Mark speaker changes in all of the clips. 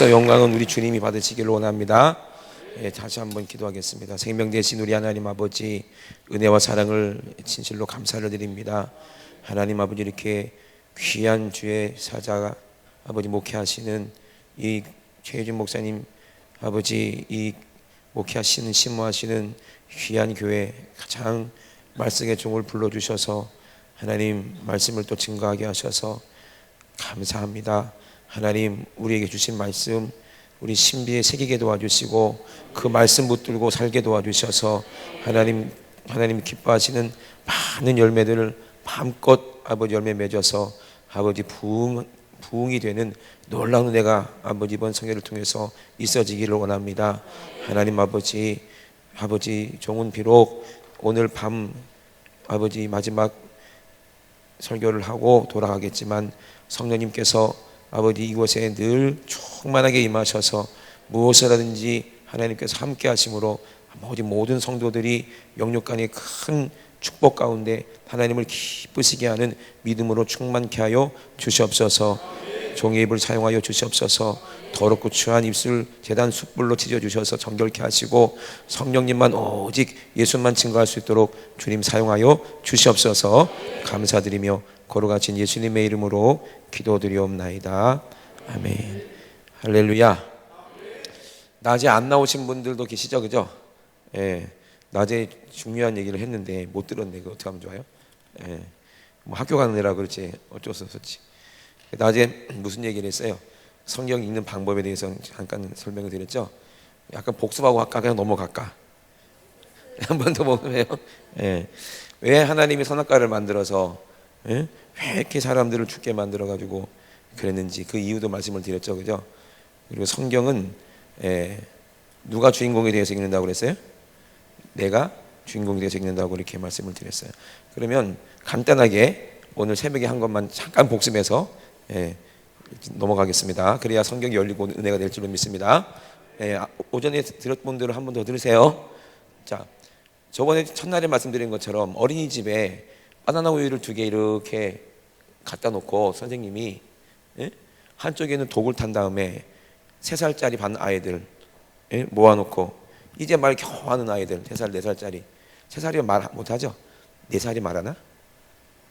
Speaker 1: 박수 영광은 우리 주님이 받으시기를 원합니다. 다시 한번 기도하겠습니다. 생명 되신 우리 하나님 아버지, 은혜와 사랑을 진실로 감사를 드립니다. 하나님 아버지, 이렇게 귀한 주의 사자 아버지 목회하시는 이 최혜준 목사님 아버지, 이 목회하시는 신무하시는 귀한 교회 가장 말씀의 종을 불러주셔서 하나님 말씀을 또 증거하게 하셔서 감사합니다. 하나님, 우리에게 주신 말씀 우리 신비에 새기게 도와주시고 그 말씀 붙들고 살게 도와주셔서 하나님 기뻐하시는 많은 열매들을 마음껏 아버지 열매 맺어서 아버지 부흥이 되는 놀라운 은혜가 아버지 이번 성회를 통해서 있어지기를 원합니다. 하나님 아버지 종은 비록 오늘 밤 아버지 마지막 설교를 하고 돌아가겠지만 성령님께서 아버지 이곳에 늘 충만하게 임하셔서 무엇을 하든지 하나님께서 함께 하심으로 아버지 모든 성도들이 영육간의 큰 축복 가운데 하나님을 기쁘시게 하는 믿음으로 충만케 하여 주시옵소서. 종의 입을 사용하여 주시옵소서. 더럽고 추한 입술 제단 숯불로 찢어주셔서 정결케 하시고 성령님만 오직 예수만 증거할 수 있도록 주님 사용하여 주시옵소서. 감사드리며 거룩하신 예수님의 이름으로 기도드리옵나이다. 아멘. 할렐루야. 낮에 안 나오신 분들도 계시죠, 그죠? 예. 낮에 중요한 얘기를 했는데 못 들었네. 그거 어떻게 하면 좋아요? 예. 뭐 학교 가는 애라 그렇지 어쩔 수 없었지. 낮에 무슨 얘기를 했어요? 성경 읽는 방법에 대해서 잠깐 설명을 드렸죠. 약간 복습하고 할까 그냥 넘어갈까? 한 번 더 보면 예. 왜 하나님이 선악과를 만들어서 예? 왜 이렇게 사람들을 죽게 만들어 가지고 그랬는지 그 이유도 말씀을 드렸죠, 그죠? 그리고 성경은 누가 주인공에 대해서 읽는다고 그랬어요? 내가 주인공에 대해서 읽는다고 이렇게 말씀을 드렸어요. 그러면 간단하게 오늘 새벽에 한 것만 잠깐 복습해서 넘어가겠습니다. 그래야 성경이 열리고 은혜가 될 줄로 믿습니다. 오전에 들었던 분들은 한 번 더 들으세요. 자, 저번에 첫날에 말씀드린 것처럼 어린이집에 바나나 우유를 2개 이렇게 갖다 놓고 선생님이 한쪽에는 독을 탄 다음에 3살짜리 반 아이들 모아놓고 이제 말 겨우 하는 아이들 3살, 4살짜리 3살이면 말 못하죠? 4살이 말하나?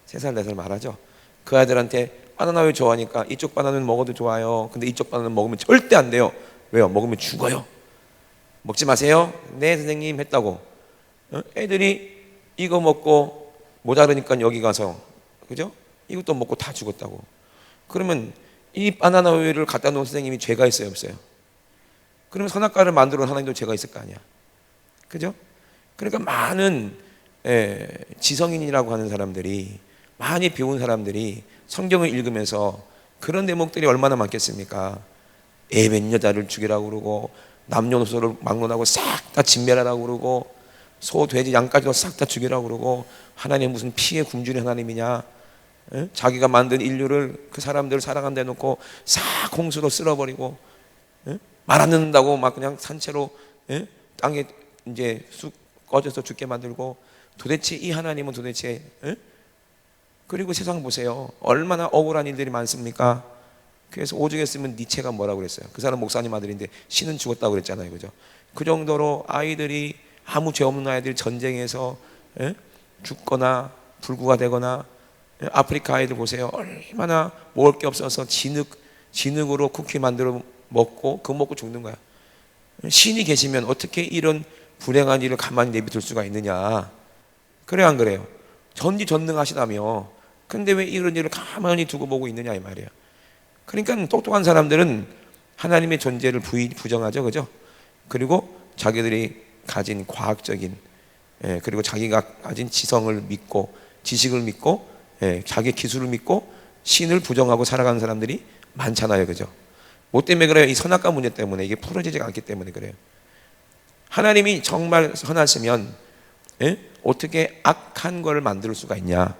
Speaker 1: 3살, 4살 말하죠? 그 아이들한테 바나나 우유 좋아하니까 이쪽 바나나는 먹어도 좋아요. 근데 이쪽 바나나는 먹으면 절대 안 돼요. 왜요? 먹으면 죽어요. 먹지 마세요. 네 선생님 했다고. 애들이 이거 먹고 모자르니까 여기 가서 그죠? 이것도 먹고 다 죽었다고. 그러면 이 바나나 우유를 갖다 놓은 선생님이 죄가 있어요, 없어요? 그러면 선악과를 만들어 놓은 하나님도 죄가 있을 거 아니야, 그죠? 그러니까 많은 지성인이라고 하는 사람들이, 많이 배운 사람들이 성경을 읽으면서 그런 대목들이 얼마나 많겠습니까? 애맨 여자를 죽이라고 그러고 남녀노소를 막론하고 싹 다 진멸하라고 그러고 소, 돼지, 양까지도 싹 다 죽이라고 그러고 하나님 무슨 피해 굶주린 하나님이냐? 자기가 만든 인류를 그 사람들을 사랑한다 해놓고 싹 홍수로 쓸어버리고 말 안 듣는다고 막 그냥 산채로 땅에 이제 쑥 꺼져서 죽게 만들고 도대체 이 하나님은 도대체 그리고 세상 보세요. 얼마나 억울한 일들이 많습니까? 그래서 오죽 했으면 니체가 뭐라고 그랬어요? 그 사람 목사님 아들인데 신은 죽었다고 그랬잖아요, 그죠? 그 정도로 아이들이 아무 죄 없는 아이들이 전쟁에서 죽거나 불구가 되거나 아프리카 아이들 보세요. 얼마나 먹을 게 없어서 진흙으로 쿠키 만들어 먹고 그거 먹고 죽는 거야. 신이 계시면 어떻게 이런 불행한 일을 가만히 내비둘 수가 있느냐? 그래 안 그래요? 전지전능하시다며. 근데 왜 이런 일을 가만히 두고 보고 있느냐 이 말이에요. 그러니까 똑똑한 사람들은 하나님의 존재를 부정하죠, 그죠? 그리고 자기들이 가진 과학적인 그리고 자기가 가진 지성을 믿고 지식을 믿고 자기 기술을 믿고 신을 부정하고 살아가는 사람들이 많잖아요, 그죠? 뭐 때문에 그래요? 이 선악과 문제 때문에. 이게 풀어지지가 않기 때문에 그래요. 하나님이 정말 선하시면 어떻게 악한 걸 만들 수가 있냐?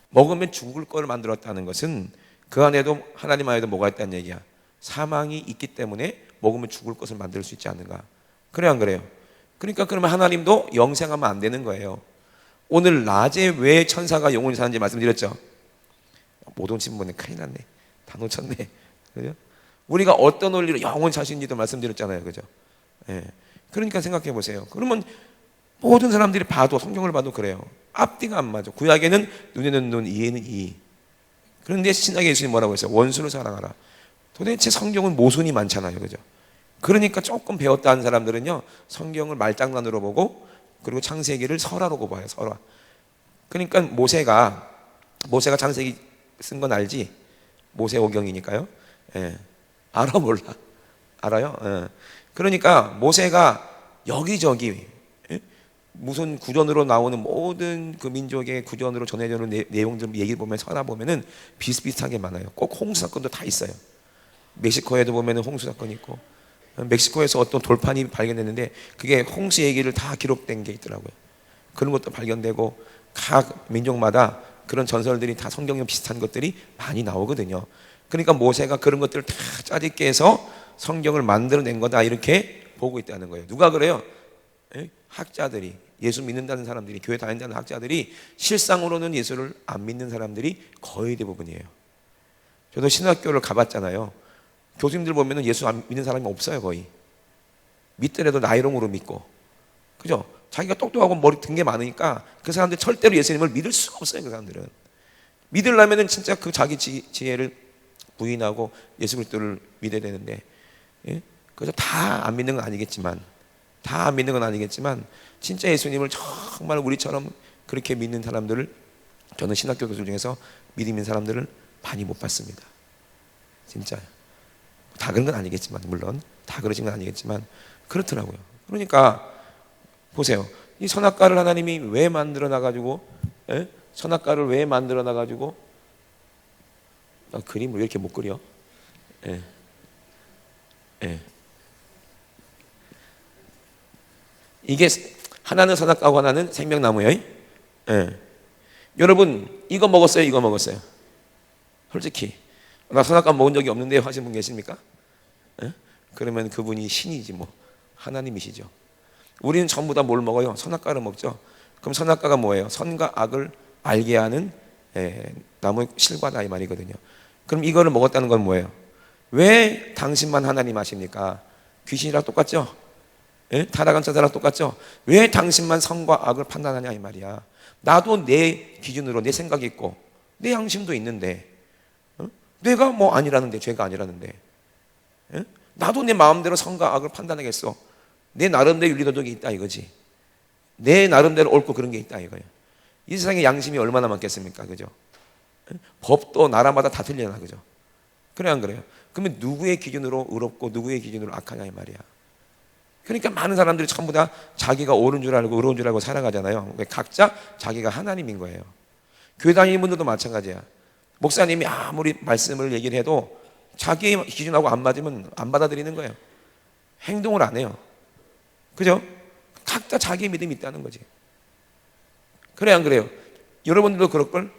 Speaker 1: 먹으면 죽을 걸 만들었다는 것은 그 안에도 하나님 안에도 뭐가 있다는 얘기야? 사망이 있기 때문에 먹으면 죽을 것을 만들 수 있지 않는가? 그래 안 그래요? 그러니까 그러면 하나님도 영생하면 안 되는 거예요. 오늘 낮에 왜 천사가 영원히 사는지 말씀드렸죠. 못 오신 분은 큰일 났네. 다 놓쳤네. 그죠? 우리가 어떤 원리로 영원히 사신지도 말씀드렸잖아요. 그죠? 예. 그러니까 생각해 보세요. 그러면 모든 사람들이 봐도, 성경을 봐도 그래요. 앞뒤가 안 맞아. 구약에는 눈에는 눈, 이에는 이. 그런데 신약에 예수님이 뭐라고 했어요? 원수를 사랑하라. 도대체 성경은 모순이 많잖아요. 그죠? 그러니까 조금 배웠다 하는 사람들은요, 성경을 말장난으로 보고, 그리고 창세기를 설화로 봐요. 설화. 그러니까 모세가 창세기 쓴 건 알지? 모세오경이니까요. 예. 알아 몰라? 알아요? 예. 그러니까 모세가 여기저기, 예? 무슨 구전으로 나오는 모든 그 민족의 구전으로 전해져 오는 내용들 얘기 보면 설화 보면은 비슷비슷하게 많아요. 꼭 홍수 사건도 다 있어요. 멕시코에도 보면은 홍수 사건이 있고, 멕시코에서 어떤 돌판이 발견됐는데 그게 홍수 얘기를 다 기록된 게 있더라고요. 그런 것도 발견되고, 각 민족마다 그런 전설들이 다 성경에 비슷한 것들이 많이 나오거든요. 그러니까 모세가 그런 것들을 다 짜집게 해서 성경을 만들어낸 거다, 이렇게 보고 있다는 거예요. 누가 그래요? 학자들이, 예수 믿는다는 사람들이, 교회 다닌다는 학자들이. 실상으로는 예수를 안 믿는 사람들이 거의 대부분이에요. 저도 신학교를 가봤잖아요. 교수님들 보면은 예수 안 믿는 사람이 없어요. 거의 믿더라도 나이롱으로 믿고, 그죠? 자기가 똑똑하고 머리 든 게 많으니까 그 사람들 절대로 예수님을 믿을 수가 없어요. 그 사람들은 믿으려면은 진짜 그 자기 지혜를 부인하고 예수 그리스도를 믿어야 되는데, 예? 그래서 다 안 믿는 건 아니겠지만, 진짜 예수님을 정말 우리처럼 그렇게 믿는 사람들을, 저는 신학교 교수 중에서 믿음 있는 사람들을 많이 못 봤습니다. 진짜 다 그런 건 아니겠지만, 물론 다 그러신 건 아니겠지만 그렇더라고요. 그러니까 보세요. 이 선악과를 하나님이 왜 만들어 놔가지고, 예? 선악과를 왜 만들어 놔가지고, 그림을 왜 이렇게 못 그려? 예. 예. 이게 하나는 선악과고 하나는 생명나무예요. 예. 여러분 이거 먹었어요? 이거 먹었어요? 솔직히 나 선악과 먹은 적이 없는데 하시는 분 계십니까? 예? 그러면 그분이 신이지 뭐, 하나님이시죠. 우리는 전부 다 뭘 먹어요? 선악과를 먹죠. 그럼 선악과가 뭐예요? 선과 악을 알게 하는 나무의 실과다, 이 말이거든요. 그럼 이거를 먹었다는 건 뭐예요? 왜 당신만 하나님 아십니까? 귀신이랑 똑같죠? 예? 타락한 자들랑 똑같죠? 왜 당신만 선과 악을 판단하냐, 이 말이야. 나도 내 기준으로 내 생각이 있고 내 양심도 있는데, 내가 뭐 아니라는데, 죄가 아니라는데, 예? 나도 내 마음대로 선과 악을 판단하겠어. 내 나름대로 윤리도덕이 있다 이거지. 내 나름대로 옳고 그런 게 있다 이거예요. 이 세상에 양심이 얼마나 많겠습니까? 그죠? 법도 나라마다 다 틀려나, 그죠? 그래 안 그래요? 그러면 누구의 기준으로 의롭고 누구의 기준으로 악하냐 이 말이야. 그러니까 많은 사람들이 전부 다 자기가 옳은 줄 알고 의로운 줄 알고 살아가잖아요. 각자 자기가 하나님인 거예요. 교회 다니는 분들도 마찬가지야. 목사님이 아무리 말씀을 얘기를 해도 자기 기준하고 안 맞으면 안 받아들이는 거예요. 행동을 안 해요. 그죠? 각자 자기의 믿음이 있다는 거지. 그래 안 그래요? 여러분들도 그럴걸?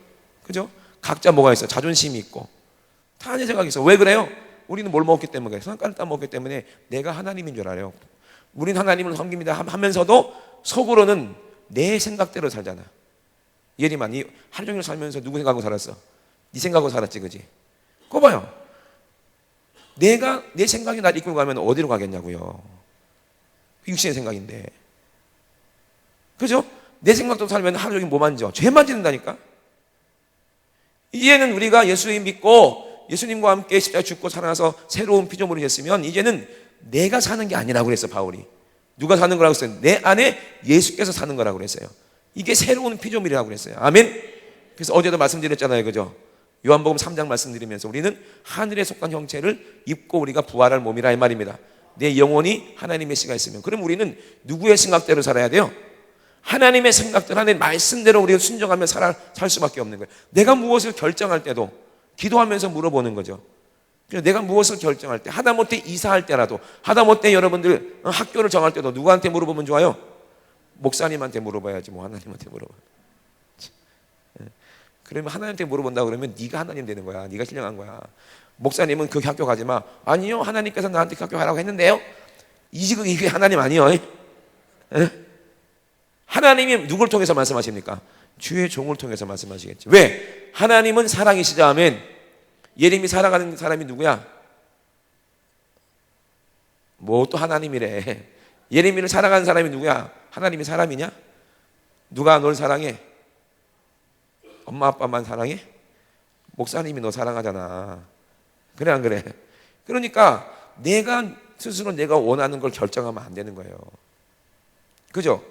Speaker 1: 그죠? 각자 뭐가 있어? 자존심이 있고 타인의 생각이 있어. 왜 그래요? 우리는 뭘 먹었기 때문에, 선악과를 따 먹기 때문에 내가 하나님인 줄 알아요. 우린 하나님을 섬깁니다 하면서도 속으로는 내 생각대로 살잖아. 예림아, 니 하루 종일 살면서 누구 생각하고 살았어? 네 생각하고 살았지, 그지? 그거 봐요. 내 생각이 나를 이끌고 가면 어디로 가겠냐고요. 육신의 생각인데, 그죠? 내 생각도 살면 하루 종일 뭐 만져? 죄 만지는다니까. 이제는 우리가 예수님 믿고 예수님과 함께 십자가에 죽고 살아나서 새로운 피조물이 됐으면 이제는 내가 사는 게 아니라고 그랬어, 바울이. 누가 사는 거라고 했어요? 내 안에 예수께서 사는 거라고 그랬어요. 이게 새로운 피조물이라고 그랬어요. 아멘. 그래서 어제도 말씀드렸잖아요, 그죠? 요한복음 3장 말씀드리면서 우리는 하늘에 속한 형체를 입고 우리가 부활할 몸이라, 이 말입니다. 내 영혼이 하나님의 씨가 있으면, 그럼 우리는 누구의 생각대로 살아야 돼요? 하나님의 생각대로, 하나님의 말씀대로 우리가 순종하며 살 수밖에 없는 거예요. 내가 무엇을 결정할 때도 기도하면서 물어보는 거죠. 내가 무엇을 결정할 때, 하다못해 이사할 때라도, 하다못해 여러분들 학교를 정할 때도 누구한테 물어보면 좋아요? 목사님한테 물어봐야지 뭐 하나님한테 물어봐. 그러면 하나님한테 물어본다 그러면 네가 하나님 되는 거야. 네가 신령한 거야. 목사님은 그 학교 가지 마. 아니요, 하나님께서 나한테 그 학교 가라고 했는데요. 이게 하나님 아니에요. 하나님이 누굴 통해서 말씀하십니까? 주의 종을 통해서 말씀하시겠죠. 왜? 하나님은 사랑이시자. 아멘. 예림이 살아가는 사람이 누구야? 뭐 또 하나님이래. 예레미야를 사랑하는 사람이 누구야? 하나님이 사람이냐? 누가 널 사랑해? 엄마 아빠만 사랑해? 목사님이 너 사랑하잖아. 그래 안 그래? 그러니까 내가 스스로 내가 원하는 걸 결정하면 안 되는 거예요. 그죠?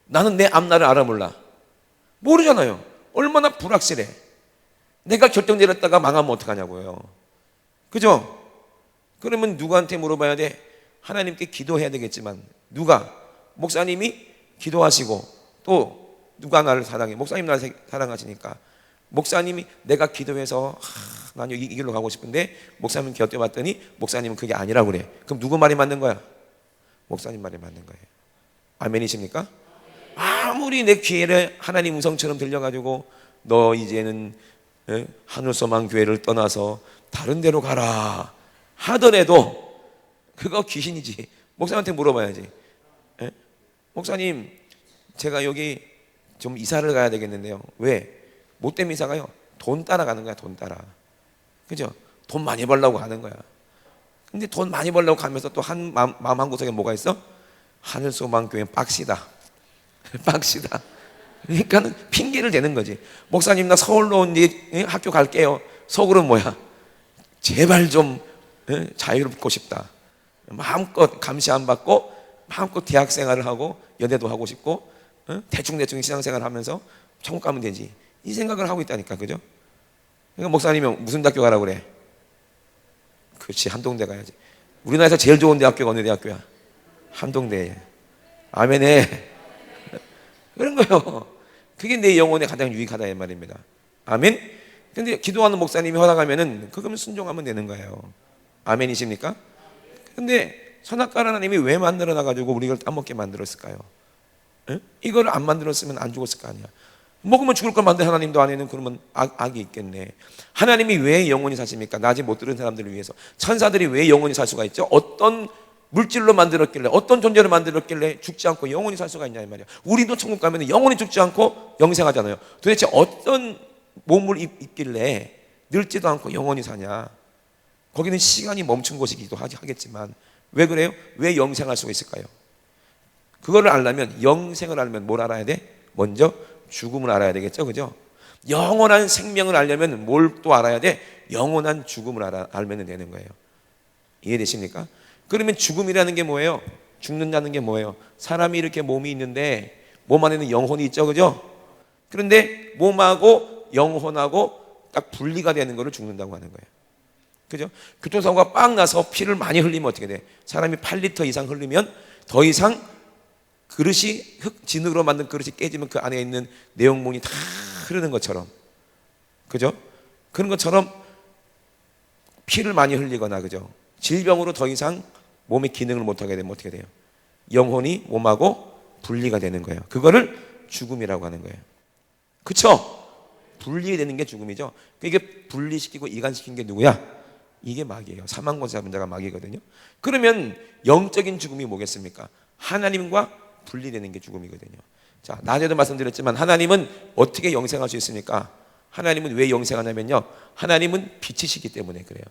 Speaker 1: 나는 내 앞날을 알아 몰라. 모르잖아요. 얼마나 불확실해. 내가 결정 내렸다가 망하면 어떡하냐고요. 그죠? 그러면 누구한테 물어봐야 돼? 하나님께 기도해야 되겠지만 누가? 목사님이 기도하시고 또 누가 나를 사랑해? 목사님 나를 사랑하시니까 목사님이 내가 기도해서 난 이 길로 가고 싶은데 목사님 곁에봤더니 목사님은 그게 아니라고 그래. 그럼 누구 말이 맞는 거야? 목사님 말이 맞는 거예요. 아멘이십니까? 아무리 내 귀에 하나님 음성처럼 들려가지고 너 이제는 하늘소망 교회를 떠나서 다른 데로 가라 하더라도 그거 귀신이지. 목사님한테 물어봐야지. 목사님 제가 여기 좀 이사를 가야 되겠는데요. 왜? 뭐 때문에 이사 가요? 돈 따라가는 거야. 돈 따라. 그죠? 돈 많이 벌려고 가는 거야. 근데 돈 많이 벌려고 가면서 또 마음 한 구석에 뭐가 있어? 하늘소망교회 빡시다. 빡시다. 그러니까는 핑계를 대는 거지. 목사님 나 서울로 온 뒤 학교 갈게요. 속으로는 뭐야? 제발 좀 자유롭고 싶다. 마음껏 감시 안 받고 마음껏 대학 생활을 하고 연애도 하고 싶고 대충대충 신앙생활을 하면서 천국 가면 되지. 이 생각을 하고 있다니까. 그죠? 그러니까 목사님이 무슨 대학교 가라고 그래? 그렇지, 한동대 가야지. 우리나라에서 제일 좋은 대학교가 어느 대학교야? 한동대. 아멘에. 그런 거요. 그게 내 영혼에 가장 유익하다 이 말입니다. 아멘. 근데 기도하는 목사님이 허락하면은 그거면 순종하면 되는 거예요. 아멘이십니까? 근데 선악과를 하나님이 왜 만들어 놔가지고 우리 이걸 따먹게 만들었을까요? 이걸 안 만들었으면 안 죽었을 거 아니야. 먹으면 죽을 걸 만든 하나님도 안에는 그러면 악이 있겠네. 하나님이 왜 영원히 사십니까? 나 아직 못 들은 사람들을 위해서. 천사들이 왜 영원히 살 수가 있죠? 어떤 물질로 만들었길래, 어떤 존재로 만들었길래 죽지 않고 영원히 살 수가 있냐 이 말이야. 우리도 천국 가면 영원히 죽지 않고 영생하잖아요. 도대체 어떤 몸을 입길래 늙지도 않고 영원히 사냐? 거기는 시간이 멈춘 곳이기도 하겠지만 왜 그래요? 왜 영생할 수가 있을까요? 그거를 알려면, 영생을 알면 뭘 알아야 돼? 먼저 죽음을 알아야 되겠죠. 그죠? 영원한 생명을 알려면 뭘 또 알아야 돼? 영원한 죽음을 알면 되는 거예요. 이해되십니까? 그러면 죽음이라는 게 뭐예요? 죽는다는 게 뭐예요? 사람이 이렇게 몸이 있는데 몸 안에는 영혼이 있죠. 그죠? 그런데 몸하고 영혼하고 딱 분리가 되는 거를 죽는다고 하는 거예요. 그죠? 교통사고가 빵 나서 피를 많이 흘리면 어떻게 돼? 사람이 8리터 이상 흘리면 더 이상 그릇이 진흙으로 만든 그릇이 깨지면 그 안에 있는 내용물이 다 흐르는 것처럼, 그죠? 그런 것처럼 피를 많이 흘리거나, 그죠? 질병으로 더 이상 몸의 기능을 못하게 되면 어떻게 돼요? 영혼이 몸하고 분리가 되는 거예요. 그거를 죽음이라고 하는 거예요. 그쵸? 분리되는 게 죽음이죠. 이게 분리시키고 이간시킨 게 누구야? 이게 마귀예요. 사망권세 잡은 자가 마귀거든요. 그러면 영적인 죽음이 뭐겠습니까? 하나님과 분리되는 게 죽음이거든요. 자, 낮에도 말씀드렸지만 하나님은 어떻게 영생할 수 있습니까? 하나님은 왜 영생하냐면요, 하나님은 빛이시기 때문에 그래요.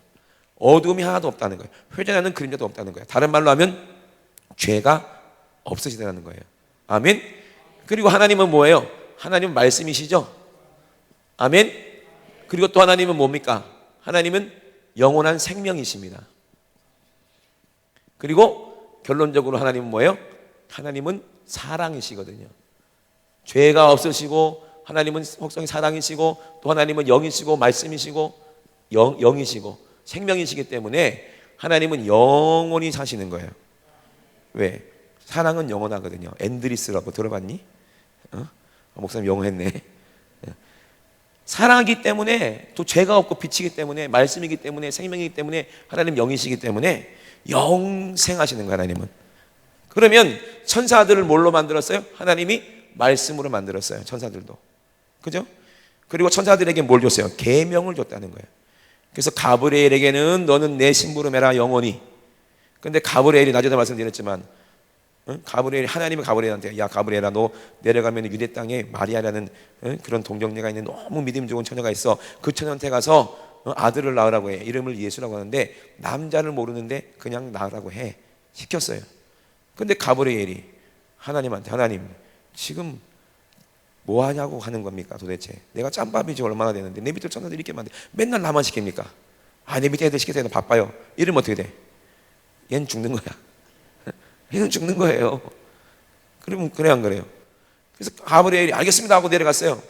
Speaker 1: 어둠이 하나도 없다는 거예요. 회전하는 그림자도 없다는 거예요. 다른 말로 하면 죄가 없으시다는 거예요. 아멘. 그리고 하나님은 뭐예요? 하나님은 말씀이시죠. 아멘. 그리고 또 하나님은 뭡니까? 하나님은 영원한 생명이십니다. 그리고 결론적으로 하나님은 뭐예요? 하나님은 사랑이시거든요. 죄가 없으시고 하나님은 혹성이 사랑이시고 또 하나님은 영이시고 말씀이시고 영이시고 생명이시기 때문에 하나님은 영원히 사시는 거예요. 왜? 사랑은 영원하거든요. 엔드리스라고 들어봤니? 목사님 영어했네. 사랑하기 때문에, 또 죄가 없고 빛이기 때문에, 말씀이기 때문에, 생명이기 때문에, 하나님 영이시기 때문에 영생하시는 거예요. 하나님은. 그러면 천사들을 뭘로 만들었어요? 하나님이 말씀으로 만들었어요. 천사들도. 그죠? 그리고 천사들에게 뭘 줬어요? 계명을 줬다는 거예요. 그래서 가브리엘에게는 너는 내 심부름해라 영원히. 근데 가브리엘이, 낮에도 말씀드렸지만, 가브리엘이, 하나님이 가브리엘한테, 야 가브리엘아, 너 내려가면 유대 땅에 마리아라는 그런 동정녀가 있는 너무 믿음 좋은 처녀가 있어. 그 처녀한테 가서 아들을 낳으라고 해. 이름을 예수라고 하는데 남자를 모르는데 그냥 낳으라고 해. 시켰어요. 근데 가브리엘이 하나님한테, 하나님 지금 뭐 하냐고 하는 겁니까 도대체? 내가 짬밥이지 얼마나 되는데 내 밑에 천사들이 이렇게 많은데 맨날 나만 시킵니까? 내 밑에 애들 시켜서 바빠요. 이러면 어떻게 돼? 얘는 죽는 거야. 얘는 죽는 거예요. 그러면 그래 안 그래요? 그래서 가브리엘이 알겠습니다 하고 내려갔어요.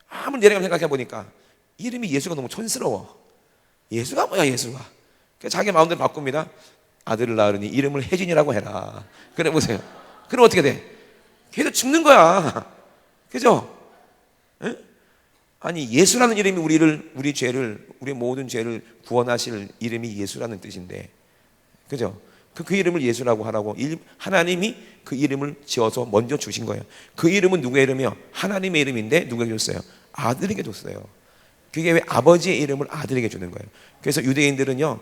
Speaker 1: 아무리 내려가면 생각해 보니까 이름이 예수가 너무 촌스러워. 예수가 뭐야 예수가. 그래서 자기 마음대로 바꿉니다. 아들을 낳으니 이름을 혜진이라고 해라. 그래 보세요. 그럼 어떻게 돼? 걔도 죽는 거야. 그죠? 에? 아니 예수라는 이름이 우리 죄를, 우리 모든 죄를 구원하실 이름이 예수라는 뜻인데, 그죠? 그 이름을 예수라고 하라고 하나님이 그 이름을 지어서 먼저 주신 거예요. 그 이름은 누구의 이름이요? 하나님의 이름인데 누구에게 줬어요? 아들에게 줬어요. 그게 왜 아버지의 이름을 아들에게 주는 거예요. 그래서 유대인들은요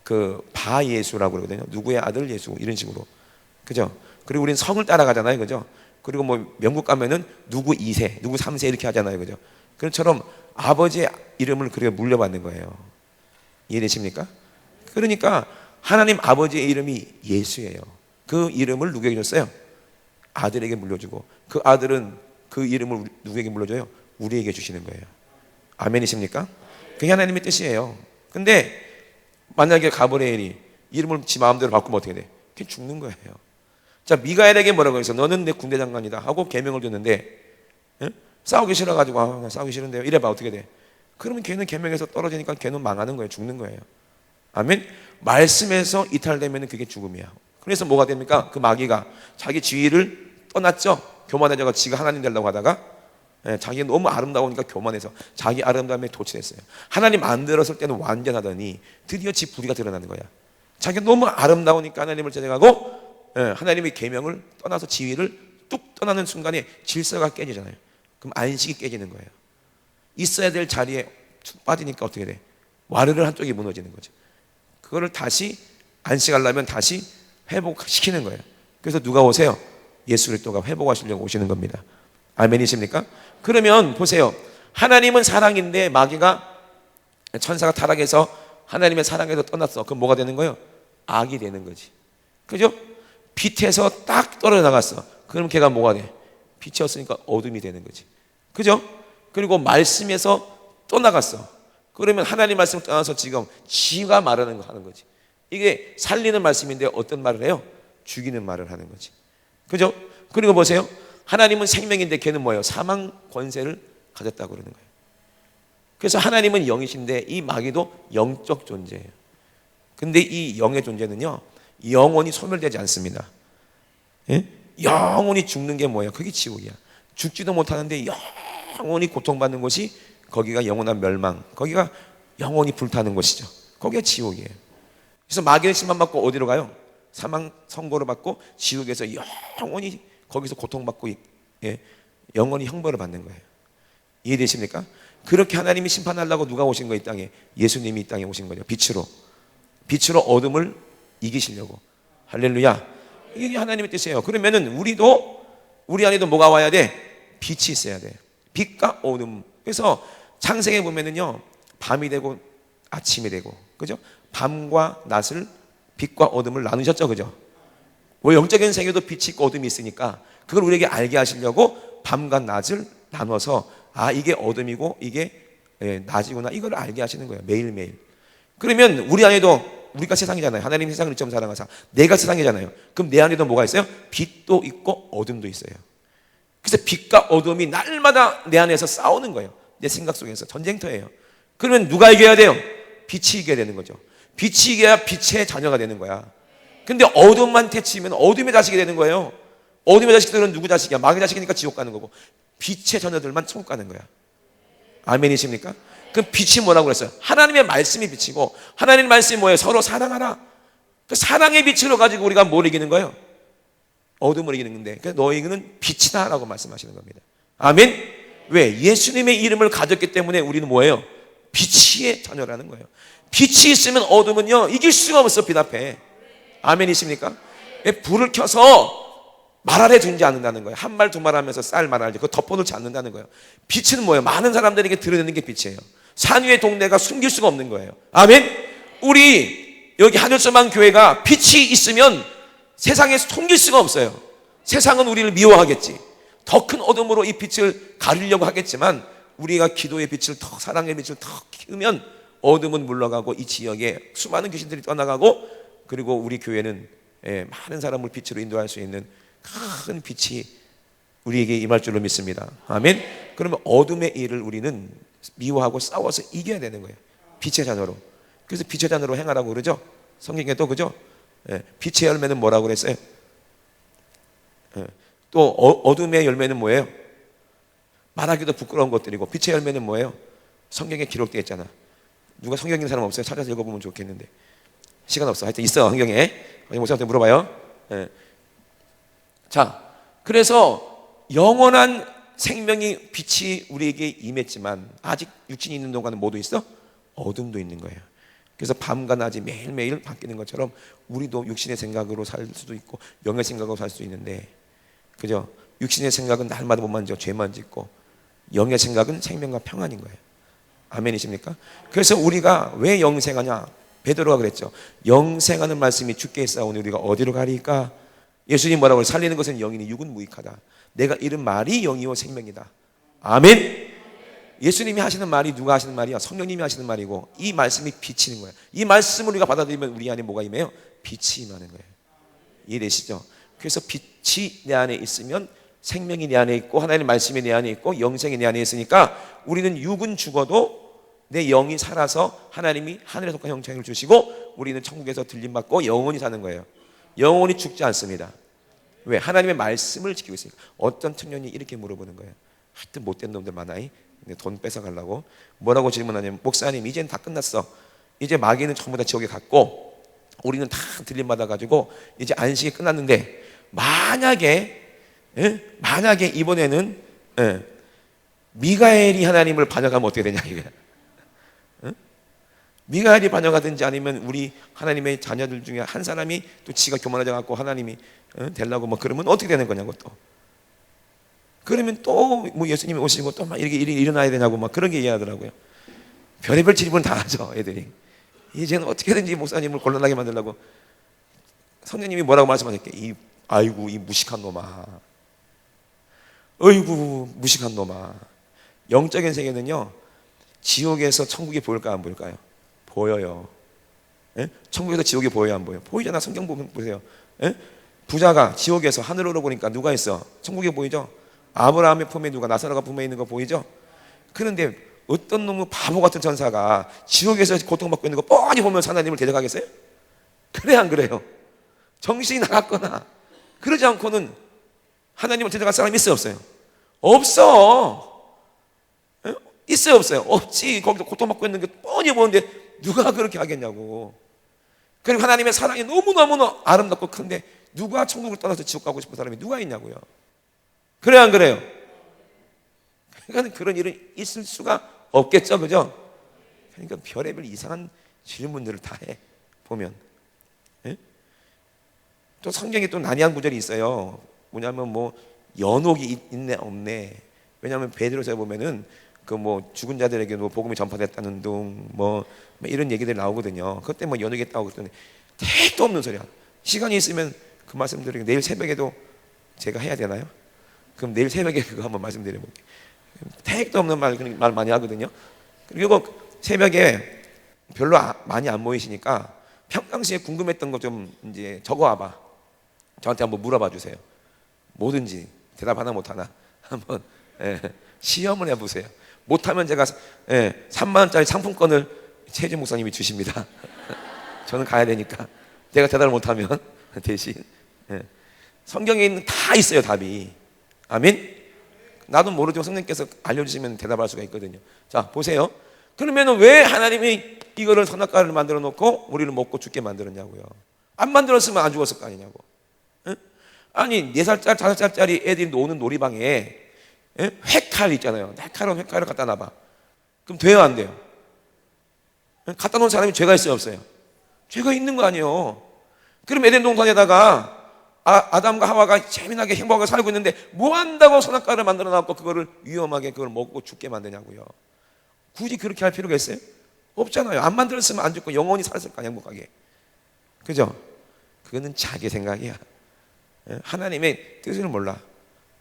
Speaker 1: 그 바예수라고 그러거든요. 누구의 아들 예수 이런 식으로. 그죠? 그리고 우리는 성을 따라가잖아요. 그죠? 그리고 뭐 영국 가면은 누구 2세, 누구 3세 이렇게 하잖아요. 그죠? 그처럼 아버지의 이름을 그렇게 물려받는 거예요. 이해되십니까? 그러니까 하나님 아버지의 이름이 예수예요. 그 이름을 누구에게 줬어요? 아들에게 물려주고, 그 아들은 그 이름을 누구에게 물려줘요? 우리에게 주시는 거예요. 아멘이십니까? 그게 하나님의 뜻이에요. 근데 만약에 가브리엘이 이름을 지 마음대로 바꾸면 어떻게 돼? 그게 죽는 거예요. 자, 미가엘에게 뭐라고 해서 너는 내 군대 장관이다 하고 계명을 줬는데 싸우기 싫어가지고 싸우기 싫은데요 이래봐 어떻게 돼? 그러면 걔는 계명에서 떨어지니까 걔는 망하는 거예요. 죽는 거예요. 아멘. 말씀에서 이탈되면 그게 죽음이야. 그래서 뭐가 됩니까? 그 마귀가 자기 지위를 떠났죠. 교만해져서 지가 하나님 되려고 하다가 자기가 너무 아름다우니까 교만해서 자기 아름다움에 도취했어요. 하나님 안 들었을 때는 완전하더니 드디어 지 부리가 드러나는 거야. 자기가 너무 아름다우니까 하나님을 제정하고 하나님의 계명을 떠나서 지위를 뚝 떠나는 순간에 질서가 깨지잖아요. 그럼 안식이 깨지는 거예요. 있어야 될 자리에 툭 빠지니까 어떻게 돼? 와르르 한쪽이 무너지는 거죠. 그거를 다시 안식하려면 다시 회복시키는 거예요. 그래서 누가 오세요? 예수 그리스도가 회복하시려고 오시는 겁니다. 아멘이십니까? 그러면 보세요. 하나님은 사랑인데 마귀가 천사가 타락해서 하나님의 사랑에서 떠났어. 그럼 뭐가 되는 거예요? 악이 되는 거지. 그죠? 빛에서 딱 떨어져 나갔어. 그럼 걔가 뭐가 돼? 빛이었으니까 어둠이 되는 거지. 그죠? 그리고 말씀에서 또 나갔어. 그러면 하나님 말씀을 떠나서 지금 지가 말하는 거 하는 거지. 이게 살리는 말씀인데 어떤 말을 해요? 죽이는 말을 하는 거지. 그죠? 그리고 보세요. 하나님은 생명인데 걔는 뭐예요? 사망 권세를 가졌다고 그러는 거예요. 그래서 하나님은 영이신데 이 마귀도 영적 존재예요. 근데 이 영의 존재는요 영원히 소멸되지 않습니다. 예? 영원히 죽는 게 뭐예요? 그게 지옥이야. 죽지도 못하는데 영원히 고통받는 곳이 거기가 영원한 멸망, 거기가 영원히 불타는 곳이죠. 거기가 지옥이에요. 그래서 마귀는 심판받고 어디로 가요? 사망 선고를 받고 지옥에서 영원히 거기서 고통받고 영원히 형벌을 받는 거예요. 이해되십니까? 그렇게 하나님이 심판하려고 누가 오신 거예요? 이 땅에 예수님이 이 땅에 오신 거죠. 빛으로 어둠을 이기시려고. 할렐루야. 이게 하나님의 뜻이에요. 그러면은 우리 안에도 뭐가 와야 돼? 빛이 있어야 돼. 빛과 어둠. 그래서 창세기에 보면은요 밤이 되고 아침이 되고, 그죠? 밤과 낮을, 빛과 어둠을 나누셨죠, 그죠? 뭐 영적인 세계도 빛이 있고 어둠이 있으니까 그걸 우리에게 알게 하시려고 밤과 낮을 나눠서 이게 어둠이고 이게 낮이구나, 이걸 알게 하시는 거예요. 매일매일. 그러면 우리 안에도, 우리가 세상이잖아요. 하나님 세상을 일점 사랑하사 내가 세상이잖아요. 그럼 내 안에도 뭐가 있어요? 빛도 있고 어둠도 있어요. 그래서 빛과 어둠이 날마다 내 안에서 싸우는 거예요. 내 생각 속에서 전쟁터예요. 그러면 누가 이겨야 돼요? 빛이 이겨야 되는 거죠. 빛이 이겨야 빛의 자녀가 되는 거야. 근데 어둠만 태치면 어둠의 자식이 되는 거예요. 어둠의 자식들은 누구 자식이야? 마귀 자식이니까 지옥 가는 거고, 빛의 자녀들만 천국 가는 거야. 아멘이십니까? 그럼 빛이 뭐라고 그랬어요? 하나님의 말씀이 빛이고, 하나님의 말씀이 뭐예요? 서로 사랑하라. 그 사랑의 빛으로 가지고 우리가 뭘 이기는 거예요? 어둠을 이기는 건데, 너희는 빛이다 라고 말씀하시는 겁니다. 아멘. 왜? 예수님의 이름을 가졌기 때문에 우리는 뭐예요? 빛의 자녀라는 거예요. 빛이 있으면 어둠은요 이길 수가 없어. 빛 앞에. 아멘이십니까? 불을 켜서 말 아래 두지 않는다는 거예요. 한 말 두 말 하면서 쌀 말하지 그거 덮어놓지 않는다는 거예요. 빛은 뭐예요? 많은 사람들에게 드러내는 게 빛이에요. 산 위의 동네가 숨길 수가 없는 거예요. 아멘. 우리 여기 하늘소망 교회가 빛이 있으면 세상에 숨길 수가 없어요. 세상은 우리를 미워하겠지. 더 큰 어둠으로 이 빛을 가리려고 하겠지만 우리가 기도의 빛을 더, 사랑의 빛을 더 키우면 어둠은 물러가고 이 지역에 수많은 귀신들이 떠나가고, 그리고 우리 교회는 많은 사람을 빛으로 인도할 수 있는 큰 빛이 우리에게 임할 줄로 믿습니다. 아멘. 그러면 어둠의 일을 우리는 미워하고 싸워서 이겨야 되는 거예요. 빛의 자녀로. 그래서 빛의 자녀로 행하라고 그러죠. 성경에도, 그죠? 빛의 열매는 뭐라고 그랬어요? 또 어둠의 열매는 뭐예요? 말하기도 부끄러운 것들이고, 빛의 열매는 뭐예요? 성경에 기록되어 있잖아. 누가 성경 읽는 사람 없어요? 찾아서 읽어보면 좋겠는데. 시간 없어. 하여튼 있어, 성경에. 목사한테 물어봐요. 자, 그래서 영원한 생명이 빛이 우리에게 임했지만 아직 육신이 있는 동안은 뭐도 있어? 어둠도 있는 거예요. 그래서 밤과 낮이 매일매일 바뀌는 것처럼 우리도 육신의 생각으로 살 수도 있고 영의 생각으로 살 수도 있는데, 그죠? 육신의 생각은 날마다 못만 져 죄만 짓고, 영의 생각은 생명과 평안인 거예요. 아멘이십니까? 그래서 우리가 왜 영생하냐? 베드로가 그랬죠. 영생하는 말씀이 주께 있사오니 우리가 어디로 가리까? 예수님 뭐라고? 살리는 것은 영이니 육은 무익하다. 내가 이른 말이 영이요 생명이다. 아멘. 예수님이 하시는 말이 누가 하시는 말이야? 성령님이 하시는 말이고, 이 말씀이 비치는 거예요. 이 말씀을 우리가 받아들이면 우리 안에 뭐가 임해요? 빛이 임하는 거예요. 이해되시죠? 그래서 빛이 내 안에 있으면 생명이 내 안에 있고, 하나님의 말씀이 내 안에 있고, 영생이 내 안에 있으니까 우리는 육은 죽어도 내 영이 살아서 하나님이 하늘에 속한 형체를 주시고 우리는 천국에서 들림받고 영원히 사는 거예요. 영원히 죽지 않습니다. 왜? 하나님의 말씀을 지키고 있으니까. 어떤 청년이 이렇게 물어보는 거예요. 하여튼 못된 놈들 많아이. 돈 뺏어가려고. 뭐라고 질문하냐면, 목사님 이제는 다 끝났어. 이제 마귀는 전부 다 지옥에 갔고 우리는 다 들림받아가지고 이제 안식이 끝났는데, 만약에 이번에는 미가엘이 하나님을 반역하면 어떻게 되냐 이거야. 미가엘이 반역하든지 아니면 우리 하나님의 자녀들 중에 한 사람이 또 지가 교만하자 갖고 하나님이 되려고 뭐 그러면 어떻게 되는 거냐고. 또 그러면 또 뭐 예수님이 오시고 또 막 이렇게 일이 일어나야 되냐고 막 그런 게 이해하더라고요. 별의별 질문 다 하죠, 애들이. 이제는 어떻게든지 목사님을 곤란하게 만들려고. 성령님이 뭐라고 말씀하셨게? 아이고 이 무식한 놈아, 어이구 무식한 놈아. 영적인 세계는요, 지옥에서 천국이 보일까 안 보일까요? 보여요. 천국에서 지옥이 보여요 안 보여요? 보이잖아. 성경 보세요. 부자가 지옥에서 하늘으로 보니까 누가 있어? 천국에 보이죠? 아브라함의 품에 누가, 나사로가 품에 있는 거 보이죠? 그런데 어떤 놈의 바보 같은 전사가 지옥에서 고통받고 있는 거 뻔히 보면서 하나님을 대적하겠어요? 그래 안 그래요? 정신이 나갔거나 그러지 않고는 하나님을 대적할 사람이 있어요 없어요? 없어. 있어요 없어요? 없지. 거기서 고통받고 있는 게 뻔히 보는데 누가 그렇게 하겠냐고. 그리고 하나님의 사랑이 너무너무 아름답고 큰데 누가 천국을 떠나서 지옥 가고 싶은 사람이 누가 있냐고요. 그래 안 그래요? 그러니까 그런 일은 있을 수가 없겠죠, 그죠? 그러니까 별의별 이상한 질문들을 다 해 보면. 또 성경에 또 난해한 구절이 있어요. 뭐냐면 뭐 연옥이 있네 없네. 왜냐하면 베드로서에 보면은 그 뭐 죽은 자들에게 뭐 복음이 전파됐다는 둥 뭐 이런 얘기들이 나오거든요. 그때 뭐 연옥이 있다고 그랬더니 택도 없는 소리야. 시간이 있으면 그 말씀드리고 내일 새벽에도 제가 해야 되나요? 그럼 내일 새벽에 그거 한번 말씀드려볼게요. 택도 없는 말 많이 하거든요. 그리고 새벽에 별로 많이 안 모이시니까 평상시에 궁금했던 거 좀 이제 적어와봐. 저한테 한번 물어봐 주세요. 뭐든지 대답 하나 못하나 한번 시험을 해보세요. 못하면 제가 3만 원짜리 상품권을 최재 목사님이 주십니다. 저는 가야 되니까. 제가 대답을 못하면 대신 성경에 있는 다 있어요 답이. 아멘. 나도 모르지만 성령께서 알려주시면 대답할 수가 있거든요. 자 보세요. 그러면 왜 하나님이 이거를 선악과를 만들어 놓고 우리를 먹고 죽게 만들었냐고요. 안 만들었으면 안 죽었을 거 아니냐고. 아니 4살짜리 5살짜리 애들이 노는 놀이방에 회칼 있잖아요. 날카로운 회칼을 갖다 놔봐. 그럼 돼요 안 돼요? 갖다 놓은 사람이 죄가 있어요 없어요? 죄가 있는 거 아니에요. 그럼 에덴 동산에다가 아담과 하와가 재미나게 행복하게 살고 있는데 뭐 한다고 선악과를 만들어 놨고 그거를 위험하게 그걸 먹고 죽게 만드냐고요. 굳이 그렇게 할 필요가 있어요? 없잖아요. 안 만들었으면 안 죽고 영원히 살았을 거 아니야 행복하게. 그죠? 그거는 자기 생각이야. 하나님의 뜻을 몰라.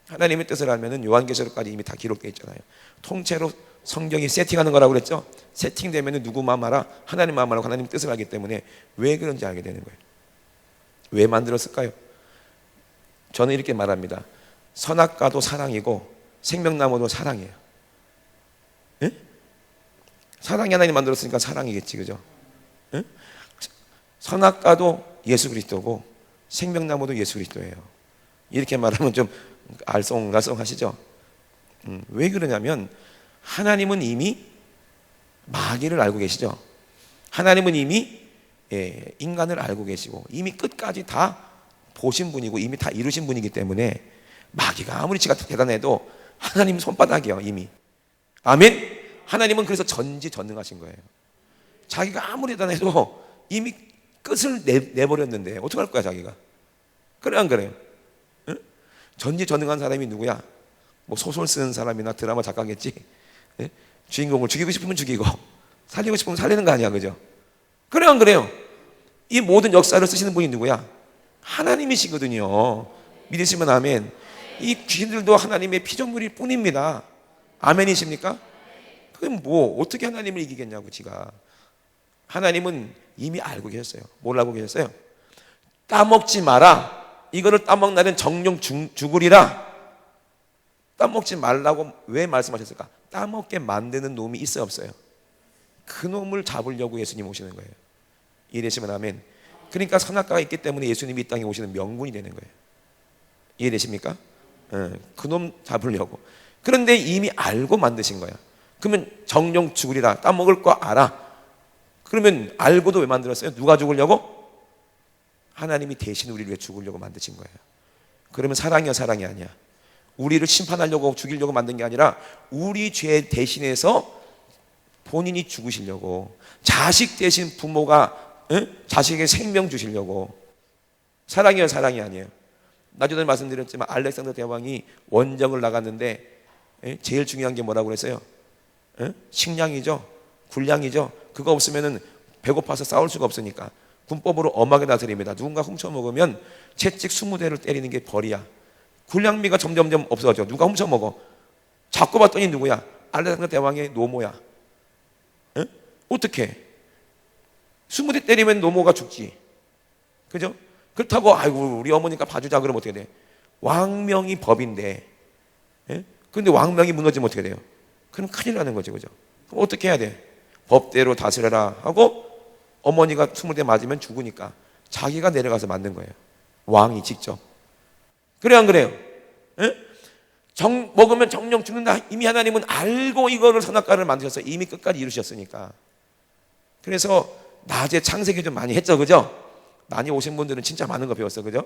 Speaker 1: 하나님의 뜻을 알면은 요한계시록까지 이미 다 기록되어 있잖아요. 통째로 성경이 세팅하는 거라고 그랬죠. 세팅되면은 누구 마음 알아? 하나님 마음 알고 하나님 뜻을 알기 때문에 왜 그런지 알게 되는 거예요. 왜 만들었을까요? 저는 이렇게 말합니다. 선악과도 사랑이고 생명나무도 사랑이에요. 예? 사랑이 하나님 만들었으니까 사랑이겠지, 그죠? 예? 선악과도 예수 그리스도고 생명나무도 예수 그리스도예요. 이렇게 말하면 좀 알쏭달쏭하시죠? 왜 그러냐면 하나님은 이미 마귀를 알고 계시죠. 하나님은 이미 인간을 알고 계시고 이미 끝까지 다 보신 분이고 이미 다 이루신 분이기 때문에 마귀가 아무리 지가 대단해도 하나님 손바닥이에요, 이미. 아멘. 하나님은 그래서 전지전능하신 거예요. 자기가 아무리 대단해도 이미 끝을 내버렸는데 어떡할 거야, 자기가? 그래 안 그래요? 응? 전지전능한 사람이 누구야? 뭐 소설 쓰는 사람이나 드라마 작가겠지. 예? 주인공을 죽이고 싶으면 죽이고 살리고 싶으면 살리는 거 아니야, 그죠? 그래 안 그래요? 이 모든 역사를 쓰시는 분이 누구야? 하나님이시거든요. 믿으시면 아멘. 이 귀신들도 하나님의 피조물일 뿐입니다. 아멘이십니까? 그럼 뭐 어떻게 하나님을 이기겠냐고 지가. 하나님은 이미 알고 계셨어요. 뭘 알고 계셨어요? 따먹지 마라. 이거를 따먹나는 정령 죽으리라. 따먹지 말라고 왜 말씀하셨을까? 따먹게 만드는 놈이 있어요, 없어요? 그 놈을 잡으려고 예수님 오시는 거예요. 이해되시면 아멘. 그러니까 선악과가 있기 때문에 예수님이 이 땅에 오시는 명분이 되는 거예요. 이해되십니까? 그놈 잡으려고. 그런데 이미 알고 만드신 거야. 그러면 정령 죽으리라. 따먹을 거 알아. 그러면 알고도 왜 만들었어요? 누가 죽으려고? 하나님이 대신 우리를 왜 죽으려고 만드신 거예요. 그러면 사랑이야, 사랑이 아니야. 우리를 심판하려고 죽이려고 만든 게 아니라 우리 죄 대신해서 본인이 죽으시려고. 자식 대신 부모가 자식에게 생명 주시려고. 사랑이야, 사랑이 아니에요. 나중에 말씀드렸지만 알렉산더 대왕이 원정을 나갔는데 제일 중요한 게 뭐라고 그랬어요? 식량이죠. 군량이죠. 그거 없으면은 배고파서 싸울 수가 없으니까 군법으로 엄하게 다스립니다. 누군가 훔쳐먹으면 채찍 20대를 때리는 게 벌이야. 군량미가 점점점 없어져. 누가 훔쳐먹어? 자꾸 봤더니 누구야? 알렉산더 대왕의 노모야. 어떻게? 20대 때리면 노모가 죽지. 그죠? 그렇다고 아이고 우리 어머니가 봐주자 그러면 어떻게 돼? 왕명이 법인데 근데 왕명이 무너지면 어떻게 돼요? 그럼 큰일 나는 거죠, 그죠? 그럼 어떻게 해야 돼? 법대로 다스려라 하고 어머니가 20대 맞으면 죽으니까 자기가 내려가서 만든 거예요. 왕이 직접. 그래 안 그래요? 먹으면 정령 죽는다. 이미 하나님은 알고 이거를 선악과를 만드셔서 이미 끝까지 이루셨으니까. 그래서 낮에 창세기 좀 많이 했죠, 그죠? 많이 오신 분들은 진짜 많은 거 배웠어, 그죠?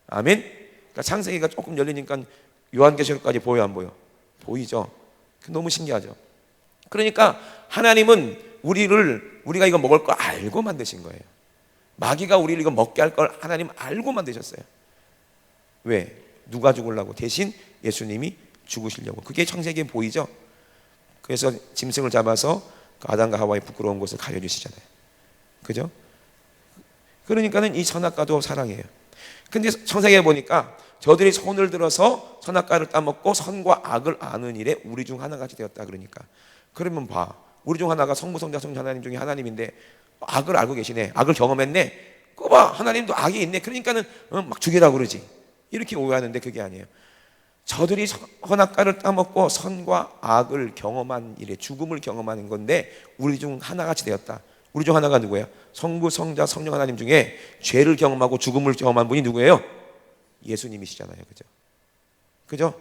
Speaker 1: 아멘. 그러니까 창세기가 조금 열리니까 요한계시록까지 보여 안 보여? 보이죠? 너무 신기하죠. 그러니까 하나님은 우리가 이거 먹을 걸 알고 만드신 거예요. 마귀가 우리를 이거 먹게 할 걸 하나님 알고 만드셨어요. 왜? 누가 죽으려고? 대신 예수님이 죽으시려고. 그게 창세기에 보이죠? 그래서 짐승을 잡아서 아담과 하와의 부끄러운 곳을 가려주시잖아요. 그죠? 그러니까는 이 선악과도 사랑이에요. 근데 창세기에 보니까 저들이 손을 들어서 선악과를 따먹고 선과 악을 아는 일에 우리 중 하나같이 되었다. 그러니까 그러면 봐, 우리 중 하나가 성부, 성자, 성자 하나님 중에 하나님인데 악을 알고 계시네. 악을 경험했네. 그거 봐, 하나님도 악이 있네. 그러니까는 막 죽이라고 그러지. 이렇게 오해하는데 그게 아니에요. 저들이 선악과를 따먹고 선과 악을 경험한 일에 죽음을 경험하는 건데 우리 중 하나같이 되었다. 우리 중 하나가 누구예요? 성부, 성자, 성령 하나님 중에 죄를 경험하고 죽음을 경험한 분이 누구예요? 예수님이시잖아요. 그죠? 그죠?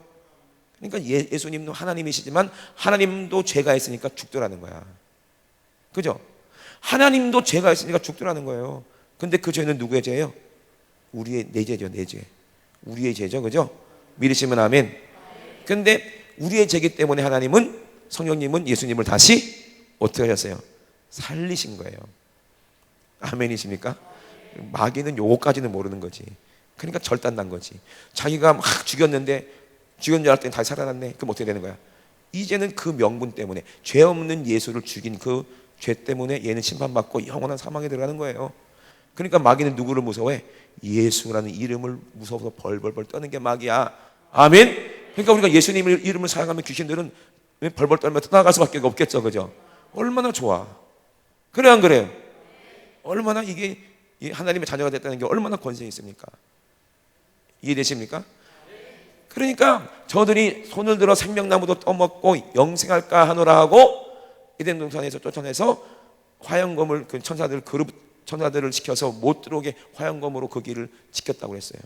Speaker 1: 그러니까 예수님도 하나님이시지만 하나님도 죄가 있으니까 죽더라는 거야. 그죠? 하나님도 죄가 있으니까 죽더라는 거예요. 근데 그 죄는 누구의 죄예요? 내 죄죠, 내 죄. 우리의 죄죠, 그죠? 믿으시면 아멘. 근데 우리의 죄기 때문에 하나님은, 성령님은 예수님을 다시 어떻게 하셨어요? 살리신 거예요. 아멘이십니까? 마귀는 요거까지는 모르는 거지. 그러니까 절단난 거지. 자기가 막 죽였는데 죽인 줄 알았더니 다시 살아났네. 그럼 어떻게 되는 거야? 이제는 그 명분 때문에, 죄 없는 예수를 죽인 그 죄 때문에 얘는 심판받고 영원한 사망에 들어가는 거예요. 그러니까 마귀는 누구를 무서워해? 예수라는 이름을 무서워서 벌벌벌 떠는 게 마귀야. 아멘. 그러니까 우리가 예수님 이름을 사용하면 귀신들은 벌벌 떨면서 떠나갈 수밖에 없겠죠, 그죠? 얼마나 좋아. 그래 안 그래요? 얼마나 이게 하나님의 자녀가 됐다는 게 얼마나 권세가 있습니까? 이해되십니까? 그러니까 저들이 손을 들어 생명나무도 떠먹고 영생할까 하노라 하고 에덴 동산에서 쫓아내서 화영검을 그 천사들을 시켜서 못 들어오게 화영검으로 그 길을 지켰다고 했어요.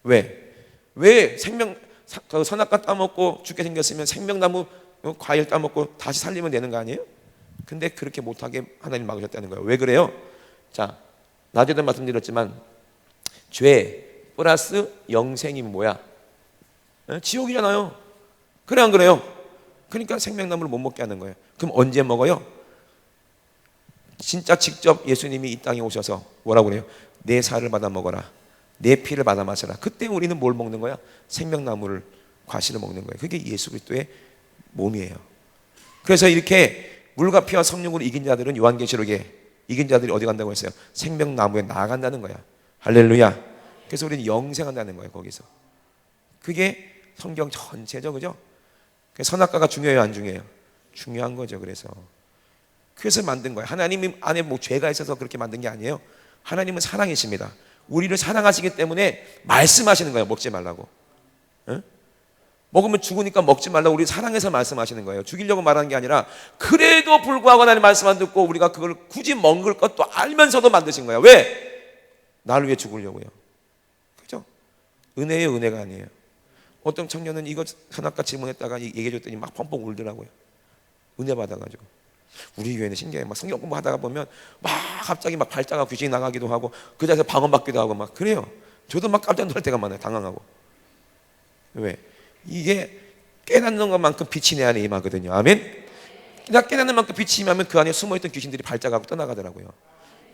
Speaker 1: 왜 선악과 따먹고 죽게 생겼으면 생명나무 과일 따먹고 다시 살리면 되는 거 아니에요? 근데 그렇게 못하게 하나님 막으셨다는 거예요. 왜 그래요? 자, 낮에도 말씀드렸지만 죄 플러스 영생이 뭐야? 지옥이잖아요. 그래 안 그래요? 그러니까 생명나무를 못 먹게 하는 거예요. 그럼 언제 먹어요? 진짜 직접 예수님이 이 땅에 오셔서 뭐라고 그래요? 내 살을 받아 먹어라, 내 피를 받아 마셔라. 그때 우리는 뭘 먹는 거야? 생명나무를, 과실을 먹는 거예요. 그게 예수 그리스도의 몸이에요. 그래서 이렇게 물과 피와 성령으로 이긴 자들은 요한계시록에 이긴 자들이 어디 간다고 했어요? 생명나무에 나아간다는 거야. 할렐루야. 그래서 우리는 영생한다는 거예요. 거기서. 그게 성경 전체죠, 그죠? 선악과가 중요해요, 안 중요해요? 중요한 거죠. 그래서 만든 거예요. 하나님 안에 뭐 죄가 있어서 그렇게 만든 게 아니에요. 하나님은 사랑이십니다. 우리를 사랑하시기 때문에 말씀하시는 거예요. 먹지 말라고. 응? 먹으면 죽으니까 먹지 말라고 우리 사랑해서 말씀하시는 거예요. 죽이려고 말하는 게 아니라 그래도 불구하고 하나님 말씀 안 듣고 우리가 그걸 굳이 먹을 것도 알면서도 만드신 거예요. 왜? 나를 위해 죽으려고요. 그죠? 은혜예요, 은혜가 아니에요. 어떤 청년은 이거 선악과 질문했다가 얘기해 줬더니 막 펑펑 울더라고요. 은혜 받아가지고. 우리 교회는 신기해요. 막 성경 공부하다가 보면 막 갑자기 막 발자가 귀신이 나가기도 하고 그 자리에서 방언받기도 하고 막 그래요. 저도 막 깜짝 놀랄 때가 많아요. 당황하고. 왜? 이게 깨닫는 것만큼 빛이 내 안에 임하거든요. 아멘? 그냥 깨닫는 만큼 빛이 임하면 그 안에 숨어있던 귀신들이 발작하고 떠나가더라고요.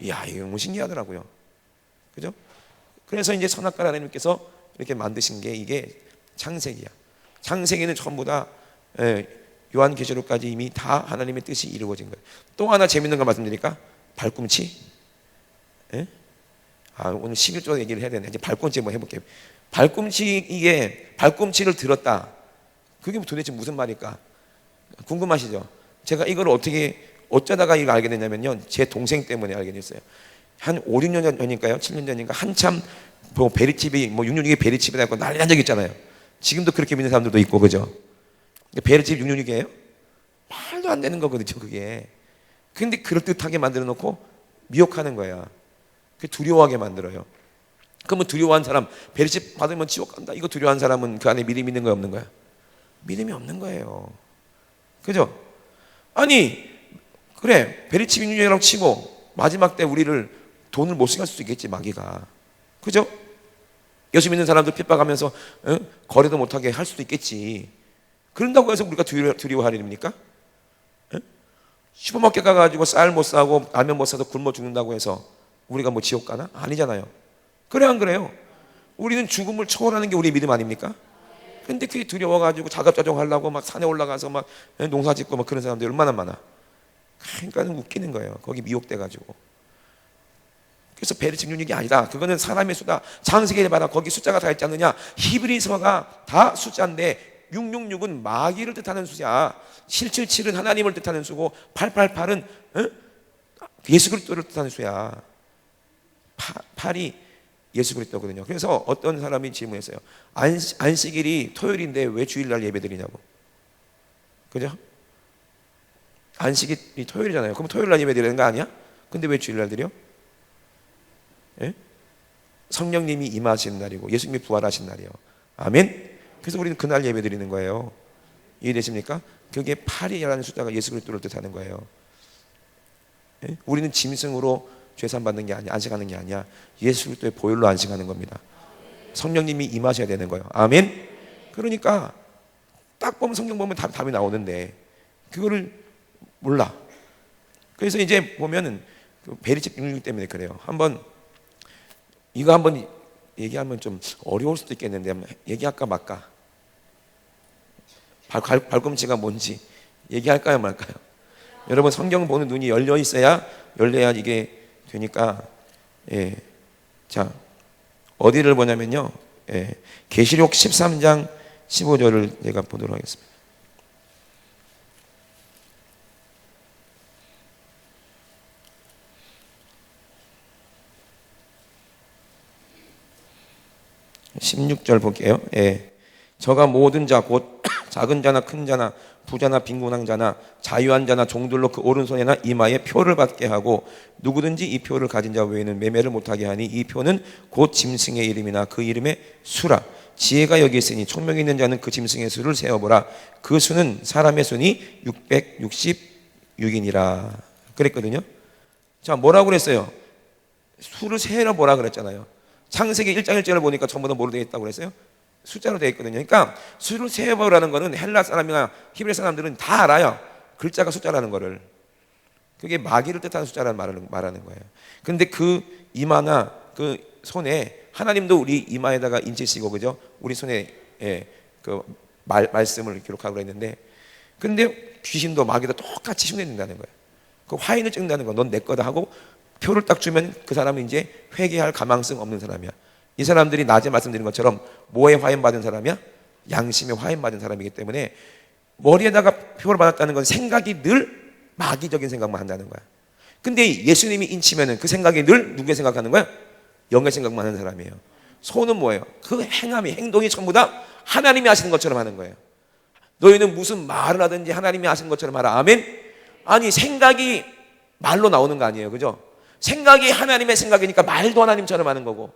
Speaker 1: 이야, 이거 너무 신기하더라고요. 그죠? 그래서 이제 선악과 하나님께서 이렇게 만드신 게 이게 창세기야. 창세기는 전부 다 요한계시록까지 이미 다 하나님의 뜻이 이루어진 거예요. 또 하나 재밌는 거 말씀드릴까? 발꿈치. 예? 오늘 11조 얘기를 해야 되네. 이제 발꿈치 한번 해볼게요. 이게 발꿈치를 들었다. 그게 도대체 무슨 말일까? 궁금하시죠? 제가 이걸 어쩌다가 이거 알게 됐냐면요. 제 동생 때문에 알게 됐어요. 한 5, 6년 전인가요? 7년 전인가? 한참 뭐 베리집이 뭐 666에 베리집이 나고 난리 난 적 있잖아요. 지금도 그렇게 믿는 사람들도 있고, 그죠? 베리집 666이에요? 말도 안 되는 거거든요, 그게. 근데 그럴듯하게 만들어 놓고 미혹하는 거야. 두려워하게 만들어요. 그러면 두려워한 사람, 베리집 받으면 지옥 간다. 이거 두려워한 사람은 그 안에 믿음이 있는 거야, 없는 거야? 믿음이 없는 거예요. 그죠? 아니, 그래, 베리집 666이라고 치고 마지막 때 우리를 돈을 못 쓰게 할 수도 있겠지, 마귀가. 그죠? 예수 믿는 사람들 핍박하면서 거래도 못하게 할 수도 있겠지. 그런다고 해서 우리가 두려워하리입니까? 슈퍼마켓 가가지고 쌀 못 사고 라면 못 사서 굶어 죽는다고 해서 우리가 뭐 지옥 가나? 아니잖아요. 그래 안 그래요? 우리는 죽음을 초월하는 게 우리 믿음 아닙니까? 근데 그게 두려워가지고 자급자족하려고 막 산에 올라가서 막 농사 짓고 막 그런 사람들이 얼마나 많아. 그러니까 웃기는 거예요. 거기 미혹돼가지고. 그래서 베리집 666이 아니다. 그거는 사람의 수다. 창세기를 봐라. 거기 숫자가 다 있지 않느냐. 히브리서가 다 숫자인데 666은 마귀를 뜻하는 수야. 777은 하나님을 뜻하는 수고 888은 예수 그리스도를 뜻하는 수야. 8이 예수 그리스도거든요. 그래서 어떤 사람이 질문했어요. 안식일이 토요일인데 왜 주일날 예배드리냐고. 그죠? 안식일이 토요일이잖아요. 그럼 토요일날 예배드리는 거 아니야? 근데 왜 주일날 드려? 예? 성령님이 임하신 날이고 예수님이 부활하신 날이에요. 아멘. 그래서 우리는 그날 예배 드리는 거예요. 이해되십니까? 그게 8이라는 숫자가 예수 그리스도를 뜻하는 거예요. 예? 우리는 짐승으로 죄산 받는 게 아니야. 안식하는 게 아니야. 예수 그리스도의 보혈로 안식하는 겁니다. 성령님이 임하셔야 되는 거예요. 아멘. 그러니까 딱 보면 성경 보면 답이 나오는데 그거를 몰라. 그래서 이제 보면은 베리집 666 때문에 그래요. 이거 한번 얘기하면 좀 어려울 수도 있겠는데 얘기할까 말까? 발꿈치가 뭔지 얘기할까요 말까요? 여러분 성경 보는 눈이 열려야 이게 되니까 예. 자, 어디를 보냐면요. 예. 계시록 13장 15절을 제가 보도록 하겠습니다. (16절) 볼게요. 예. 저가 모든 자 곧 작은 자나 큰 자나 부자나 빈곤한 자나 자유한 자나 종들로 그 오른손이나 이마에 표를 받게 하고 누구든지 이 표를 가진 자 외에는 매매를 못하게 하니 이 표는 곧 짐승의 이름이나 그 이름의 수라. 지혜가 여기 있으니 총명이 있는 자는 그 짐승의 수를 세어보라. 그 수는 사람의 수니 666이니라 그랬거든요. 자, 뭐라고 그랬어요? 수를 세어 보라 그랬잖아요. 창세기 1장 1절을 보니까 전부 다 뭐로 되어 있다고 그랬어요? 숫자로 되어 있거든요. 그러니까 수를 세어보라는 거는 헬라 사람이나 히브리 사람들은 다 알아요. 글자가 숫자라는 거를. 그게 마귀를 뜻하는 숫자라는 말하는 거예요. 그런데 그 이마나 그 손에 하나님도 우리 이마에다가 인치시고 그죠? 우리 손에 그 말씀을 기록하고 그랬는데, 근데 귀신도 마귀도 똑같이 흉내낸다는 거예요. 그 화인을 찍는다는 거. 넌 내 거다 하고 표를 딱 주면 그 사람은 이제 회개할 가망성 없는 사람이야. 이 사람들이 낮에 말씀드린 것처럼 뭐에 화인 받은 사람이야? 양심에 화인 받은 사람이기 때문에 머리에다가 표를 받았다는 건 생각이 늘 마귀적인 생각만 한다는 거야. 근데 예수님이 인치면은 그 생각이 늘 누구의 생각하는 거야? 영의 생각만 하는 사람이에요. 손은 뭐예요? 그 행동이 전부 다 하나님이 하시는 것처럼 하는 거예요. 너희는 무슨 말을 하든지 하나님이 하시는 것처럼 하라. 아멘? 아니, 생각이 말로 나오는 거 아니에요. 그죠? 생각이 하나님의 생각이니까 말도 하나님처럼 하는 거고.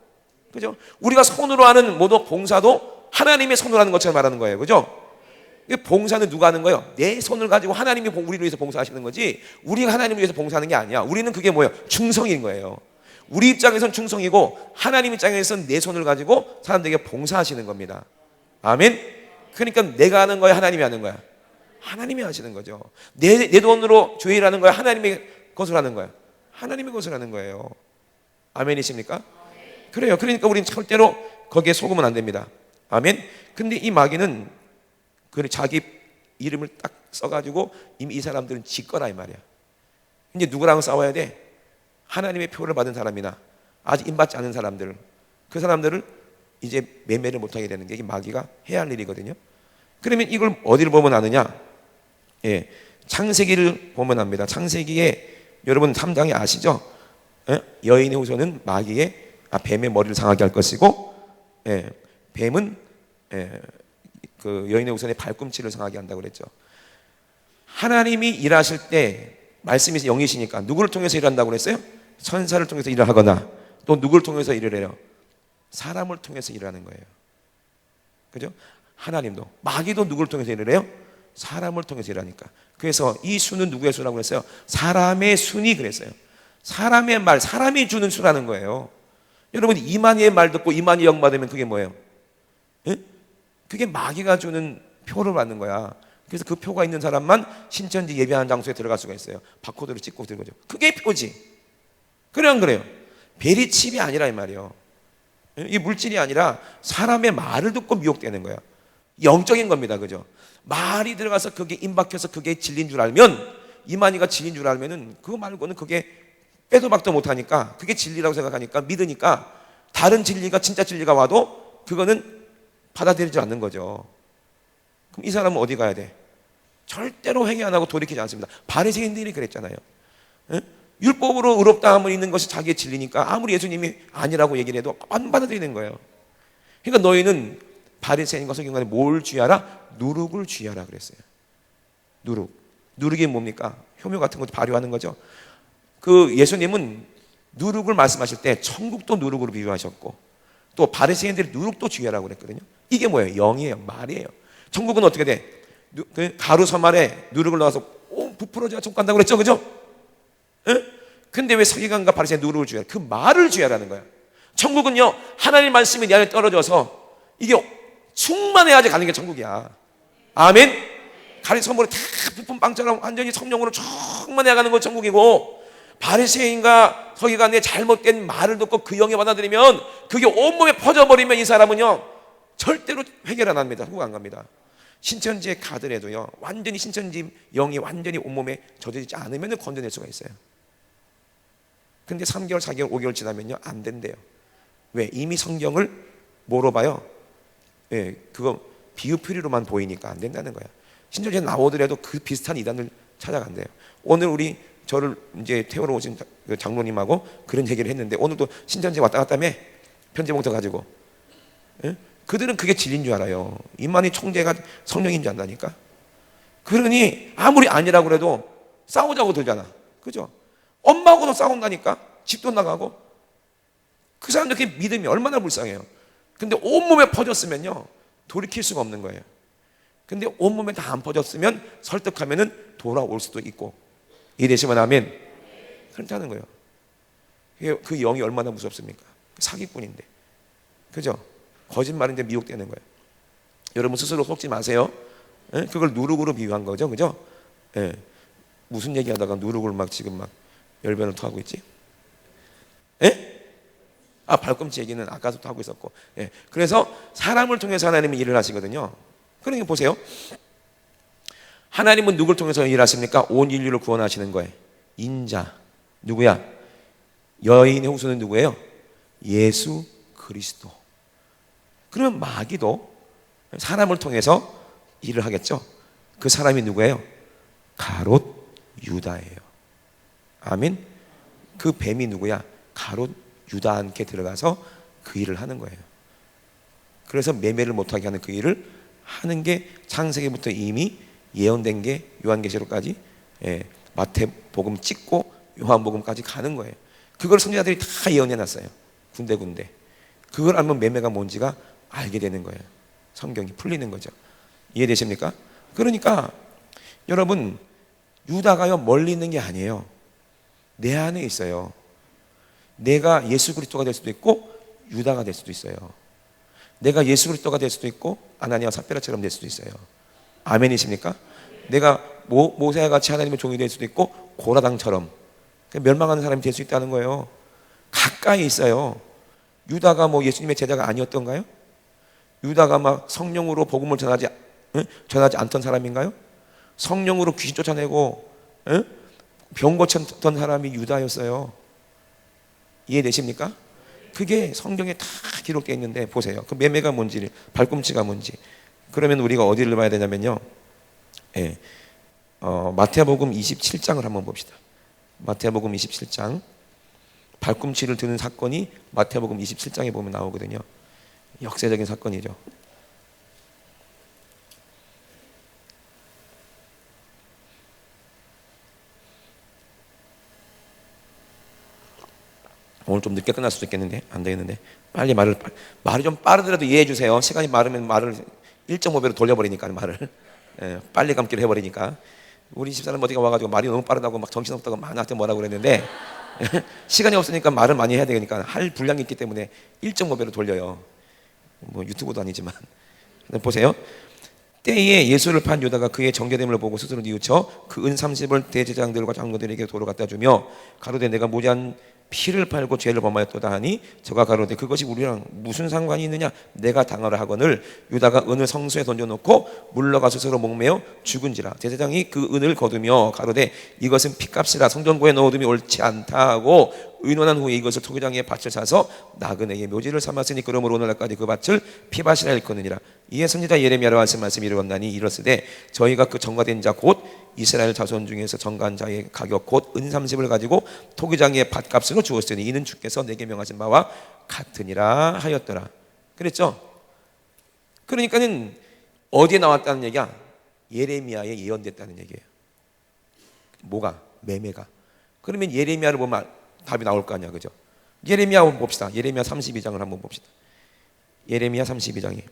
Speaker 1: 그죠? 우리가 손으로 하는 모든 봉사도 하나님의 손으로 하는 것처럼 말하는 거예요. 그죠? 봉사는 누가 하는 거예요? 내 손을 가지고 하나님이 우리를 위해서 봉사하시는 거지 우리가 하나님을 위해서 봉사하는 게 아니야. 우리는 그게 뭐예요? 충성인 거예요. 우리 입장에선 충성이고 하나님 입장에선 내 손을 가지고 사람들에게 봉사하시는 겁니다. 아멘? 그러니까 내가 하는 거야? 하나님이 하는 거야? 하나님이 하시는 거죠. 내 돈으로 교회를 하는 거야? 하나님의 것을 하는 거야? 하나님의 것을 하는 거예요. 아멘이십니까? 그래요. 그러니까 우리는 절대로 거기에 속으면 안 됩니다. 아멘. 근데 이 마귀는 자기 이름을 딱 써가지고 이미 이 사람들은 지 거라 이 말이야. 이제 누구랑 싸워야 돼? 하나님의 표를 받은 사람이나 아직 인받지 않은 사람들, 그 사람들을 이제 매매를 못하게 되는 게 마귀가 해야 할 일이거든요. 그러면 이걸 어디를 보면 아느냐? 예, 창세기를 보면 압니다. 창세기에 여러분 3장에 아시죠? 예? 여인의 후손은 뱀의 머리를 상하게 할 것이고, 예, 뱀은 그 여인의 후손의 발꿈치를 상하게 한다고 그랬죠. 하나님이 일하실 때 말씀이 영이시니까 누구를 통해서 일한다고 그랬어요? 천사를 통해서 일을 하거나 또 누구를 통해서 일을 해요? 사람을 통해서 일하는 거예요. 그죠? 하나님도 마귀도 누구를 통해서 일을 해요? 사람을 통해서 일하니까. 그래서 이 수는 누구의 수라고 그랬어요? 사람의 순이 그랬어요. 사람의 말, 사람이 주는 수라는 거예요. 여러분 이만희의 말 듣고 이만희 영 받으면 그게 뭐예요? 예? 그게 마귀가 주는 표를 받는 거야. 그래서 그 표가 있는 사람만 신천지 예배하는 장소에 들어갈 수가 있어요. 바코드를 찍고 들어가죠. 그게 표지. 그래 안 그래요? 벨이 칩이 아니라 이 말이에요. 이 물질이 아니라 사람의 말을 듣고 미혹되는 거야. 영적인 겁니다. 그죠? 말이 들어가서 그게 임박해서 그게 진리인 줄 알면, 이만희가 진리인 줄 알면은 그거 말고는 그게 빼도 박도 못하니까, 그게 진리라고 생각하니까 믿으니까 다른 진리가 진짜 진리가 와도 그거는 받아들이지 않는 거죠. 그럼 이 사람은 어디 가야 돼? 절대로 회개 안 하고 돌이키지 않습니다. 바리새인들이 그랬잖아요. 에? 율법으로 의롭다 함을 있는 것이 자기의 진리니까 아무리 예수님이 아니라고 얘기를 해도 안 받아들이는 거예요. 그러니까 너희는 바리새인과 서기관이 뭘 주의하라? 누룩을 주의하라 그랬어요. 누룩이 뭡니까? 효묘 같은 것도 발효하는 거죠. 그 예수님은 누룩을 말씀하실 때 천국도 누룩으로 비유하셨고 또 바리새인들이 누룩도 주의하라고 그랬거든요. 이게 뭐예요? 영이에요. 말이에요. 천국은 어떻게 돼? 그 가루 서말에 누룩을 넣어서 부풀어져야 천국 간다고 그랬죠. 그죠? 에? 근데 왜 서기관과 바리새인 누룩을 주의하라? 그 말을 주의하라는 거야. 천국은요 하나님 말씀이 내 안에 떨어져서 이게 충만해야지 가는 게 천국이야. 아멘? 가리 선물에 다 부푼 빵처럼 완전히 성령으로 충만해 가는 건 천국이고, 바리새인과 서기관의 잘못된 말을 듣고 그 영에 받아들이면 그게 온몸에 퍼져버리면 이 사람은요 절대로 해결 안 합니다. 천국 안 갑니다. 신천지에 가더라도요 완전히 신천지 영이 완전히 온몸에 젖어있지 않으면 건져낼 수가 있어요. 근데 3개월, 4개월, 5개월 지나면요 안 된대요. 왜? 이미 성경을 뭐로 봐요? 예, 그거 비유풀이로만 보이니까 안 된다는 거야. 심지어 이제 나오더라도 그 비슷한 이단을 찾아간대요. 오늘 우리 저를 이제 태우러 오신 장로님하고 그런 얘기를 했는데, 오늘도 신천지 왔다 갔다 해 편지봉투 가지고. 예? 그들은 그게 진리인 줄 알아요. 이만희 총재가 성령인 줄 안다니까. 그러니 아무리 아니라고 그래도 싸우자고 들잖아. 그죠? 엄마하고도 싸운다니까. 집도 나가고. 그 사람들 그 믿음이 얼마나 불쌍해요. 근데 온몸에 퍼졌으면요 돌이킬 수가 없는 거예요. 근데 온몸에 다 안 퍼졌으면 설득하면은 돌아올 수도 있고. 이해되시면 아멘. 그렇다는 거예요. 그 영이 얼마나 무섭습니까? 사기꾼인데. 그죠? 거짓말인데 미혹되는 거예요. 여러분 스스로 속지 마세요. 예? 그걸 누룩으로 비유한 거죠. 그죠? 예. 무슨 얘기하다가 누룩을 막 지금 막 열변을 토하고 있지? 예? 아, 발꿈치 얘기는 아까부터 하고 있었고. 예. 그래서 사람을 통해서 하나님은 일을 하시거든요. 그러니까 보세요. 하나님은 누구를 통해서 일하십니까? 온 인류를 구원하시는 거예요. 인자. 누구야? 여인의 후손은 누구예요? 예수 그리스도. 그러면 마귀도 사람을 통해서 일을 하겠죠. 그 사람이 누구예요? 가롯 유다예요. 아멘. 그 뱀이 누구야? 가롯 유다한테 들어가서 그 일을 하는 거예요. 그래서 매매를 못하게 하는 그 일을 하는 게 창세기부터 이미 예언된 게 요한계시록까지, 마태복음 찍고 요한복음까지 가는 거예요. 그걸 선지자들이 다 예언해놨어요. 군데군데. 그걸 알면 매매가 뭔지가 알게 되는 거예요. 성경이 풀리는 거죠. 이해되십니까? 그러니까 여러분, 유다가요 멀리 있는 게 아니에요. 내 안에 있어요. 내가 예수 그리스도가 될 수도 있고 유다가 될 수도 있어요. 내가 예수 그리스도가 될 수도 있고 아나니아와 삽비라처럼 될 수도 있어요. 아멘이십니까? 내가 모세와 같이 하나님의 종이 될 수도 있고 고라당처럼 멸망하는 사람이 될 수 있다는 거예요. 가까이 있어요. 유다가 뭐 예수님의 제자가 아니었던가요? 유다가 막 성령으로 복음을 전하지 않던 사람인가요? 성령으로 귀신 쫓아내고 병 고쳤던 사람이 유다였어요. 이해되십니까? 그게 성경에 다 기록되어 있는데 보세요. 그 매매가 뭔지, 발꿈치가 뭔지. 그러면 우리가 어디를 봐야 되냐면요. 마태복음 27장을 한번 봅시다. 마태복음 27장. 발꿈치를 드는 사건이 마태복음 27장에 보면 나오거든요. 역사적인 사건이죠. 오늘 좀 늦게 끝날 수도 있겠는데 안 되겠는데 말이 좀 빠르더라도 이해해 주세요. 시간이 많으면 말을 1.5배로 돌려버리니까 말을 빨리 감기를 해버리니까. 우리 집사람 어디가 와가지고 말이 너무 빠르다고 막 정신없다고 나한테 뭐라고 그랬는데 시간이 없으니까 말을 많이 해야 되니까 할 분량이 있기 때문에 1.5배로 돌려요. 뭐 유튜브도 아니지만. 보세요. 때에 예수를 판 유다가 그의 정죄됨을 보고 스스로 뉘우쳐 그 은 30을 대제사장들과 장로들에게 도로 갖다 주며 가로되 내가 무리한 피를 팔고 죄를 범하였도다 하니 저가 가로되 그것이 우리랑 무슨 상관이 있느냐 내가 당하라 하거늘 유다가 은을 성소에 던져놓고 물러가 스스로 목매어 죽은지라 제사장이 그 은을 거두며 가로되 이것은 피값이라 성전고에 넣어둠이 옳지 않다 하고 의논한 후에 이것을 토기장에 밭을 사서 나그네의 묘지를 삼았으니 그러므로 오늘날까지 그 밭을 피밭이라 일컫느니라. 이에 선지자 예레미야로 하신 말씀이 이르렀나니 이르시되 저희가 그 정과된 자 곧 이스라엘 자손 중에서 정한 자의 가격 곧 은 30을 가지고 토기장의 밭값으로 주었으니 이는 주께서 내게 명하신 바와 같으니라 하였더라. 그랬죠? 그러니까는 어디에 나왔다는 얘기야? 예레미야에 예언됐다는 얘기예요. 뭐가? 매매가. 그러면 예레미야를 보면 답이 나올 거 아니야, 그죠? 예레미야 한번 봅시다. 예레미야 32장을 한번 봅시다. 예레미야 32장이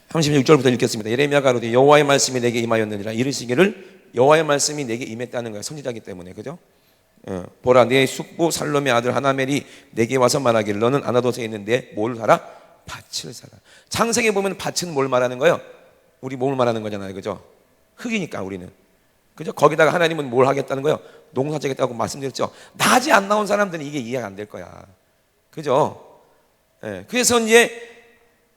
Speaker 1: 36절부터 읽겠습니다. 예레미야가 가로되 여호와의 말씀이 내게 임하였느니라 이르시기를 여호와의 말씀이 내게 임했다는 거예요. 선지자이기 때문에. 그죠? 보라 내 숙부 살롬의 아들 하나멜이 내게 와서 말하기를 너는 아나도스에 있는데 뭘 사라? 밭을 사라. 창세기에 보면 밭은 뭘 말하는 거예요? 우리 몸을 말하는 거잖아요. 그죠? 흙이니까 우리는. 그죠? 거기다가 하나님은 뭘 하겠다는 거예요? 농사 지겠다고 말씀드렸죠. 낮이 안 나온 사람들은 이게 이해가 안 될 거야. 그죠? 예. 그래서 이제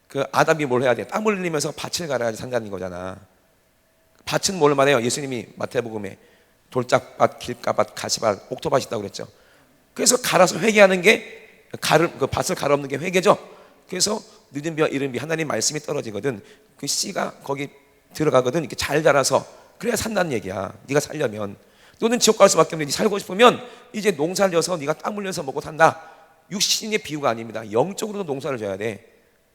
Speaker 1: 그 아담이 뭘 해야 돼? 땀을 흘리면서 밭을 갈아야지 산다는 거잖아. 밭은 뭘 말해요? 예수님이 마태복음에 돌짝밭, 길가밭, 가시밭, 옥토밭이 있다고 그랬죠. 그래서 갈아서 회개하는 게 그 밭을 갈아엎는 게 회개죠. 그래서 늦은 비와 이른 비 하나님 말씀이 떨어지거든. 그 씨가 거기 들어가거든. 이렇게 잘 자라서 그래야 산다는 얘기야. 네가 살려면 너는 지옥 갈 수밖에 없는데 살고 싶으면 이제 농사를 져서 네가 땀 흘려서 먹고 산다. 육신의 비유가 아닙니다. 영적으로도 농사를 져야 돼.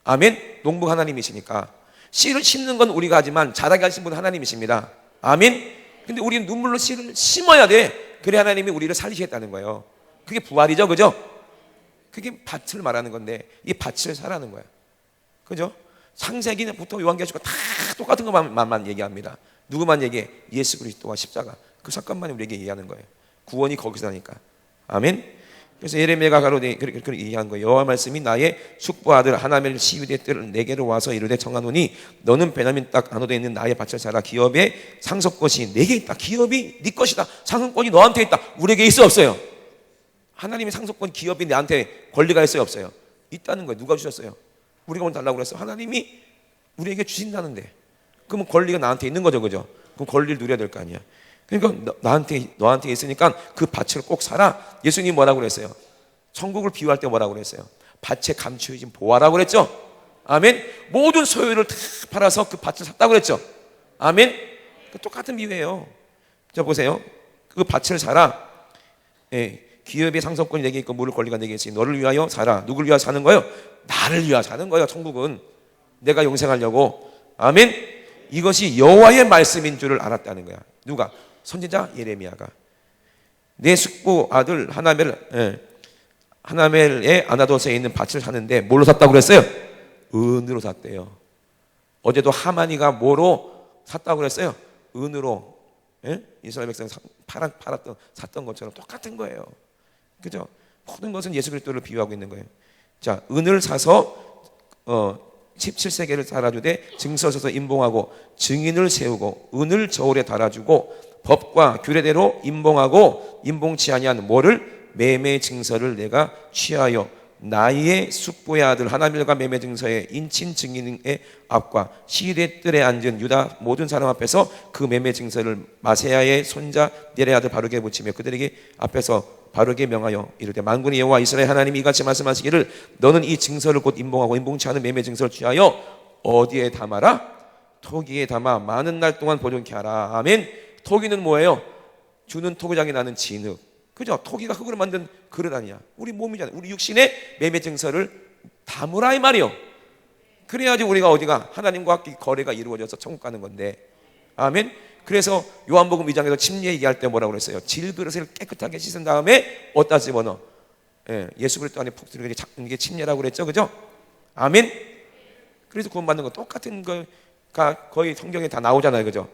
Speaker 1: 아멘. 농부 하나님이시니까 씨를 심는 건 우리가 하지만 자라게 하신 분은 하나님이십니다. 아멘. 근데 우리는 눈물로 씨를 심어야 돼. 그래 하나님이 우리를 살리시겠다는 거예요. 그게 부활이죠, 그죠? 그게 밭을 말하는 건데 이 밭을 사라는 거야. 그죠? 창세기부터 요한계시록 다 똑같은 것만 얘기합니다. 누구만 얘기해? 예수 그리스도와 십자가. 그 사건만 우리에게 얘기하는 거예요. 구원이 거기서 나니까. 아멘. 그래서 예레미야가 가로되 그렇게 얘기한 거예요. 여호와 말씀이 나의 숙부 아들 하나멜 시위대 뜰 내게로 와서 이르되 청하노니 너는 베냐민 땅 안호되어 있는 나의 밭을 사라. 기업의 상속것이 내게 있다. 기업이 네 것이다. 상속권이 너한테 있다. 우리에게 있어 없어요? 하나님의 상속권 기업이 내한테 권리가 있어요 없어요? 있다는 거예요. 누가 주셨어요? 우리가 오늘 달라고 그랬어. 하나님이 우리에게 주신다는데 그러면 권리가 나한테 있는 거죠, 그죠? 그럼 권리를 누려야 될 거 아니야. 그러니까 너한테 있으니까 그 밭을 꼭 사라. 예수님이 뭐라고 그랬어요? 천국을 비유할 때 뭐라고 그랬어요? 밭에 감추어진 보화라고 그랬죠. 아멘. 모든 소유를 다 팔아서 그 밭을 샀다고 그랬죠. 아멘. 똑같은 비유예요. 자 보세요. 그 밭을 사라. 예. 기업의 상속권이 내게 있고 물을 권리가 내게 있으니 너를 위하여 사라. 누구를 위하여 사는 거예요? 나를 위하여 사는 거예요. 천국은 내가 영생하려고. 아멘. 이것이 여호와의 말씀인 줄을 알았다는 거야. 누가? 선지자 예레미야가. 내 숙부 아들 하나멜의 아나도스에 있는 밭을 사는데 뭘로 샀다고 그랬어요? 은으로 샀대요. 어제도 하만이가 뭐로 샀다고 그랬어요? 은으로. 예? 이스라엘 백성 샀던 것처럼 똑같은 거예요. 그죠? 모든 것은 예수 그리스도를 비유하고 있는 거예요. 자, 은을 사서 17세계를 달아주되 증서 서서 임봉하고 증인을 세우고 은을 저울에 달아주고 법과 규례대로 임봉하고 임봉치 아니한 뭐를? 매매 증서를 내가 취하여 나의 숙부의 아들 하나멜과 매매 증서의 인친 증인의 앞과 시대 뜰에 앉은 유다 모든 사람 앞에서 그 매매 증서를 마세야의 손자 넬의 아들 바룩에 붙이며 그들에게 앞에서 바룩에 명하여 이르되 만군의 여호와 이스라엘 하나님이 이같이 말씀하시기를 너는 이 증서를 곧 임봉하고 임봉치 않은 매매 증서를 취하여 어디에 담아라? 토기에 담아 많은 날 동안 보존케 하라. 아멘. 토기는 뭐예요? 주는 토기장에 나는 진흙. 그죠? 토기가 흙으로 만든 그릇 아니야. 우리 몸이잖아요. 우리 육신의 매매 증서를 담으라 이 말이요. 그래야지 우리가 어디가 하나님과 거래가 이루어져서 천국 가는 건데. 아멘. 그래서 요한복음 2장에서 침례 얘기할 때 뭐라고 그랬어요? 질그릇을 깨끗하게 씻은 다음에 어디다 집어넣어? 예수 그리스도 안에 푹 들어가게 잡는 게 침례라고 그랬죠, 그죠? 아멘. 그래서 구원받는 거 똑같은 거가 거의 성경에 다 나오잖아요, 그죠?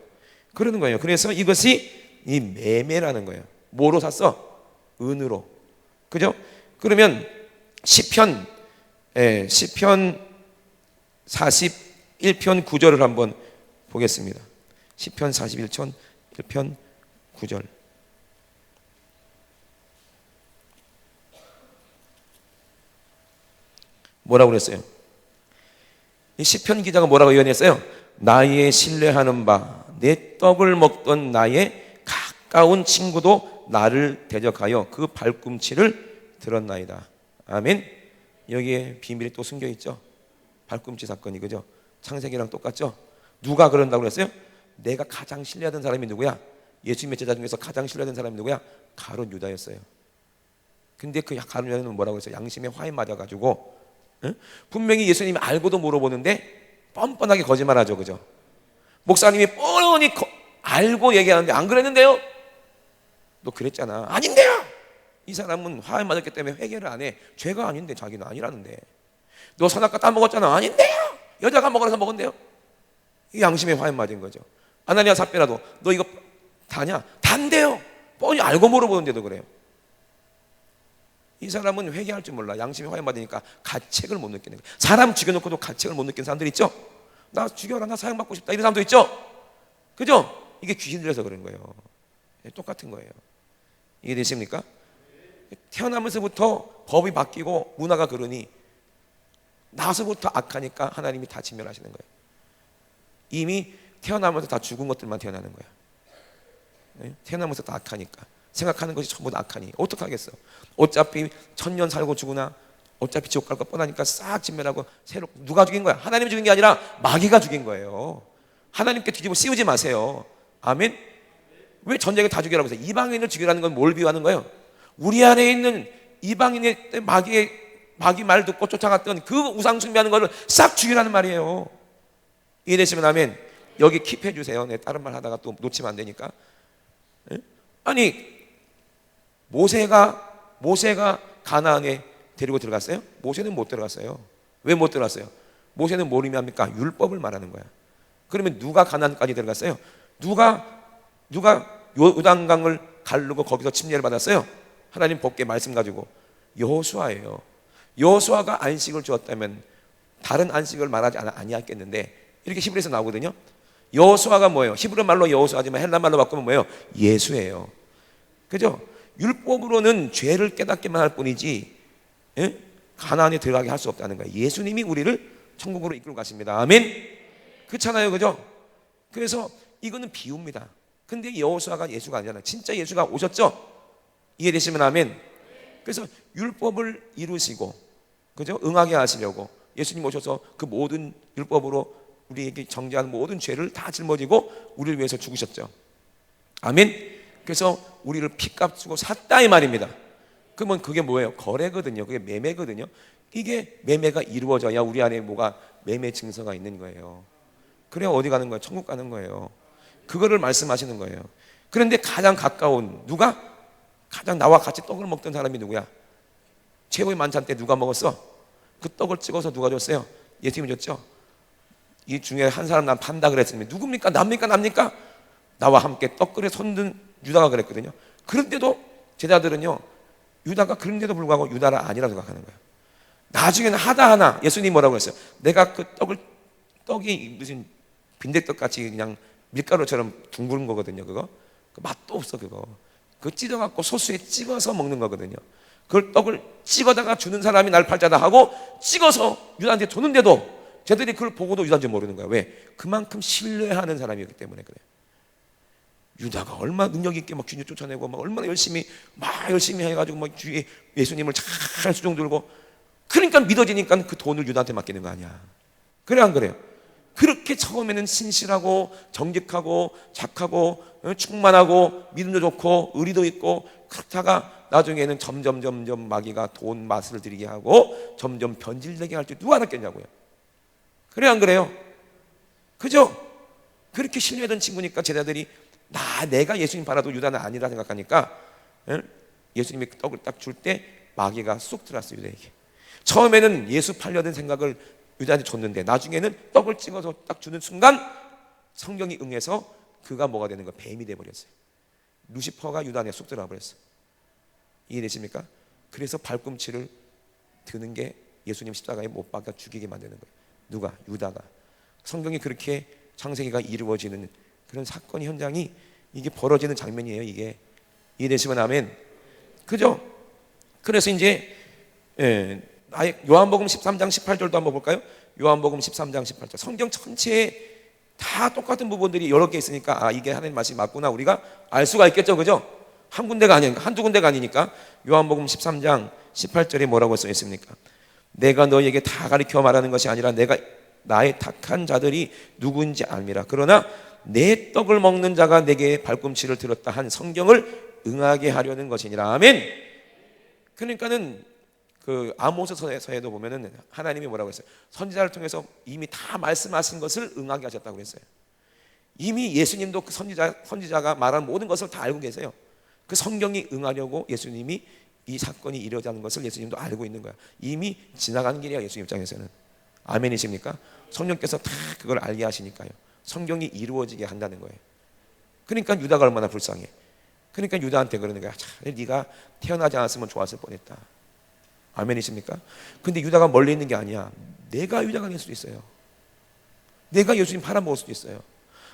Speaker 1: 그러는 거예요. 그래서 이것이 이 매매라는 거예요. 뭐로 샀어? 은으로. 그죠? 그러면 시편 41편 9절을 한번 보겠습니다. 시편 41편 1편 9절. 뭐라고 그랬어요? 이 시편 기자가 뭐라고 예언했어요? 나의 신뢰하는 바 내 떡을 먹던 나의 가까운 친구도 나를 대적하여 그 발꿈치를 들었나이다. 아멘. 여기에 비밀이 또 숨겨 있죠. 발꿈치 사건이, 그죠? 창세기랑 똑같죠? 누가 그런다고 그랬어요? 내가 가장 신뢰하던 사람이 누구야? 예수님의 제자 중에서 가장 신뢰하던 사람이 누구야? 가룟 유다였어요. 근데 그 가룟 유다는 뭐라고 했어요? 양심에 화에 맞아가지고 분명히 예수님이 알고도 물어보는데 뻔뻔하게 거짓말하죠, 그죠? 목사님이 뻔히 알고 얘기하는데 안 그랬는데요? 너 그랬잖아. 아닌데요? 이 사람은 화에 맞았기 때문에 회개를 안 해. 죄가 아닌데 자기는 아니라는데. 너 선악과 따먹었잖아. 아닌데요? 여자가 먹으라서 먹은데요? 이 양심에 화에 맞은 거죠. 아나니아 삽비라도 너 이거 다냐? 단데요. 뻔히 알고 물어보는데도 그래요. 이 사람은 회개할 줄 몰라. 양심에 화에 맞으니까 가책을 못 느끼는 거예요. 사람 죽여놓고도 가책을 못 느끼는 사람들 있죠? 나 죽여라, 나 사형받고 싶다, 이런 사람도 있죠? 그죠? 이게 귀신 들려서 그런 거예요. 똑같은 거예요. 이해되십니까? 태어나면서부터 법이 바뀌고 문화가 그러니 나서부터 악하니까 하나님이 다 진멸하시는 거예요. 이미 태어나면서 다 죽은 것들만 태어나는 거야. 태어나면서 다 악하니까 생각하는 것이 전부 다 악하니 어떡하겠어. 어차피 1000년 살고 죽으나 어차피 지옥 갈 거 뻔하니까 싹 진멸하고 새로. 누가 죽인 거야? 하나님이 죽인 게 아니라 마귀가 죽인 거예요. 하나님께 뒤집어 씌우지 마세요. 아멘. 왜 전쟁을 다 죽이라고 해서 이방인을 죽이라는 건 뭘 비유하는 거예요? 우리 안에 있는 이방인의 마귀 말 듣고 쫓아갔던 그 우상 숭배하는 거를 싹 죽이라는 말이에요. 이해되시면 아멘. 여기 킵해 주세요. 네, 다른 말 하다가 또 놓치면 안 되니까. 아니 모세가 가나안에 데리고 들어갔어요? 모세는 못 들어갔어요. 왜 못 들어갔어요? 모세는 뭘 의미합니까? 율법을 말하는 거야. 그러면 누가 가나안까지 들어갔어요? 누가 요단강을 가르고 거기서 침례를 받았어요? 하나님 법궤 말씀 가지고 여호수아예요. 여호수아가 안식을 주었다면 다른 안식을 말하지 아니했겠는데 이렇게 히브리에서 나오거든요. 여호수아가 뭐예요? 히브리 말로 여호수아지만 헬라 말로 바꾸면 뭐예요? 예수예요. 그죠? 율법으로는 죄를 깨닫기만 할 뿐이지 가나안에 들어가게 할 수 없다는 거예요. 예수님이 우리를 천국으로 이끌고 가십니다. 아멘. 그렇잖아요, 그죠? 그래서 이거는 비유입니다. 근데 여호수아가 예수가 아니잖아요. 진짜 예수가 오셨죠? 이해되시면 아멘. 그래서 율법을 이루시고, 그죠? 응하게 하시려고 예수님 오셔서 그 모든 율법으로 우리에게 정죄하는 모든 죄를 다 짊어지고 우리를 위해서 죽으셨죠. 아멘. 그래서 우리를 피값 주고 샀다 이 말입니다. 그러면 그게 뭐예요? 거래거든요. 그게 매매거든요. 이게 매매가 이루어져야 우리 안에 뭐가 매매 증서가 있는 거예요. 그래야 어디 가는 거예요? 천국 가는 거예요. 그거를 말씀하시는 거예요. 그런데 가장 가까운 누가? 가장 나와 같이 떡을 먹던 사람이 누구야? 최후의 만찬 때 누가 먹었어? 그 떡을 찍어서 누가 줬어요? 예수님이 줬죠. 이 중에 한 사람 난 판다 그랬으면 누굽니까? 납니까? 나와 함께 떡그릇 손든 유다가 그랬거든요. 그런데도 제자들은요, 유다가 그런데도 불구하고 유다가 아니라 생각하는 거예요. 나중에는 하나 예수님이 뭐라고 했어요? 내가 그 떡이 무슨 빈대떡 같이 그냥 밀가루처럼 둥그런 거거든요. 그거 그 맛도 없어. 그거 찢어갖고 소스에 찍어서 먹는 거거든요. 그걸 떡을 찍어다가 주는 사람이 날 팔자다 하고 찍어서 유다한테 줬는데도 쟤들이 그걸 보고도 유다인지 모르는 거야. 왜? 그만큼 신뢰하는 사람이었기 때문에 그래요. 유다가 얼마나 능력 있게 막 주님 쫓아내고 막 얼마나 열심히 해가지고 막 주위에 예수님을 잘 수종 들고 그러니까 믿어지니까 그 돈을 유다한테 맡기는 거 아니야. 그래 안 그래요? 그렇게 처음에는 신실하고 정직하고 착하고 충만하고 믿음도 좋고 의리도 있고 그렇다가 나중에는 점점 마귀가 돈 맛을 들이게 하고 점점 변질되게 할 때 누가 알았겠냐고요. 그래 안 그래요? 그죠? 그렇게 신뢰하던 친구니까 제자들이 내가 예수님 바라도 유다는 아니라 생각하니까 예수님이 떡을 딱 줄 때 마귀가 쑥 들어왔어요. 유다에게. 처음에는 예수 팔려던 생각을 유다한테 줬는데 나중에는 떡을 찍어서 딱 주는 순간 성경이 응해서 그가 뭐가 되는 거야? 뱀이 돼버렸어요. 루시퍼가 유다 안에 쑥 들어와 버렸어요. 이해되십니까? 그래서 발꿈치를 드는 게 예수님 십자가에 못 박아 죽이게 만드는 거예요. 누가? 유다가. 성경이 그렇게 창세기가 이루어지는 그런 사건 현장이 이게 벌어지는 장면이에요. 이게 이해되시면 아멘. 그죠? 그래서 이제 요한복음 13장 18절도 한번 볼까요? 요한복음 13장 18절. 성경 전체에 다 똑같은 부분들이 여러 개 있으니까 이게 하나님 말씀이 맞구나 우리가 알 수가 있겠죠. 그죠? 한 군데가 아니니까, 한두 군데가 아니니까. 요한복음 13장 18절에 뭐라고 써 있습니까? 내가 너희에게 다 가르쳐 말하는 것이 아니라 내가 나의 택한 자들이 누구인지 알미라. 그러나 내 떡을 먹는 자가 내게 발꿈치를 들었다 한 성경을 응하게 하려는 것이니라. 아멘. 그러니까는 그 아모스서에도 보면은 하나님이 뭐라고 했어요? 선지자를 통해서 이미 다 말씀하신 것을 응하게 하셨다고 그랬어요. 이미 예수님도 그 선지자가 말한 모든 것을 다 알고 계세요. 그 성경이 응하려고 예수님이 이 사건이 이루어지는 것을 예수님도 알고 있는 거야. 이미 지나간 길이야. 예수님 입장에서는. 아멘이십니까? 성령께서 다 그걸 알게 하시니까요. 성경이 이루어지게 한다는 거예요. 그러니까 유다가 얼마나 불쌍해. 그러니까 유다한테 그러는 거야. 네가 태어나지 않았으면 좋았을 뻔했다. 아멘이십니까? 근데 유다가 멀리 있는 게 아니야. 내가 유다가 될 수도 있어요. 내가 예수님 팔아먹을 수도 있어요.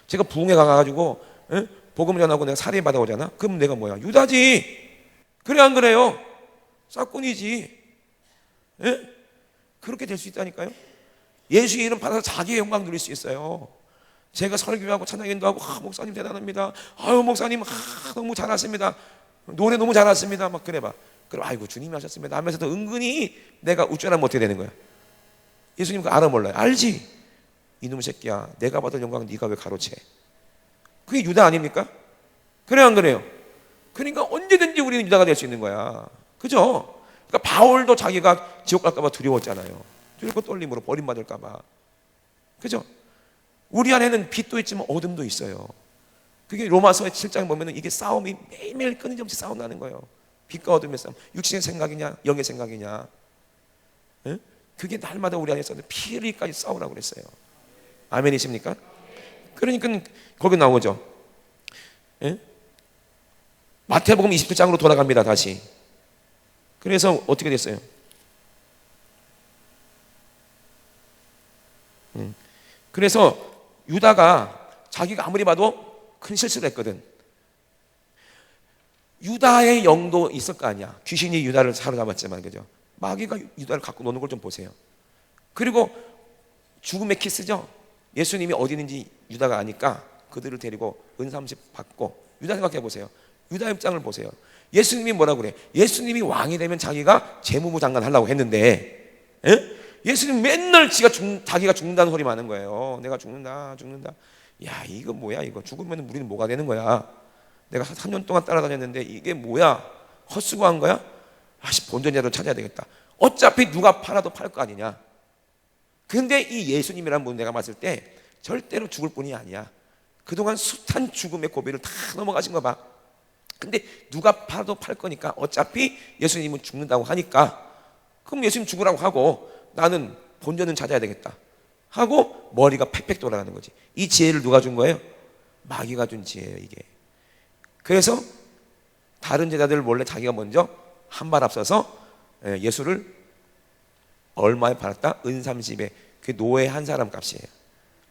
Speaker 1: 제가 부흥회 가가지고 에? 복음 전하고 내가 살인 받아오잖아. 그럼 내가 뭐야? 유다지. 그래 안 그래요? 싹꾼이지. 에? 그렇게 될 수 있다니까요. 예수의 이름 받아서 자기의 영광 누릴 수 있어요. 제가 설교하고 찬양인도 하고 목사님 대단합니다. 아유 목사님 너무 잘하십니다. 노래 너무 잘하십니다. 막 그래봐. 그럼 아이고 주님이 하셨습니다 하면서도 은근히 내가 우쭐하면 어떻게 되는 거야? 예수님 그거 알아 몰라요? 알지? 이놈의 새끼야, 내가 받을 영광 네가 왜 가로채? 그게 유다 아닙니까? 그래 안 그래요? 그러니까 언제든지 우리는 유다가 될 수 있는 거야. 그죠? 그러니까 바울도 자기가 지옥 갈까 봐 두려웠잖아요. 두렵고 떨림으로 버림받을까 봐. 그죠? 우리 안에는 빛도 있지만 어둠도 있어요. 그게 로마서 7장에 보면 이게 싸움이 매일매일 끊임없이 싸움 나는 거예요. 빛과 어둠의 싸움. 육신의 생각이냐 영의 생각이냐. 에? 그게 날마다 우리 안에 있었는데 피 흘리기까지 싸우라고 그랬어요. 아멘이십니까? 그러니까 거기 나오죠. 에? 마태복음 27장으로 돌아갑니다. 다시. 그래서 어떻게 됐어요? 그래서 유다가 자기가 아무리 봐도 큰 실수를 했거든. 유다의 영도 있을 거 아니야. 귀신이 유다를 사로잡았지만, 그죠? 마귀가 유다를 갖고 노는 걸 좀 보세요. 그리고 죽음의 키스죠. 예수님이 어디 있는지 유다가 아니까 그들을 데리고 은삼십 받고. 유다 생각해 보세요. 유다 입장을 보세요. 예수님이 뭐라고 그래? 예수님이 왕이 되면 자기가 재무부 장관 하려고 했는데, 에? 예수님 맨날 자기가 죽는다는 소리 많은 거예요. 내가 죽는다. 야, 이거 뭐야? 이거 죽으면 우리는 뭐가 되는 거야? 내가 3년 동안 따라다녔는데 이게 뭐야? 헛수고한 거야? 본전이라도 찾아야 되겠다. 어차피 누가 팔아도 팔 거 아니냐. 근데 이 예수님이라는 분 내가 봤을 때 절대로 죽을 분이 아니야. 그동안 숱한 죽음의 고비를 다 넘어가신 거 봐. 근데 누가 팔아도 팔 거니까 어차피 예수님은 죽는다고 하니까 그럼 예수님 죽으라고 하고 나는 본전은 찾아야 되겠다 하고 머리가 팩팩 돌아가는 거지. 이 지혜를 누가 준 거예요? 마귀가 준 지혜예요, 이게. 그래서 다른 제자들 몰래 자기가 먼저 한 발 앞서서 예수를 얼마에 팔았다? 은 30에. 그게 노예 한 사람 값이에요.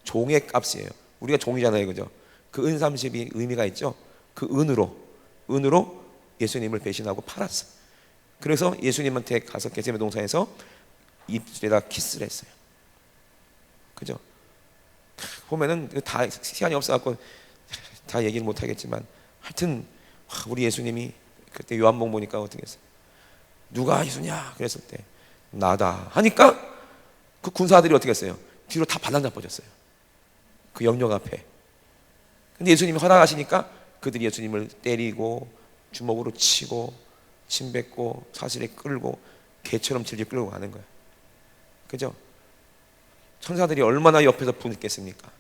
Speaker 1: 종의 값이에요. 우리가 종이잖아요, 그죠? 그 은 30이 의미가 있죠. 그 은으로 예수님을 배신하고 팔았어. 그래서 예수님한테 가서 겟세마네 동산에서 입술에다 키스를 했어요. 그죠? 보면은 다 시간이 없어갖고 다 얘기를 못 하겠지만 하여튼 우리 예수님이 그때 요한복음 보니까 어떻게 했어요? 누가 예수냐? 그랬을 때 나다 하니까 그 군사들이 어떻게 했어요? 뒤로 다 발랑잡아졌어요. 그 영역 앞에. 근데 예수님이 허락하시니까 그들이 예수님을 때리고 주먹으로 치고 침 뱉고 사슬에 끌고 개처럼 질질 끌고 가는 거예요. 그죠? 천사들이 얼마나 옆에서 분했겠습니까?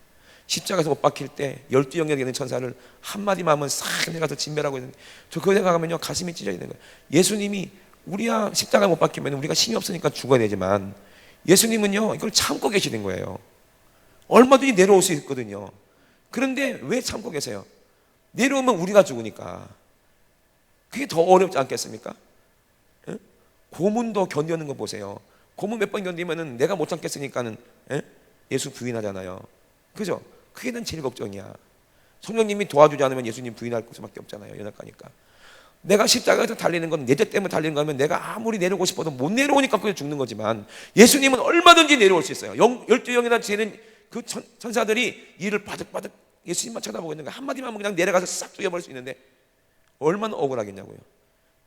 Speaker 1: 십자가에서 못 박힐 때 12영역에 있는 천사를 한마디만 하면 싹 내가서 진멸하고 있는데 저 그거 생각하면요 가슴이 찢어야 되는 거예요. 예수님이 우리야 십자가에 못 박히면 우리가 힘이 없으니까 죽어야 되지만 예수님은요 이걸 참고 계시는 거예요. 얼마든지 내려올 수 있거든요. 그런데 왜 참고 계세요? 내려오면 우리가 죽으니까. 그게 더 어렵지 않겠습니까? 에? 고문도 견디는 거 보세요. 고문 몇 번 견디면은 내가 못 참겠으니까는 예수 부인하잖아요. 그죠? 그게 난 제일 걱정이야. 성령님이 도와주지 않으면 예수님 부인할 수밖에 없잖아요. 연약하니까. 내가 십자가에서 달리는 건 내 죄 때문에 달리는 거면 내가 아무리 내려오고 싶어도 못 내려오니까 그냥 죽는 거지만 예수님은 얼마든지 내려올 수 있어요. 12영이나 되는 그 천사들이 이를 바득바득 예수님만 쳐다보고 있는 거야. 한마디만 하면 그냥 내려가서 싹 죽여버릴 수 있는데 얼마나 억울하겠냐고요.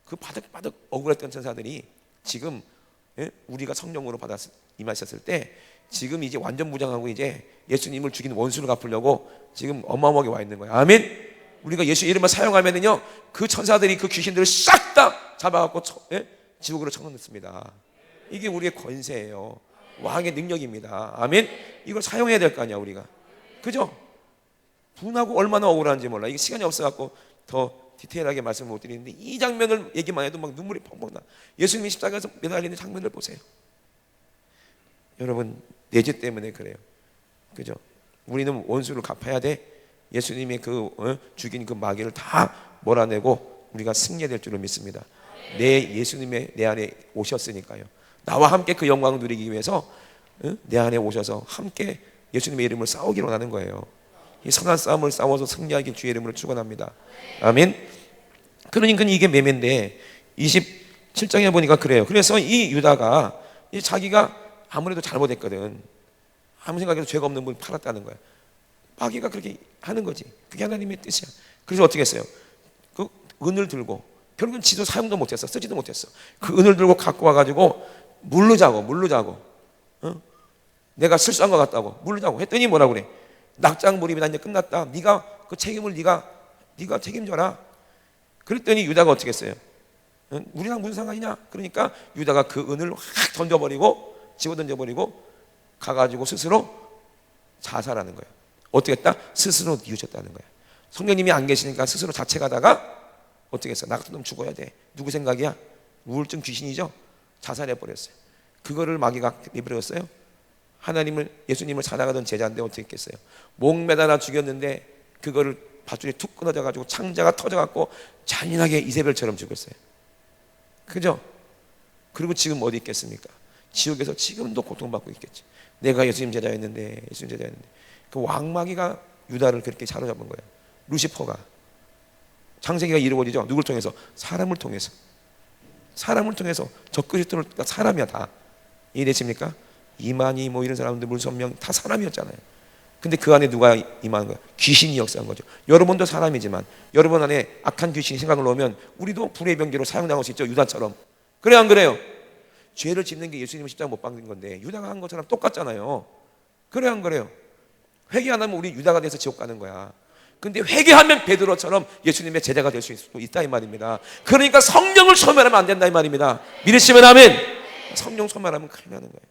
Speaker 1: 그 바득바득 억울했던 천사들이 지금 우리가 성령으로 임하셨을 때 지금 이제 완전 무장하고 이제 예수님을 죽인 원수를 갚으려고 지금 어마어마하게 와 있는 거예요. 아멘. 우리가 예수 이름을 사용하면은요 그 천사들이 그 귀신들을 싹 다 잡아갖고 지옥으로 쳐넣습니다. 이게 우리의 권세예요. 왕의 능력입니다. 아멘. 이걸 사용해야 될 거 아니야 우리가. 그죠? 분하고 얼마나 억울한지 몰라. 이게 시간이 없어갖고 더 디테일하게 말씀을 못 드리는데 이 장면을 얘기만 해도 막 눈물이 펑펑 나. 예수님이 십자가에서 매달리는 장면을 보세요. 여러분 내 죄 때문에 그래요. 그죠? 우리는 원수를 갚아야 돼. 예수님이 죽인 그 마귀를 다 몰아내고 우리가 승리될 줄을 믿습니다. 예수님의 내 안에 오셨으니까요. 나와 함께 그 영광을 누리기 위해서 내 안에 오셔서 함께 예수님의 이름을 싸우기로 하는 거예요. 이 선한 싸움을 싸워서 승리하길 주의 이름으로 축원합니다. 아멘. 그러니까 이게 매매인데 27장에 보니까 그래요. 그래서 이 유다가 이 자기가 아무래도 잘못했거든. 아무 생각해도 죄가 없는 분을 팔았다는 거야. 마귀가 그렇게 하는 거지. 그게 하나님의 뜻이야. 그래서 어떻게 했어요? 그 은을 들고, 결국은 지도 사용도 못했어. 쓰지도 못했어. 그 은을 들고 갖고 와가지고 물르자고. 어? 내가 실수한 것 같다고 물르자고 했더니 뭐라고 그래? 낙장불입이다. 이제 끝났다. 네가 그 책임을 네가 책임져라. 그랬더니 유다가 어떻게 했어요? 우리랑 무슨 상관이냐? 그러니까 유다가 그 은을 확 던져버리고, 집어던져버리고 가가지고 스스로 자살하는 거예요. 어떻게 했다? 스스로 뉘우쳤다는 거예요. 성령님이 안 계시니까 스스로 자책하다가 어떻게 했어? 나 같은 놈 죽어야 돼. 누구 생각이야? 우울증 귀신이죠? 자살해버렸어요. 그거를 마귀가 내버렸어요. 예수님을 찾아가던 제자인데 어떻게 했겠어요? 목 매달아 죽였는데 그거를 밧줄이 툭 끊어져가지고 창자가 터져갖고 잔인하게 이세벨처럼 죽었어요. 그죠? 그리고 지금 어디 있겠습니까? 지옥에서 지금도 고통받고 있겠지. 내가 예수님 제자였는데 그 왕마귀가 유다를 그렇게 사로잡은 거예요. 루시퍼가. 창세기가 이루어지죠. 누굴 통해서? 사람을 통해서. 저 그리스도를 사람이야 다. 이해되십니까? 이만희 뭐 이런 사람들 물선명 다 사람이었잖아요. 근데 그 안에 누가 임하는 거야? 귀신이 역사한 거죠. 여러분도 사람이지만 여러분 안에 악한 귀신이 생각을 놓으면 우리도 불의 병기로 사용당할 수 있죠. 유다처럼. 그래 안 그래요? 죄를 짓는 게 예수님을 십자가 못 박는 건데 유다가 한 것처럼 똑같잖아요. 그래 안 그래요? 회개 안 하면 우리 유다가 돼서 지옥 가는 거야. 근데 회개하면 베드로처럼 예수님의 제자가 될 수 있다 이 말입니다. 그러니까 성령을 소멸하면 안 된다 이 말입니다. 믿으시면 아멘. 성령 소멸하면 큰일 나는 거예요.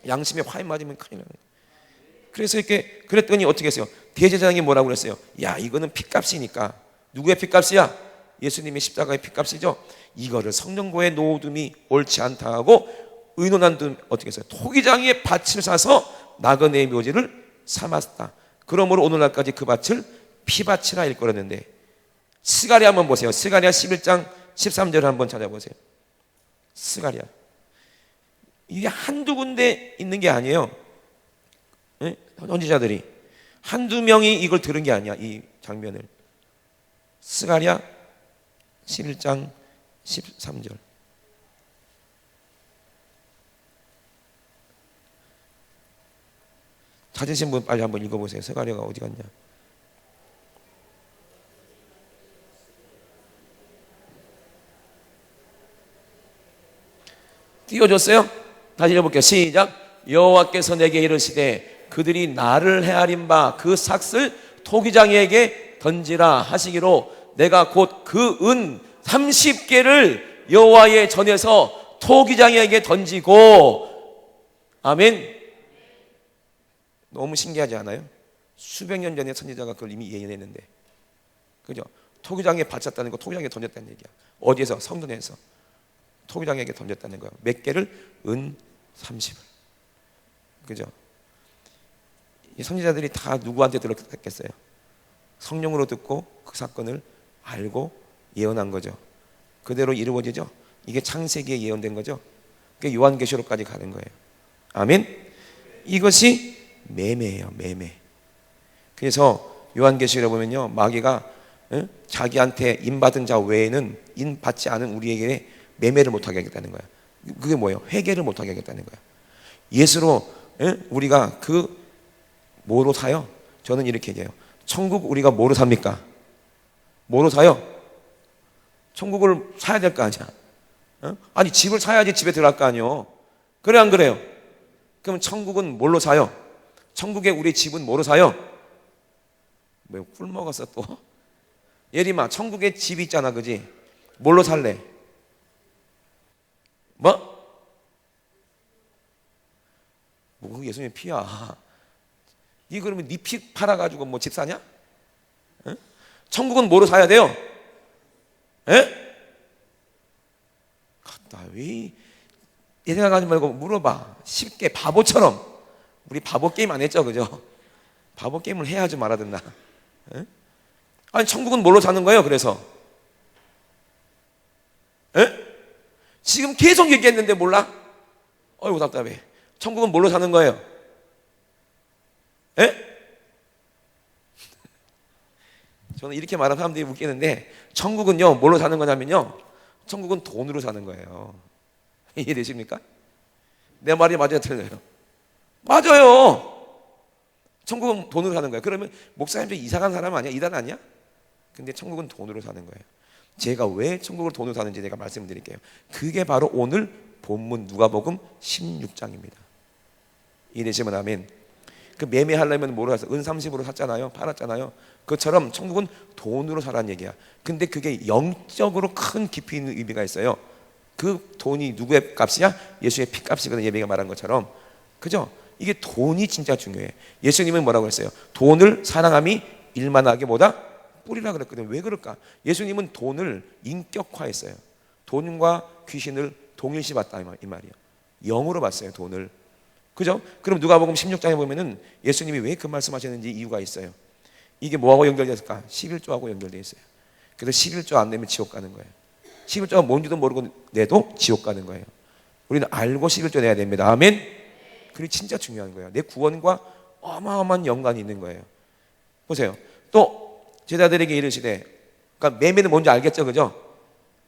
Speaker 1: 양심에 화인 맞으면 큰일 나는 거예요. 그래서 이렇게 그랬더니 어떻게 했어요? 대제사장이 뭐라고 그랬어요? 야, 이거는 핏값이니까. 누구의 핏값이야? 예수님의 십자가의 핏값이죠. 이거를 성령고에 놓아둠이 옳지 않다 하고 의논한 등 어떻게 했어요? 토기장에 밭을 사서 나그네의 묘지를 삼았다. 그러므로 오늘날까지 그 밭을 피밭이라 일컬었는데, 스가랴 한번 보세요. 스가랴 11장 13절을 한번 찾아보세요. 스가랴. 이게 한두 군데 있는 게 아니에요. 선지자들이 한두 명이 이걸 들은 게 아니야. 이 장면을. 스가랴 11장 13절. 찾으신 분 빨리 한번 읽어보세요. 스가랴가 어디 갔냐? 띄워줬어요? 다시 읽어볼게요. 시작. 여호와께서 내게 이르시되 그들이 나를 헤아린 바 그 삭을 토기장이에게 던지라 하시기로 내가 곧 그 은 30개를 여호와의 전에서 토기장이에게 던지고. 아멘. 너무 신기하지 않아요? 수백 년 전에 선지자가 그걸 이미 예언했는데, 그죠? 토기장에 바쳤다는 거, 토기장에 던졌다는 얘기야. 어디에서? 성전에서 토기장에게 던졌다는 거야. 몇 개를? 은 30을. 그죠? 이 선지자들이 다 누구한테 들었겠어요? 성령으로 듣고 그 사건을 알고 예언한 거죠. 그대로 이루어지죠. 이게 창세기에 예언된 거죠. 그게 요한계시록까지 가는 거예요. 아멘. 이것이 매매예요. 매매. 그래서 요한계시록에 보면요, 마귀가 자기한테 인받은 자 외에는 인받지 않은 우리에게 매매를 못하게 하겠다는 거야. 그게 뭐예요? 회개를 못하게 하겠다는 거야. 예수로 우리가 그 뭐로 사요? 저는 이렇게 얘기해요. 천국 우리가 뭐로 삽니까? 뭐로 사요? 천국을 사야 될 거 아니야. 아니 집을 사야지 집에 들어갈 거 아니요. 그래 안 그래요? 그럼 천국은 뭘로 사요? 천국에 우리 집은 뭐로 사요? 왜 꿀 먹었어 또? 예림아, 천국에 집 있잖아, 그지? 뭘로 살래? 뭐 그거 예수님의 피야. 니 그러면 니 피 팔아가지고 뭐 집 사냐? 에? 천국은 뭐로 사야 돼요? 에? 나 왜 생각하지 말고 물어봐. 쉽게 바보처럼. 우리 바보 게임 안 했죠, 그죠? 바보 게임을 해야지 말아듣나? 에? 아니 천국은 뭘로 사는 거예요? 그래서 에? 지금 계속 얘기했는데 몰라? 어이구 답답해. 천국은 뭘로 사는 거예요? 에? 저는 이렇게 말하는 사람들이 웃기는데 천국은요 뭘로 사는 거냐면요, 천국은 돈으로 사는 거예요. 이해되십니까? 내 말이 맞아요, 틀려요? 맞아요. 천국은 돈으로 사는 거예요. 그러면 목사님도 이상한 사람 아니야? 이단 아니야? 근데 천국은 돈으로 사는 거예요. 제가 왜 천국을 돈으로 사는지 내가 말씀드릴게요. 그게 바로 오늘 본문 누가복음 16장입니다. 이해되시면 아멘. 그 매매하려면 뭐로 사서 은 30으로 샀잖아요. 팔았잖아요. 그것처럼 천국은 돈으로 사라는 얘기야. 근데 그게 영적으로 큰 깊이 있는 의미가 있어요. 그 돈이 누구의 값이야? 예수의 피값이거든, 예배가 말한 것처럼. 그죠? 이게 돈이 진짜 중요해. 예수님은 뭐라고 했어요? 돈을 사랑함이 일만하게 뭐다? 뿌리라 그랬거든요. 왜 그럴까? 예수님은 돈을 인격화했어요. 돈과 귀신을 동일시 봤다 이 말이야. 영으로 봤어요, 돈을. 그죠? 그럼 누가복음 16장에 보면은 예수님이 왜 그 말씀하셨는지 이유가 있어요. 이게 뭐하고 연결되어 있을까? 11조하고 연결되어 있어요. 그래서 11조 안 내면 지옥 가는 거예요. 11조가 뭔지도 모르고 내도 지옥 가는 거예요. 우리는 알고 11조 내야 됩니다. 아멘. 그게 진짜 중요한 거예요. 내 구원과 어마어마한 연관이 있는 거예요. 보세요. 또 제자들에게 이르시되, 그러니까 매매는 뭔지 알겠죠, 그죠?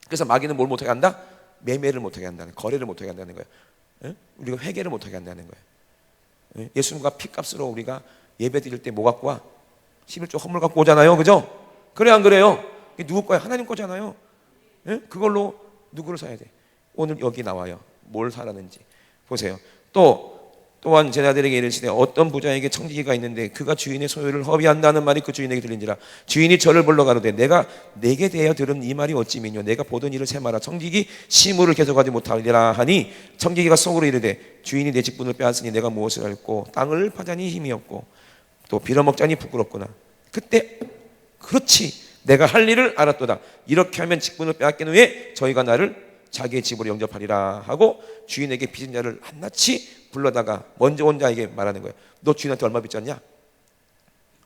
Speaker 1: 그래서 마귀는 뭘 못하게 한다? 매매를 못하게 한다는, 거래를 못하게 한다는 거예요. 예? 우리가 회개를 못하게 한다는 거예요. 예? 예수님과 피값으로 우리가 예배 드릴 때 뭐 갖고 와? 11조 헌물 갖고 오잖아요, 그죠? 그래 안 그래요? 이게 누구 거야? 하나님 거잖아요. 예? 그걸로 누구를 사야 돼? 오늘 여기 나와요. 뭘 사라는지 보세요. 또한 제자들에게 이르시되, 어떤 부자에게 청지기가 있는데 그가 주인의 소유를 허비한다는 말이 그 주인에게 들린지라. 주인이 저를 불러 가로되, 내가 내게 대하여 들은 이 말이 어찌미뇨? 내가 보던 일을 세마라. 청지기 시무를 계속하지 못하리라 하니, 청지기가 속으로 이르되, 주인이 내 직분을 빼앗으니 내가 무엇을 할꼬? 땅을 파자니 힘이 없고 또 빌어먹자니 부끄럽구나. 그때 그렇지, 내가 할 일을 알았도다. 이렇게 하면 직분을 빼앗긴 후에 저희가 나를 자기의 집으로 영접하리라 하고 주인에게 빚은 자를 한낱이 불러다가 먼저 온 자에게 말하는 거예요. 너 주인한테 얼마 빚졌냐?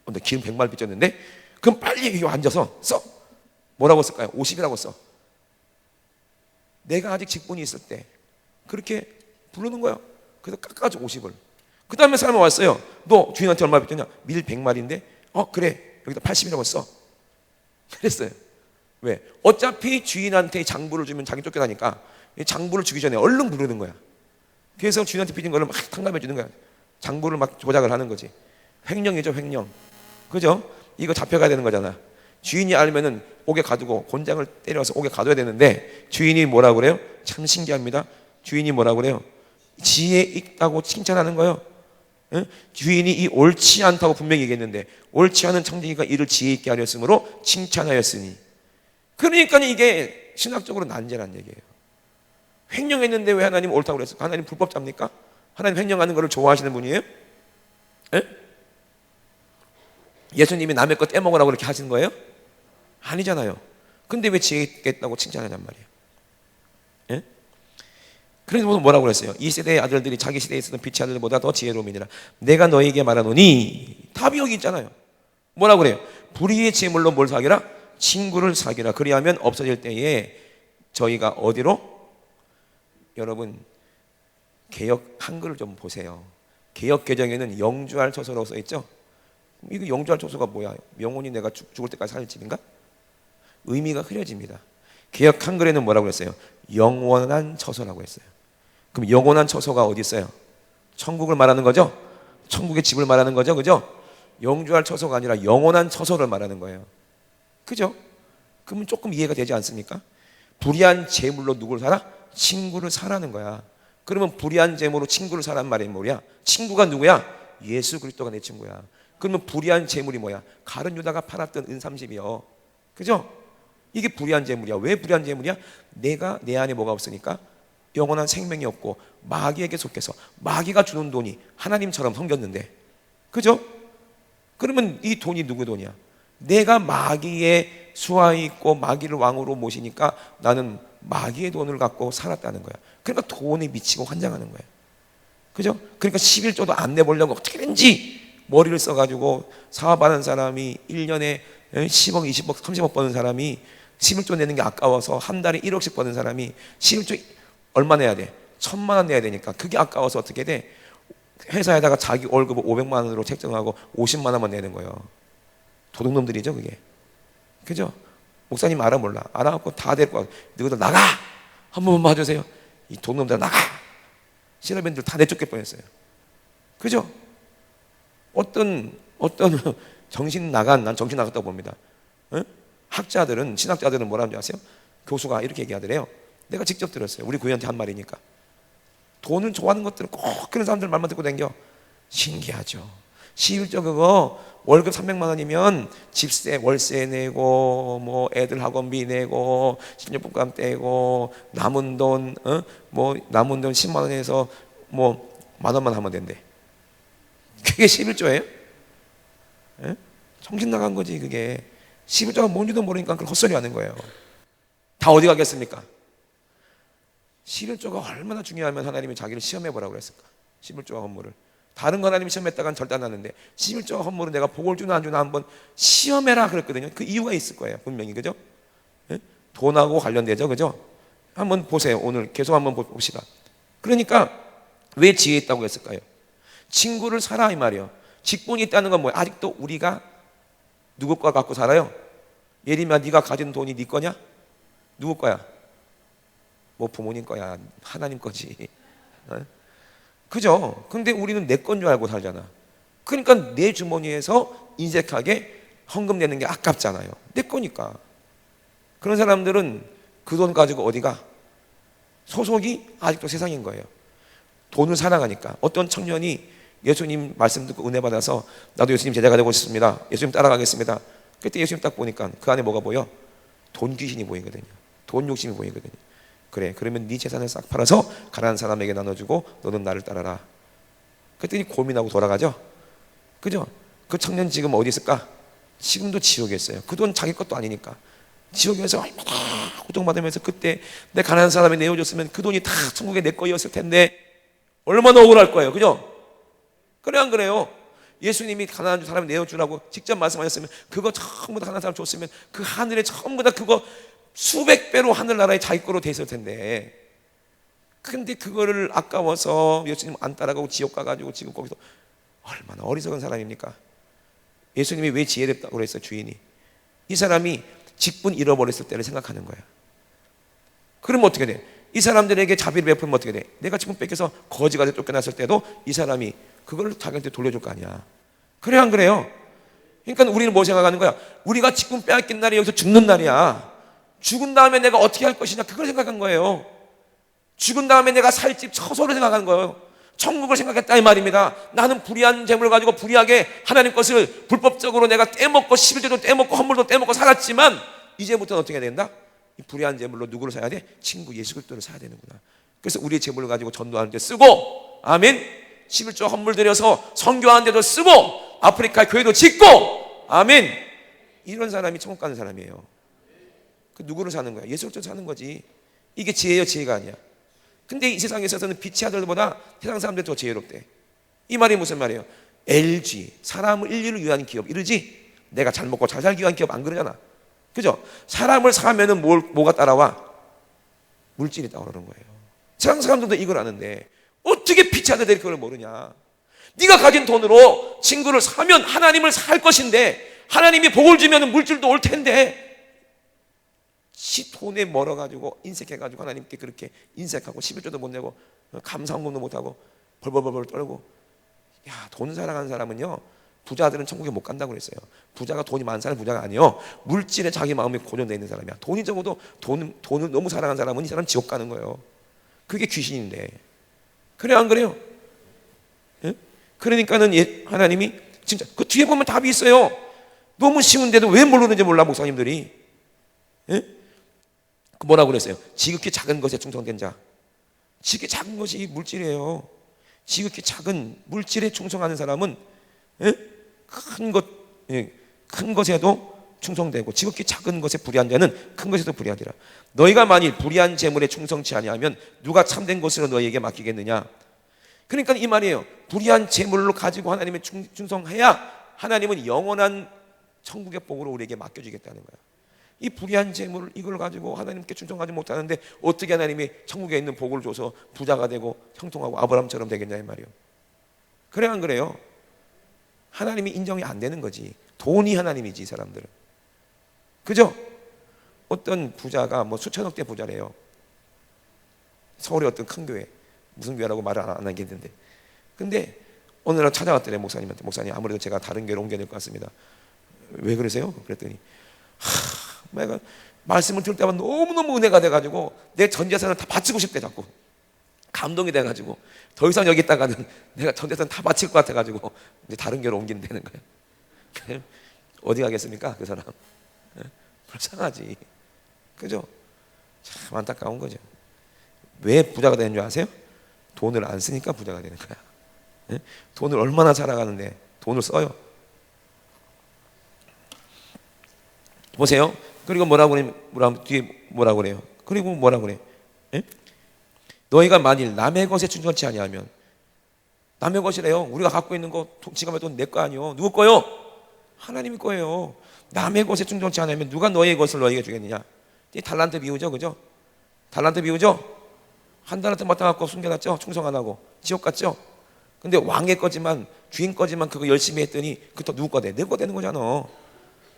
Speaker 1: 너 기름 100만 빚졌는데? 그럼 빨리 여기 앉아서 써. 뭐라고 쓸까요? 50이라고 써. 내가 아직 직분이 있을 때 그렇게 부르는 거예요. 그래서 깎아줘, 50을. 그 다음에 사람이 왔어요. 너 주인한테 얼마 빚졌냐? 밀 100마리인데? 그래, 여기다 80이라고 써. 그랬어요. 왜? 어차피 주인한테 장부를 주면 자기 쫓겨나니까 장부를 주기 전에 얼른 부르는 거야. 그래서 주인한테 빚은 거를 막 탕감해 주는 거야. 장부를 막 조작을 하는 거지. 횡령이죠, 횡령. 그죠? 이거 잡혀가야 되는 거잖아. 주인이 알면은 옥에 가두고 곤장을 때려서 옥에 가둬야 되는데, 주인이 뭐라고 그래요? 참 신기합니다. 주인이 뭐라고 그래요? 지혜 있다고 칭찬하는 거예요. 응? 주인이 이 옳지 않다고 분명히 얘기했는데, 옳지 않은 청지기가 이를 지혜 있게 하렸으므로 칭찬하였으니. 그러니까 이게 신학적으로 난제란 얘기예요. 횡령했는데 왜 하나님 옳다고 그랬어? 하나님 불법자입니까? 하나님 횡령하는 것을 좋아하시는 분이에요? 에? 예수님이 남의 것 떼먹으라고 그렇게 하신 거예요? 아니잖아요. 근데 왜 지혜 있겠다고 칭찬하냔 말이에요. 에? 그래서 뭐라고 그랬어요? 이 세대의 아들들이 자기 시대에 있었던 빛의 아들보다 더 지혜로움이니라. 내가 너에게 말하노니, 답이 여기 있잖아요. 뭐라고 그래요? 불의의 제물로 뭘 사기라? 친구를 사기라. 그리하면 없어질 때에 저희가 어디로? 여러분, 개역 한글을 좀 보세요. 개역 개정에는 영주할 처소라고 써있죠? 이거 영주할 처소가 뭐야? 영원히 내가 죽을 때까지 살 집인가? 의미가 흐려집니다. 개역 한글에는 뭐라고 했어요? 영원한 처소라고 했어요. 그럼 영원한 처소가 어디 있어요? 천국을 말하는 거죠? 천국의 집을 말하는 거죠, 그죠? 영주할 처소가 아니라 영원한 처소를 말하는 거예요. 그죠? 그러면 조금 이해가 되지 않습니까? 불의한 재물로 누구를 사라? 친구를 사라는 거야. 그러면 불의한 재물로 친구를 사라는 말이 뭐야? 친구가 누구야? 예수 그리스도가 내 친구야. 그러면 불의한 재물이 뭐야? 가룟 유다가 팔았던 은 30이요. 그죠? 이게 불의한 재물이야. 왜 불의한 재물이야? 내가 내 안에 뭐가 없으니까 영원한 생명이 없고 마귀에게 속해서 마귀가 주는 돈이 하나님처럼 섬겼는데, 그죠? 그러면 이 돈이 누구 돈이야? 내가 마귀의 수하에 있고 마귀를 왕으로 모시니까 나는 마귀의 돈을 갖고 살았다는 거야. 그러니까 돈에 미치고 환장하는 거야. 그죠? 그러니까 11조도 안 내보려고 어떻게든지 머리를 써가지고 사업하는 사람이 1년에 10억, 20억, 30억 버는 사람이 11조 내는 게 아까워서 한 달에 1억씩 버는 사람이 11조 얼마 내야 돼? 1,000만 원 내야 되니까 그게 아까워서 어떻게 돼? 회사에다가 자기 월급을 500만 원으로 책정하고 50만 원만 내는 거예요. 도둑놈들이죠, 그게. 그죠? 목사님 알아 몰라? 알아갖고 다 데리고 와서 너희들 나가! 한 번만 봐주세요. 이 도놈들 나가! 시라벤들 다 내쫓길 뻔했어요. 그죠? 어떤 정신 나간, 난 정신 나갔다고 봅니다. 응? 학자들은, 신학자들은 뭐라는지 아세요? 교수가 이렇게 얘기하더래요. 내가 직접 들었어요. 우리 교회한테 한 말이니까. 돈을 좋아하는 것들은 꼭 그런 사람들 말만 듣고 다녀. 신기하죠. 11조 그거 월급 300만 원이면 집세, 월세 내고, 뭐 애들 학원비 내고, 신용복감 떼고, 남은 돈, 남은 돈 10만 원에서 뭐 만 원만 하면 된대. 그게 11조예요? 예? 정신 나간 거지 그게. 11조가 뭔지도 모르니까 그걸 헛소리 하는 거예요. 다 어디 가겠습니까? 11조가 얼마나 중요하면 하나님이 자기를 시험해 보라고 그랬을까? 11조와 헌물을. 다른 거 하나님이 시험했다간 절대 안 하는데 11조와 헌물은 내가 복을 주나 안 주나 한번 시험해라 그랬거든요. 그 이유가 있을 거예요. 분명히. 그죠? 예? 돈하고 관련되죠. 그죠? 한번 보세요. 오늘 계속 한번 봅시다. 그러니까 왜 지혜 있다고 했을까요? 친구를 사라 이 말이에요. 직분이 있다는 건 뭐예요? 아직도 우리가 누구 거 갖고 살아요? 예를 들면 네가 가진 돈이 네 거냐? 누구 거야? 뭐 부모님 거야, 하나님 거지. 그죠? 근데 우리는 내 건 줄 알고 살잖아. 그러니까 내 주머니에서 인색하게 헌금 내는 게 아깝잖아요. 내 거니까. 그런 사람들은 그 돈 가지고 어디가? 소속이 아직도 세상인 거예요. 돈을 사랑하니까. 어떤 청년이 예수님 말씀 듣고 은혜 받아서 나도 예수님 제자가 되고 싶습니다. 예수님 따라가겠습니다. 그때 예수님 딱 보니까 그 안에 뭐가 보여? 돈 귀신이 보이거든요. 돈 욕심이 보이거든요. 그래, 그러면 네 재산을 싹 팔아서 가난한 사람에게 나눠주고 너는 나를 따라라. 그랬더니 고민하고 돌아가죠. 그죠? 그 청년 지금 어디 있을까? 지금도 지옥에 있어요. 그 돈 자기 것도 아니니까. 지옥에서 얼마나 고통받으면서 그때 내 가난한 사람이 내어줬으면 그 돈이 다 천국에 내 거였을 텐데 얼마나 억울할 거예요. 그죠? 그래 안 그래요? 예수님이 가난한 사람이 내어주라고 직접 말씀하셨으면 그거 전부 다 가난한 사람 줬으면 그 하늘에 전부 다 그거 수백 배로 하늘나라에 자기 거로 돼 있을 텐데, 근데 그거를 아까워서 예수님 안 따라가고 지옥 가가지고 지금 거기서 얼마나 어리석은 사람입니까? 예수님이 왜 지혜롭다고 그랬어요? 주인이 이 사람이 직분 잃어버렸을 때를 생각하는 거야. 그러면 어떻게 돼? 이 사람들에게 자비를 베풀면 어떻게 돼? 내가 직분 뺏겨서 거지가 쫓겨났을 때도 이 사람이 그걸 자기한테 돌려줄 거 아니야. 그래 안 그래요? 그러니까 우리는 뭐 생각하는 거야? 우리가 직분 빼앗긴 날이 여기서 죽는 날이야. 죽은 다음에 내가 어떻게 할 것이냐, 그걸 생각한 거예요. 죽은 다음에 내가 살 집 처소를 생각하는 거예요. 천국을 생각했다 이 말입니다. 나는 불의한 재물을 가지고 불의하게 하나님 것을 불법적으로 내가 떼먹고 11조도 떼먹고 헌물도 떼먹고 살았지만 이제부터는 어떻게 해야 된다? 이 불의한 재물로 누구를 사야 돼? 친구 예수 그리스도를 사야 되는구나. 그래서 우리의 재물을 가지고 전도하는 데 쓰고, 아멘. 11조 헌물 들여서 선교하는 데도 쓰고, 아프리카 교회도 짓고, 아멘. 이런 사람이 천국 가는 사람이에요. 그 누구를 사는 거야? 예수 그리스도를 사는 거지. 이게 지혜예요, 지혜가 아니야. 근데 이 세상에 있어서는 빛의 아들보다 세상 사람들이 더 지혜롭대. 이 말이 무슨 말이에요? LG, 사람을 인류를 위한 기업 이러지? 내가 잘 먹고 잘 살기 위한 기업 안 그러잖아. 그죠? 사람을 사면은 뭐가 따라와? 물질이 따라오는 거예요. 세상 사람들도 이걸 아는데 어떻게 빛의 아들들이 그걸 모르냐? 네가 가진 돈으로 친구를 사면 하나님을 살 것인데, 하나님이 복을 주면 물질도 올 텐데, 지 돈에 멀어가지고 인색해가지고 하나님께 그렇게 인색하고 11조도 못 내고 감사헌금도 못하고 벌벌벌벌 떨고. 야, 돈 사랑하는 사람은요, 부자들은 천국에 못 간다고 그랬어요. 부자가 돈이 많은 사람은 부자가 아니에요. 물질에 자기 마음이 고정되어 있는 사람이야. 돈이 적어도 돈을 너무 사랑하는 사람은 이 사람 지옥 가는 거예요. 그게 귀신인데. 그래 안 그래요? 예? 그러니까는 하나님이 진짜 그 뒤에 보면 답이 있어요. 너무 쉬운데도 왜 모르는지 몰라 목사님들이. 예? 뭐라고 그랬어요? 지극히 작은 것에 충성된 자. 지극히 작은 것이 물질이에요. 지극히 작은 물질에 충성하는 사람은 큰 것에도 충성되고, 지극히 작은 것에 불의한 자는 큰 것에도 불의하리라. 너희가 만일 불의한 재물에 충성치 아니하면 누가 참된 것으로 너희에게 맡기겠느냐. 그러니까 이 말이에요. 불의한 재물로 가지고 하나님의 충성해야 하나님은 영원한 천국의 복으로 우리에게 맡겨주겠다는 거야. 이 불의한 재물 이걸 가지고 하나님께 충성하지 못하는데 어떻게 하나님이 천국에 있는 복을 줘서 부자가 되고 형통하고 아브라함처럼 되겠냐 이 말이에요. 그래 안 그래요? 하나님이 인정이 안 되는 거지. 돈이 하나님이지 이 사람들은. 그죠? 어떤 부자가 뭐 수천억대 부자래요. 서울의 어떤 큰 교회, 무슨 교회라고 말을 안 하겠는데, 근데 어느 날 찾아왔더래. 목사님한테. 목사님, 아무래도 제가 다른 교회로 옮겨야 될 것 같습니다. 왜 그러세요? 그랬더니 내가 말씀을 들을 때마다 너무너무 은혜가 돼가지고 내 전 재산을 다 바치고 싶대. 자꾸 감동이 돼가지고 더 이상 여기 있다가는 내가 전 재산 다 바칠 것 같아가지고 이제 다른 교회로 옮긴다는 거예요. 어디 가겠습니까 그 사람? 불쌍하지. 그죠? 참 안타까운 거죠. 왜 부자가 되는 줄 아세요? 돈을 안 쓰니까 부자가 되는 거야. 돈을 얼마나 살아가는데 돈을 써요. 보세요. 그리고 뒤에 뭐라고 그래요? 그리고 뭐라고 그래? 너희가 만일 남의 것에 충성치 아니하면, 남의 것이래요. 우리가 갖고 있는 거, 지갑에 돈 내 거 아니요. 누구 거요? 하나님의 거예요. 남의 것에 충성치 않으면 누가 너의 것을 너에게 주겠느냐? 이 달란트 비유죠, 그죠? 달란트 비유죠? 한 달란트 맡아갖고 숨겨놨죠? 충성 안 하고 지옥 갔죠? 근데 왕의 거지만, 주인 거지만 그거 열심히 했더니 그거 누구 거 돼? 내 거 되는 거잖아.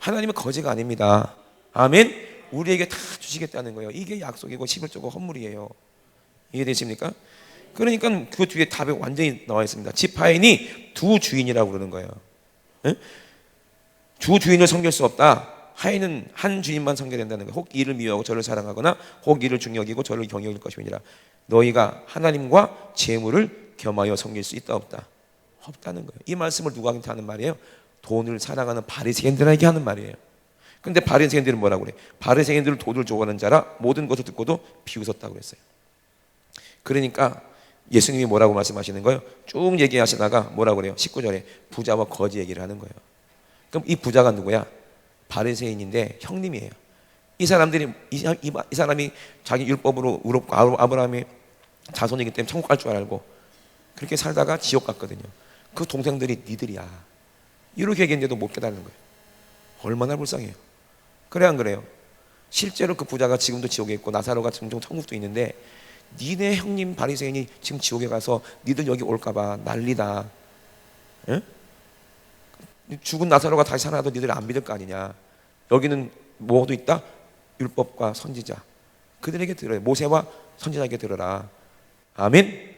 Speaker 1: 하나님은 거지가 아닙니다. 아멘. 우리에게 다 주시겠다는 거예요. 이게 약속이고 11조가 헌물이에요. 이해되십니까? 그러니까 그 뒤에 답이 완전히 나와 있습니다. 지파인이 두 주인이라고 그러는 거예요. 주 주인을 섬길 수 없다. 하인은 한 주인만 섬겨야 된다는 거예요. 혹 이를 미워하고 저를 사랑하거나 혹 이를 중여기고 저를 경여길 것이니라. 너희가 하나님과 재물을 겸하여 섬길 수 있다 없다? 없다는 거예요. 이 말씀을 누구한테 하는 말이에요? 돈을 사랑하는 바리새인들에게 하는 말이에요. 근데 바리새인들은 뭐라고 그래? 바리새인들은 돈을 좋아하는 자라 모든 것을 듣고도 비웃었다고 그랬어요. 그러니까 예수님이 뭐라고 말씀하시는 거예요? 쭉 얘기하시다가 뭐라고 그래요? 19절에 부자와 거지 얘기를 하는 거예요. 그럼 이 부자가 누구야? 바리새인인데 형님이에요. 이 사람들이 이 사람이 자기 율법으로 의롭고 아브라함의 자손이기 때문에 천국 갈 줄 알고 그렇게 살다가 지옥 갔거든요. 그 동생들이 니들이야. 이렇게 얘기했는데도 못 깨달는 거예요. 얼마나 불쌍해요. 그래 안 그래요? 실제로 그 부자가 지금도 지옥에 있고 나사로가 종종 천국도 있는데 니네 형님 바리새인이 지금 지옥에 가서 니들 여기 올까봐 난리다. 에? 죽은 나사로가 다시 살아나도 니들 안 믿을 거 아니냐. 여기는 뭐도 있다? 율법과 선지자. 그들에게 들어요. 모세와 선지자에게 들어라. 아멘.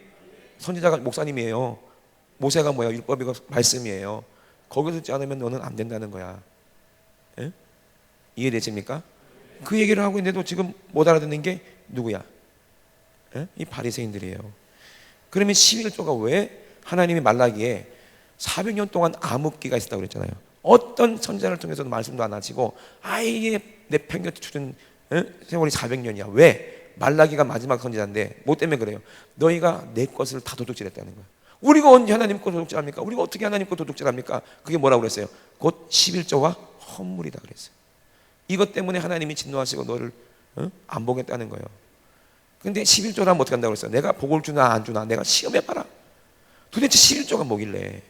Speaker 1: 선지자가 목사님이에요. 모세가 뭐야? 율법이고 말씀이에요. 거기서 듣지 않으면 너는 안 된다는 거야. 에? 이해되십니까? 그 얘기를 하고 있는데도 지금 못 알아듣는 게 누구야? 에? 이 바리새인들이에요. 그러면 11조가 왜 하나님이 말라기에 400년 동안 암흑기가 있었다고 그랬잖아요. 어떤 선지자를 통해서도 말씀도 안 하시고 아예 내팽개쳐 주는 세월이 400년이야. 왜? 말라기가 마지막 선지자인데 뭐 때문에 그래요? 너희가 내 것을 다 도둑질했다는 거야. 우리가 언제 하나님 거 도둑질합니까? 우리가 어떻게 하나님 거 도둑질합니까? 그게 뭐라고 그랬어요? 곧 11조가 헌물이다 그랬어요. 이것 때문에 하나님이 진노하시고 너를 안 보겠다는 거예요. 근데 11조라면 어떻게 한다고 그랬어요? 내가 복을 주나 안 주나 내가 시험해봐라. 도대체 11조가 뭐길래?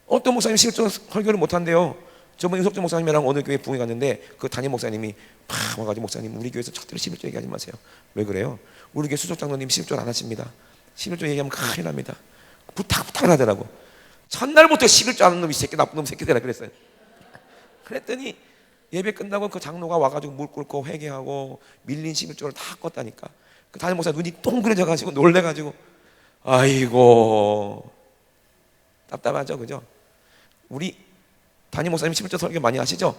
Speaker 1: 어떤 목사님 11조 설교를 못한대요. 저번 윤석준 목사님이랑 어느 교회 부흥에 갔는데 그 담임 목사님이 팍 와가지고 목사님 우리 교회에서 절대로 11조 얘기하지 마세요. 왜 그래요? 우리 교회 수석장로님 11조 안 하십니다. 11조 얘기하면 큰일 납니다. 부탁을 하더라고. 첫날부터 11조 하는 놈이 새끼 나쁜 놈 새끼들아 그랬어요. 그랬더니 예배 끝나고 그 장로가 와가지고 물 꿇고 회개하고 밀린 11조를 다 껐다니까. 그 담임 목사 눈이 동그래져가지고 놀래가지고 아이고 답답하죠, 그죠? 우리 담임 목사님 11조 설교 많이 하시죠?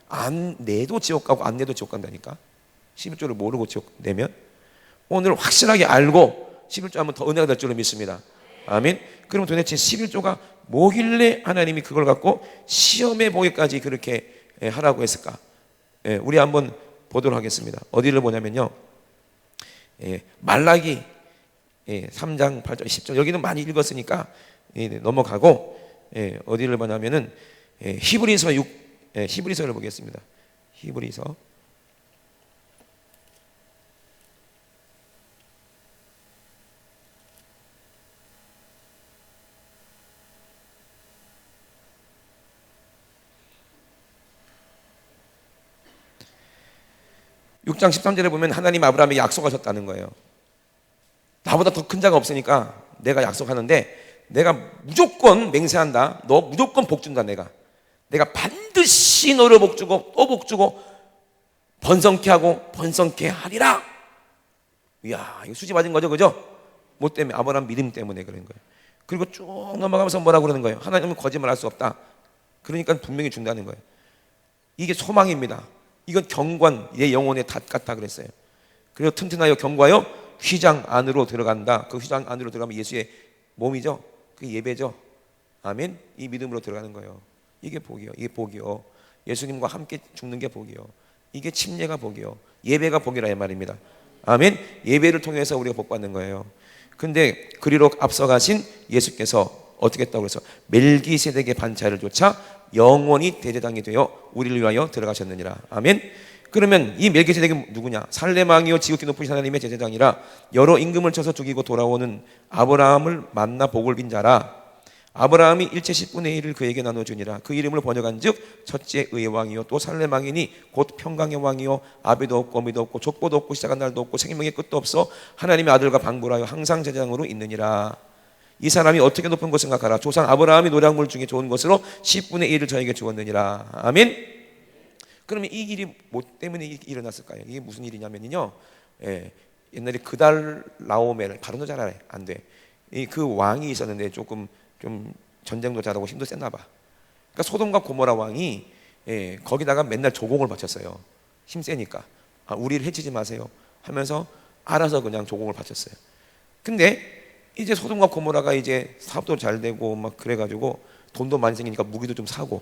Speaker 1: 안 내도 지옥 가고 안 내도 지옥 간다니까. 11조를 모르고 지옥 내면 오늘 확실하게 알고 11조 하면 더 은혜가 될 줄로 믿습니다. 아멘. 그럼 도대체 11조가 뭐길래 하나님이 그걸 갖고 시험해 보기까지 그렇게 하라고 했을까? 우리 한번 보도록 하겠습니다. 어디를 보냐면요. 말라기 3장 8절 10절 여기는 많이 읽었으니까 넘어가고 어디를 보냐면은 히브리서 6 히브리서를 보겠습니다. 히브리서 6장 13절에 보면 하나님 아브라함에게 약속하셨다는 거예요. 나보다 더 큰 자가 없으니까 내가 약속하는데 내가 무조건 맹세한다. 너 무조건 복 준다. 내가 반드시 반드시 너를 복주고 또 복주고 번성케 하고 번성케 하리라. 이야, 이거 수지 맞은 거죠, 그죠? 뭐 때문에? 아브라함 믿음 때문에 그런 거예요. 그리고 쭉 넘어가면서 뭐라고 그러는 거예요? 하나님은 거짓말할 수 없다. 그러니까 분명히 준다는 거예요. 이게 소망입니다. 이건 경관, 내 영혼의 닷 같다 그랬어요. 그리고 튼튼하여 견고하여 휘장 안으로 들어간다. 그 휘장 안으로 들어가면 예수의 몸이죠. 그게 예배죠. 아멘. 이 믿음으로 들어가는 거예요. 이게 복이요. 이게 복이요. 예수님과 함께 죽는 게 복이요. 이게 침례가 복이요. 예배가 복이라 이 말입니다. 아멘. 예배를 통해서 우리가 복 받는 거예요. 근데 그리로 앞서가신 예수께서 어떻게 했다고 그래서 멜기세덱의 반차를 쫓아 영원히 대제당이 되어 우리를 위하여 들어가셨느니라. 아멘. 그러면 이 멜기세덱이 누구냐? 살렘 왕이요 지극히 높으신 하나님의 제사장이라 여러 임금을 쳐서 죽이고 돌아오는 아브라함을 만나 복을 빈 자라. 아브라함이 일체 10분의 1을 그에게 나눠주니라. 그 이름을 번역한 즉 첫째 의의 왕이요 또 살렘 왕이니 곧 평강의 왕이요 아비도 없고 어미도 없고 족보도 없고 시작한 날도 없고 생명의 끝도 없어 하나님의 아들과 방불하여 항상 제사장으로 있느니라. 이 사람이 어떻게 높은 것을 생각하라. 조상 아브라함이 노량물 중에 좋은 것으로 10분의 1을 저에게 주었느니라. 아멘. 그러면 이 일이 뭐 때문에 일어났을까요? 이게 무슨 일이냐면요, 옛날에 그달 라오멜, 발음도 잘 안 돼. 그 왕이 있었는데 조금 좀 전쟁도 잘하고 힘도 셌나 봐. 그러니까 소돔과 고모라 왕이 거기다가 맨날 조공을 바쳤어요. 힘 세니까. 우리를 해치지 마세요 하면서 알아서 그냥 조공을 바쳤어요. 근데 이제 소돔과 고모라가 이제 사업도 잘 되고 막 그래가지고 돈도 많이 생기니까 무기도 좀 사고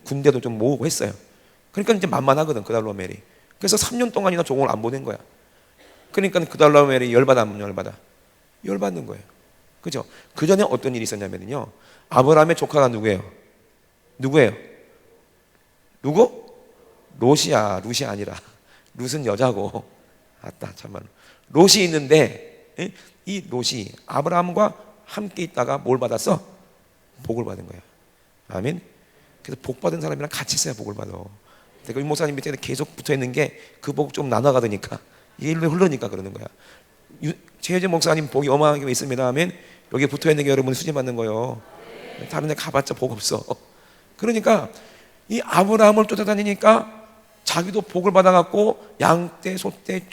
Speaker 1: 군대도 좀 모으고 했어요. 그러니까 이제 만만하거든 그달라오멜이. 그래서 3년 동안이나 조공을 안 보낸 거야. 그러니까 그달라오멜이 열받아 안 열받아? 열받는 거예요. 그죠? 그 전에 어떤 일이 있었냐면요, 아브라함의 조카가 누구예요? 누구예요? 누구? 롯이야. 룻이 아니라. 룻은 여자고. 아따 참말로. 롯이 있는데 이 롯이 아브라함과 함께 있다가 뭘 받았어? 복을 받은 거야. 아멘. 그래서 복 받은 사람이랑 같이 있어야 복을 받아. 내가 이 목사님 밑에 계속 붙어 있는 게 그 복 좀 나눠가더니까 이게 일로 흐르니까 그러는 거야. 최혜재 목사님 복이 어마어마하게 있습니다. 아멘. 여기 붙어 있는 게 여러분 수지 받는 거예요. 다른 데 가봤자 복 없어. 그러니까 이 아브라함을 쫓아다니니까 자기도 복을 받아갖고 양떼, 소떼,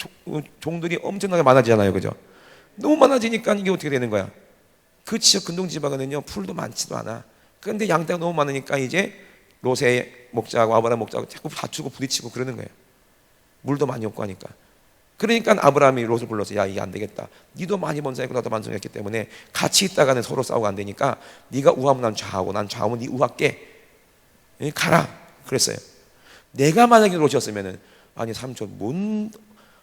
Speaker 1: 종들이 엄청나게 많아지잖아요, 그죠? 너무 많아지니까 이게 어떻게 되는 거야? 그 지역 근동 지방에는요 풀도 많지도 않아. 그런데 양떼가 너무 많으니까 이제 롯의 목자하고 아브라함 목자하고 자꾸 다투고 부딪히고 그러는 거예요. 물도 많이 없고 하니까. 그러니까 아브라함이 롯을 불러서 야 이게 안 되겠다. 니도 많이 번성했고 나도 번성했기 때문에 같이 있다가는 서로 싸우고 안 되니까 네가 우하면 난 좌하고 난 좌하면 네 우할게. 가라 그랬어요. 내가 만약에 롯이었으면은 아니 삼촌 뭔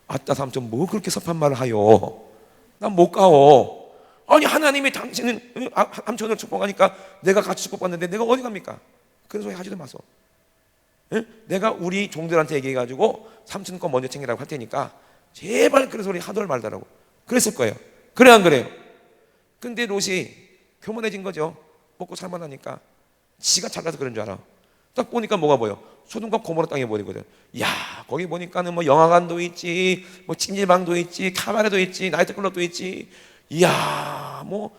Speaker 1: 아따 삼촌 뭐 그렇게 섭한 말을 하여. 난 못 가오. 아니 하나님이 당신은 삼촌을 축복하니까 내가 같이 축복받는데 내가 어디 갑니까? 그런 소리 하지도 마소. 내가 우리 종들한테 얘기해가지고 삼촌 거 먼저 챙기라고 할 테니까 제발 그런 소리 하덜 말더라고. 그랬을 거예요. 그래 안 그래요? 근데 롯이 교만해진 거죠. 먹고 살만하니까. 지가 잘나서 그런 줄 알아. 딱 보니까 뭐가 보여? 소돔과 고모라 땅에 보이거든. 야 거기 보니까는 뭐 영화관도 있지, 뭐 찜질방도 있지, 카바레도 있지, 나이트클럽도 있지. 이야 뭐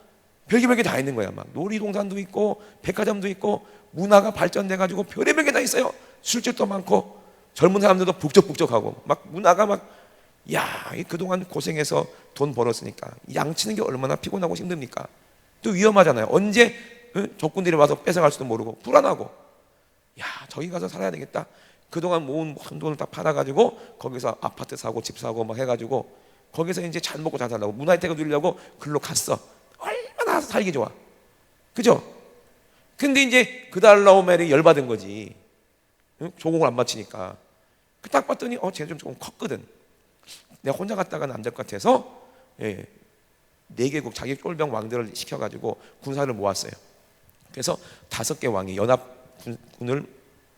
Speaker 1: 별게 다 있는 거야. 막 놀이동산도 있고 백화점도 있고 문화가 발전돼가지고 별의별 게 다 있어요. 술집도 많고 젊은 사람들도 북적북적하고 막 문화가 막 야 그동안 고생해서 돈 벌었으니까 양치는 게 얼마나 피곤하고 힘듭니까? 또 위험하잖아요. 언제 적군들이 와서 뺏어갈 수도 모르고 불안하고 야 저기 가서 살아야 되겠다. 그동안 모은 모든 돈을 다 팔아가지고 거기서 아파트 사고 집 사고 막 해가지고 거기서 이제 잘 먹고 잘 살라고 문화 혜택을 누리려고 글로 갔어. 얼마나 살기 좋아. 그죠? 근데 이제 그달라오멜이 열받은 거지. 조공을 안 바치니까. 딱 봤더니 쟤는 좀 컸거든. 내가 혼자 갔다가는 안 될 것 같아서 4개국 자기 쫄병 왕들을 시켜가지고 군사를 모았어요. 그래서 5개 왕이 연합군을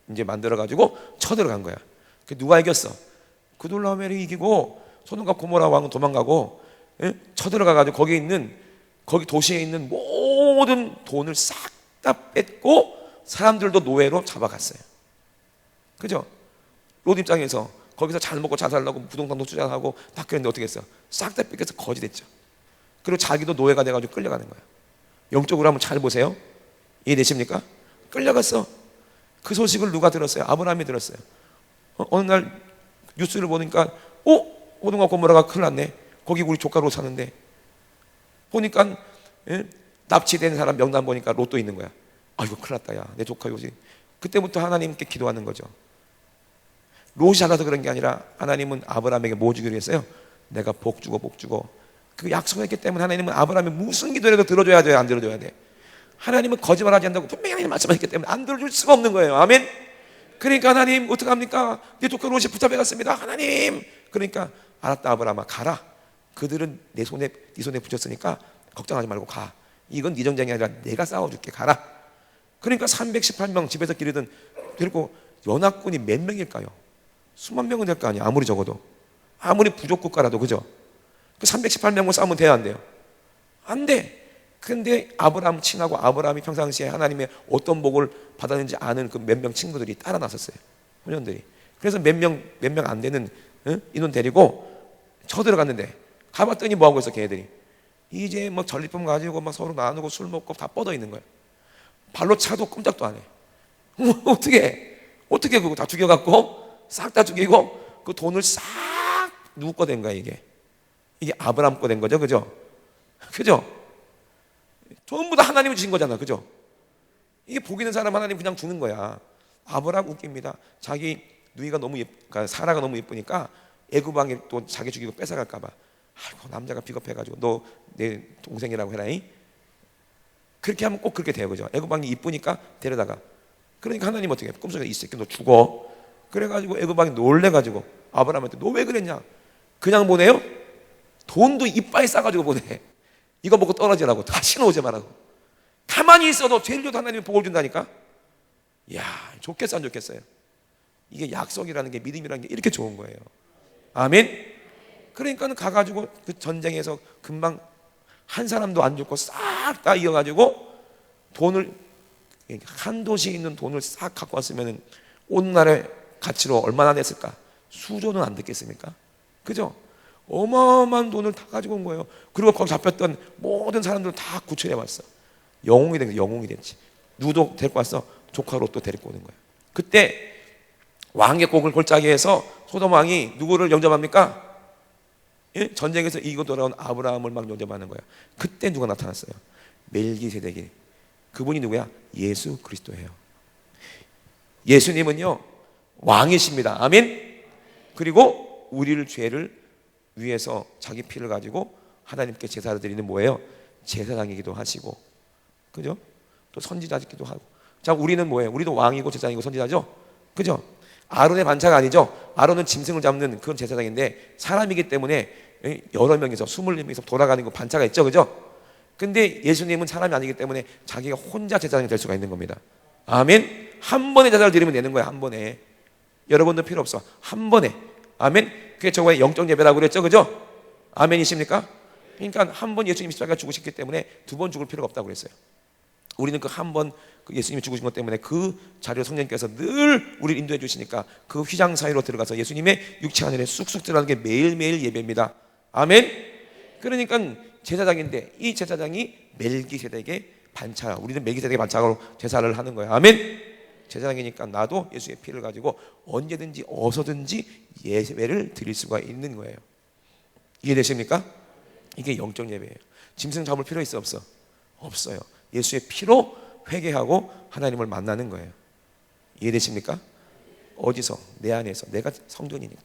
Speaker 1: 이제 만들어가지고 쳐들어간 거야. 누가 이겼어? 그달라오멜이 이기고 소돔과 고모라 왕은 도망가고 쳐들어가가지고 거기 도시에 있는 모든 돈을 싹 다 뺏고 사람들도 노예로 잡아갔어요. 그죠? 롯 입장에서 거기서 잘 먹고 잘 살라고 부동산도 투자하고 다 그랬는데 어떻게 했어? 싹 다 뺏겨서 거지 됐죠. 그리고 자기도 노예가 돼가지고 끌려가는 거야. 영적으로 한번 잘 보세요. 이해되십니까? 끌려갔어. 그 소식을 누가 들었어요? 아브라함이 들었어요. 어느 날 뉴스를 보니까 호동과 고모라가 큰일 났네. 거기 우리 조카로 사는데. 보니까 납치된 사람 명단 보니까 롯도 있는 거야. 아이고 큰일 났다 야, 내 조카 요즘. 그때부터 하나님께 기도하는 거죠. 롯이 작아서 그런 게 아니라 하나님은 아브라함에게 뭐 주기로 했어요? 내가 복 주고 복 주고. 그 약속을 했기 때문에 하나님은 아브라함이 무슨 기도라도 들어줘야 돼요, 안 들어줘야 돼? 하나님은 거짓말하지 않는다고 분명히 하나님 말씀하셨기 때문에 안 들어줄 수가 없는 거예요. 아멘. 그러니까 하나님 어떡합니까? 내 조카 롯이 붙잡혀갔습니다. 하나님. 그러니까 알았다 아브라함아, 가라. 그들은 네 손에 붙였으니까 걱정하지 말고 가. 이건 네 전쟁이 아니라 내가 싸워줄게. 가라. 그러니까 318명 집에서 기르던 데리고 연합군이 몇 명일까요? 수만 명은 될 거 아니야. 아무리 적어도. 아무리 부족 국가라도. 그죠? 그 318명만 싸우면 돼야 안 돼요? 안 돼. 근데 아브라함 친하고 아브라함이 평상시에 하나님의 어떤 복을 받았는지 아는 그 몇 명 친구들이 따라 나섰어요. 소년들이. 그래서 몇 명 안 되는 인원 데리고 쳐들어갔는데 가봤더니 뭐 하고 있어 걔들이. 이제 뭐 전리품 가지고 막 서로 나누고 술 먹고 다 뻗어 있는 거예요. 발로 차도 꼼짝도 안 해. 어떻게 그거 다 죽여갖고 싹 다 죽이고 그 돈을 싹 누구 거 된 거야 이게. 이게 아브라함 거 된 거죠. 그죠? 그죠? 전부 다 하나님이 주신 거잖아. 그죠? 이게 복 있는 사람 하나님 그냥 주는 거야. 아브라함 웃깁니다. 자기 누이가 그러니까 사라가 너무 예쁘니까 애굽 왕이 또 자기 죽이고 뺏어갈까 봐. 아이고 남자가 비겁해가지고 너 내 동생이라고 해라잉. 그렇게 하면 꼭 그렇게 돼요. 그죠? 애굽 왕이 이쁘니까 데려다가. 그러니까 하나님 어떻게 해? 꿈속에 이 새끼 너 죽어. 그래가지고 애굽 왕이 놀래가지고 아브라함한테 너 왜 그랬냐? 그냥 보내요? 돈도 이빨 싸가지고 보내. 이거 먹고 떨어지라고. 다시는 오지 말라고. 가만히 있어도 죄를 져도 하나님이 복을 준다니까. 이야, 좋겠어 안 좋겠어요? 이게 약속이라는 게, 믿음이라는 게 이렇게 좋은 거예요. 아멘. 그러니까 가가지고 그 전쟁에서 금방 한 사람도 안 죽고 싹 다 이어가지고 돈을, 한 도시에 있는 돈을 싹 갖고 왔으면 오늘날의 가치로 얼마나 냈을까? 수조는 안 됐겠습니까? 그죠? 어마어마한 돈을 다 가지고 온 거예요. 그리고 거기 잡혔던 모든 사람들을 다 구출해 왔어. 영웅이 된 거야. 영웅이 됐지. 누구도 데리고 왔어? 조카 롯도 데리고 오는 거야. 그때 왕의 곡을 골짜기 해서 소돔 왕이 누구를 영접합니까? 예? 전쟁에서 이기고 돌아온 아브라함을 막 영접하는 거야. 그때 누가 나타났어요? 멜기세덱이. 그분이 누구야? 예수 그리스도예요. 예수님은요 왕이십니다. 아멘. 그리고 우리를 죄를 위해서 자기 피를 가지고 하나님께 제사를 드리는 뭐예요? 제사장이기도 하시고, 그죠? 또 선지자이기도 하고. 자, 우리는 뭐예요? 우리도 왕이고 제사장이고 선지자죠? 그죠? 아론의 반차가 아니죠? 아론은 짐승을 잡는 그런 제사장인데 사람이기 때문에 여러 명이서 24명이서 돌아가는 그 반차가 있죠, 그죠? 근데 예수님은 사람이 아니기 때문에 자기가 혼자 제사장이 될 수가 있는 겁니다. 아멘. 한 번에 제사를 드리면 되는 거야. 한 번에. 여러분도 필요 없어. 한 번에. 아멘. 그게 저거의 영적 예배라고 그랬죠, 그죠? 아멘이십니까? 그러니까 한 번 예수님이 십자가에 죽으셨기 때문에 두 번 죽을 필요가 없다고 그랬어요. 우리는 그 한 번 예수님이 죽으신 것 때문에 그 자리로 성령께서 늘 우리를 인도해 주시니까 그 휘장 사이로 들어가서 예수님의 육체 안에 쑥쑥 들어가는 게 매일매일 예배입니다. 아멘. 그러니까 제사장인데 이 제사장이 멜기세덱의 반차. 우리는 멜기세덱의 반차로 제사를 하는 거야. 아멘. 제사장이니까 나도 예수의 피를 가지고 언제든지 어서든지 예배를 드릴 수가 있는 거예요. 이해되십니까? 이게 영적 예배예요. 짐승 잡을 필요 있어 없어? 없어요. 예수의 피로 회개하고 하나님을 만나는 거예요. 이해되십니까? 어디서? 내 안에서. 내가 성전이니까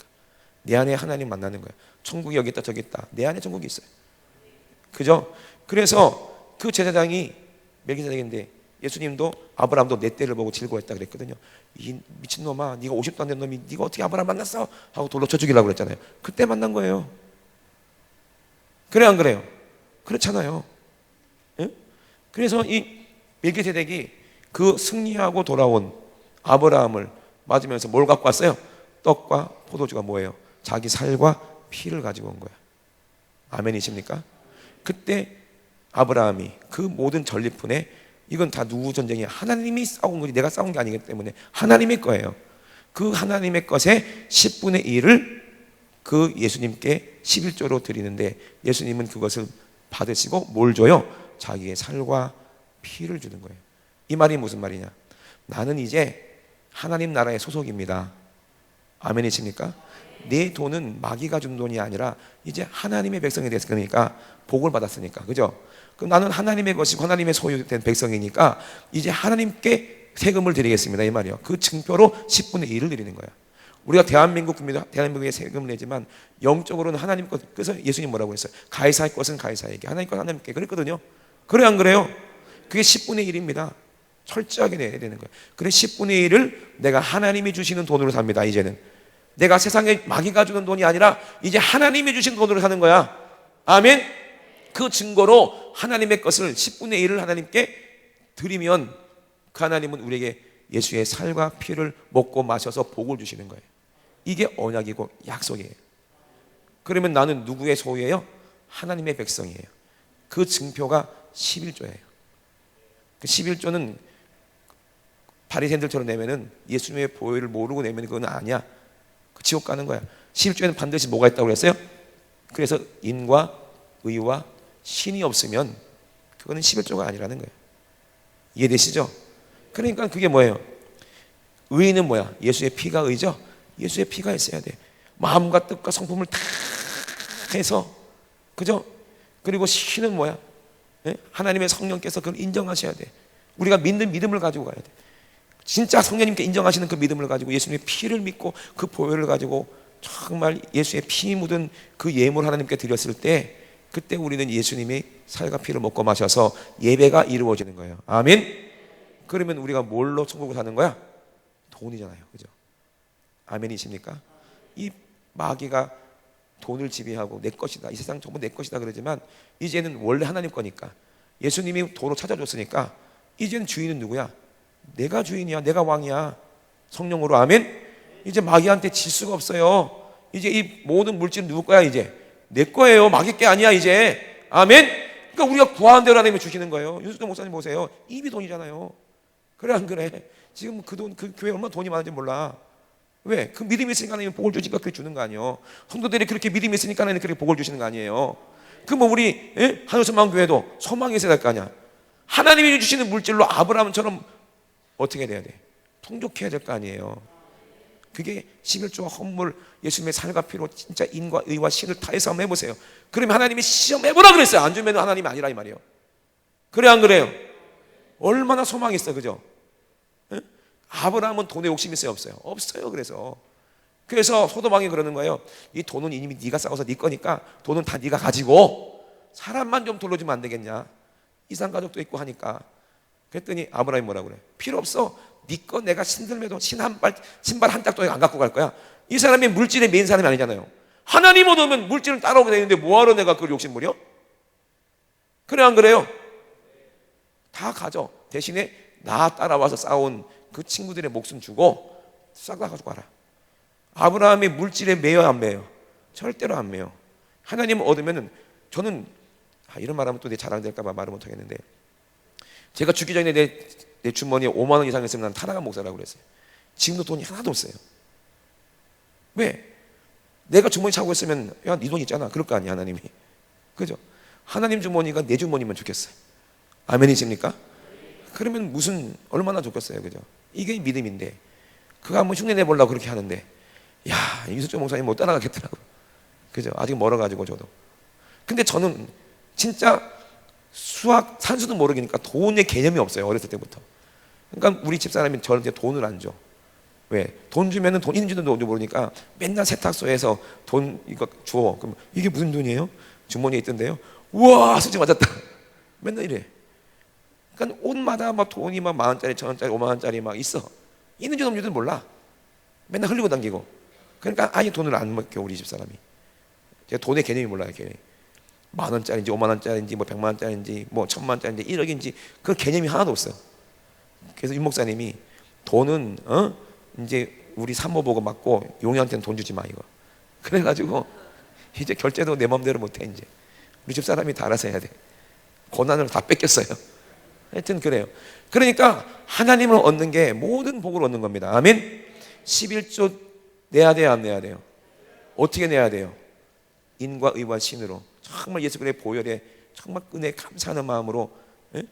Speaker 1: 내 안에 하나님 만나는 거예요. 천국이 여기 있다 저기 있다. 내 안에 천국이 있어요. 그죠? 그래서 그 제사장이 멜기세덱인데 예수님도 아브라함도 내 때를 보고 즐거워했다 그랬거든요. 이 미친놈아, 네가 50도 안 된 놈이 네가 어떻게 아브라함 만났어? 하고 돌로 쳐 죽이려고 그랬잖아요. 그때 만난 거예요. 그래 안 그래요? 그렇잖아요. 예? 그래서 이 멜기세덱이 그 승리하고 돌아온 아브라함을 맞으면서 뭘 갖고 왔어요? 떡과 포도주가 뭐예요? 자기 살과 피를 가지고 온 거야. 아멘이십니까? 그때 아브라함이 그 모든 전리품에 이건 다 누구 전쟁이야? 하나님이 싸운 거지 내가 싸운 게 아니기 때문에 하나님의 거예요. 그 하나님의 것의 10분의 1을 그 예수님께 11조로 드리는데 예수님은 그것을 받으시고 뭘 줘요? 자기의 살과 피를 주는 거예요. 이 말이 무슨 말이냐? 나는 이제 하나님 나라의 소속입니다. 아멘이십니까? 내 돈은 마귀가 준 돈이 아니라 이제 하나님의 백성이 됐으니까, 복을 받았으니까, 그죠? 그럼 나는 하나님의 것이고 하나님의 소유된 백성이니까 이제 하나님께 세금을 드리겠습니다, 이 말이요. 그 증표로 10분의 1을 드리는 거야. 우리가 대한민국 국민도 대한민국에 세금을 내지만 영적으로는 하나님 것. 그래서 예수님 뭐라고 했어요? 가이사의 것은 가이사에게, 하나님 것 하나님께. 그랬거든요. 그래 안 그래요? 그게 10분의 1입니다. 철저하게 내야 되는 거예요. 그래 10분의 1을 내가 하나님이 주시는 돈으로 삽니다. 이제는 내가 세상에 마귀가 주는 돈이 아니라 이제 하나님이 주신 돈으로 사는 거야. 아멘. 그 증거로 하나님의 것을 10분의 1을 하나님께 드리면 그 하나님은 우리에게 예수의 살과 피를 먹고 마셔서 복을 주시는 거예요. 이게 언약이고 약속이에요. 그러면 나는 누구의 소유예요? 하나님의 백성이에요. 그 증표가 11조예요. 그 11조는 바리새인들처럼 내면은 예수님의 보혈을 모르고 내면 그건 아니야. 그 지옥 가는 거야. 11조에는 반드시 뭐가 있다고 그랬어요? 그래서 인과 의와 신이 없으면 그거는 11조가 아니라는 거예요. 이해되시죠? 그러니까 그게 뭐예요? 의는 뭐야? 예수의 피가 의죠? 예수의 피가 있어야 돼. 마음과 뜻과 성품을 다 해서, 그죠? 그리고 신은 뭐야? 예? 하나님의 성령께서 그걸 인정하셔야 돼. 우리가 믿는 믿음을 가지고 가야 돼. 진짜 성령님께 인정하시는 그 믿음을 가지고 예수님의 피를 믿고 그 보혈을 가지고 정말 예수의 피 묻은 그 예물 하나님께 드렸을 때, 그때 우리는 예수님이 살과 피를 먹고 마셔서 예배가 이루어지는 거예요. 아멘. 그러면 우리가 뭘로 천국을 사는 거야? 돈이잖아요, 그죠? 아멘이십니까? 이 마귀가 돈을 지배하고 내 것이다, 이 세상 전부 내 것이다 그러지만 이제는 원래 하나님 거니까, 예수님이 도로 찾아줬으니까 이제는 주인은 누구야? 내가 주인이야. 내가 왕이야. 성령으로. 아멘. 이제 마귀한테 질 수가 없어요. 이제 이 모든 물질은 누구 거야? 이제 내 거예요. 마귀 게 아니야 이제. 아멘. 그러니까 우리가 구하는 대로 하나님이 주시는 거예요. 윤수정 목사님 보세요. 입이 돈이잖아요. 그래 안 그래? 지금 그 돈, 그 교회 얼마나 돈이 많은지 몰라. 왜? 그 믿음이 있으니까 하나님이 복을 주니까 그렇게 주는 거 아니에요. 성도들이 그렇게 믿음이 있으니까 하나님이 그렇게 복을 주시는 거 아니에요. 그 뭐 우리 한우소망교회도 소망이 있어야 될 거 아니야. 하나님이 주시는 물질로 아브라함처럼 어떻게 돼야 돼? 풍족해야 될 거 아니에요. 그게 11조와 헌물, 예수님의 살과 피로 진짜 인과 의와 신을 다해서 한번 해보세요. 그러면 하나님이 시험해보라 그랬어요. 안 주면 하나님이 아니라 이 말이에요. 그래 안 그래요? 얼마나 소망이 있어, 그죠? 에? 아브라함은 돈에 욕심이 있어요, 없어요? 없어요. 그래서 소도망이 그러는 거예요. 이 돈은 이미 네가 싸워서 네 거니까 돈은 다 네가 가지고 사람만 좀 돌려주면 안 되겠냐? 이산가족도 있고 하니까. 그랬더니 아브라함이 뭐라고 그래? 필요 없어. 네 거 내가 신들매도 신발 한 짝도 안 갖고 갈 거야. 이 사람이 물질에 매인 사람이 아니잖아요. 하나님 얻으면 물질을 따라오면 되는데 뭐하러 내가 그걸 욕심부려? 그래 안 그래요? 다 가져. 대신에 나 따라와서 싸운 그 친구들의 목숨 주고 싹 다 가지고 가라. 아브라함이 물질에 매여 안 매여? 절대로 안 매여. 하나님 얻으면은, 저는 이런 말하면 또 내 자랑될까 봐 말을 못 하겠는데, 제가 죽기 전에 내 주머니에 5만 원 이상 있으면 난 타락한 목사라고 그랬어요. 지금도 돈이 하나도 없어요. 왜? 내가 주머니 차고 있으면 야, 네 돈 있잖아 그럴 거 아니야, 하나님이. 그죠? 하나님 주머니가 내 주머니면 좋겠어요. 아멘이십니까? 그러면 무슨 얼마나 좋겠어요, 그죠? 이게 믿음인데, 그거 한번 흉내 내보려고 그렇게 하는데, 야, 이수정 목사님 못 따라가겠더라고. 그죠? 아직 멀어가지고 저도. 근데 저는 진짜 수학 산수도 모르니까 돈의 개념이 없어요, 어렸을 때부터. 그러니까 우리 집사람이 저한테 돈을 안 줘. 왜? 돈 주면은 돈 있는지도 모르니까 맨날 세탁소에서 돈 이거 줘. 그럼 이게 무슨 돈이에요? 주머니에 있던데요. 우와, 수지 맞았다. 맨날 이래. 그러니까 옷마다 막 돈이 막 10,000원짜리, 1,000원짜리, 50,000원짜리 막 있어. 있는지 없는지도 몰라. 맨날 흘리고 다니고. 그러니까 아예 돈을 안 먹혀, 우리 집사람이. 제가 돈의 개념이 몰라요, 개념이. 10,000원짜리인지 50,000원짜리인지 뭐 1,000,000원짜리인지 뭐 1,000,000원짜리인지 1억인지 그 개념이 하나도 없어요. 그래서 윤 목사님이 돈은 이제 우리 산모 보고 맞고 용이한테는 돈 주지 마 이거. 그래가지고 이제 결제도 내 마음대로 못해. 이제 우리 집사람이 다 알아서 해야 돼. 고난을 다 뺏겼어요. 하여튼 그래요. 그러니까 하나님을 얻는 게 모든 복을 얻는 겁니다. 아멘. 11조 내야 돼요, 안 내야 돼요? 어떻게 내야 돼요? 인과 의와 신으로. 정말 예수 그리스도의 보혈에 정말 은혜 감사하는 마음으로. 예?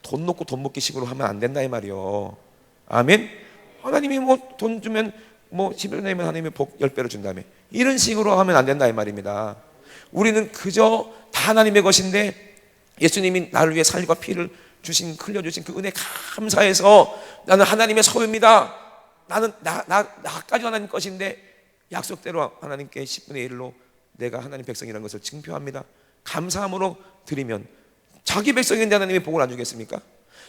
Speaker 1: 돈 놓고 돈 먹기 식으로 하면 안 된다 이 말이요. 아멘. 하나님이 뭐 돈 주면 뭐 10을 내면 하나님이 복 10배로 준다며. 이런 식으로 하면 안 된다 이 말입니다. 우리는 그저 다 하나님의 것인데 예수님이 나를 위해 살과 피를 주신, 흘려주신 그 은혜 감사해서 나는 하나님의 소유입니다. 나는 나까지 하나님 것인데 약속대로 하나님께 10분의 1로 내가 하나님 백성이라는 것을 증표합니다. 감사함으로 드리면 자기 백성인데 하나님이 복을 안 주겠습니까?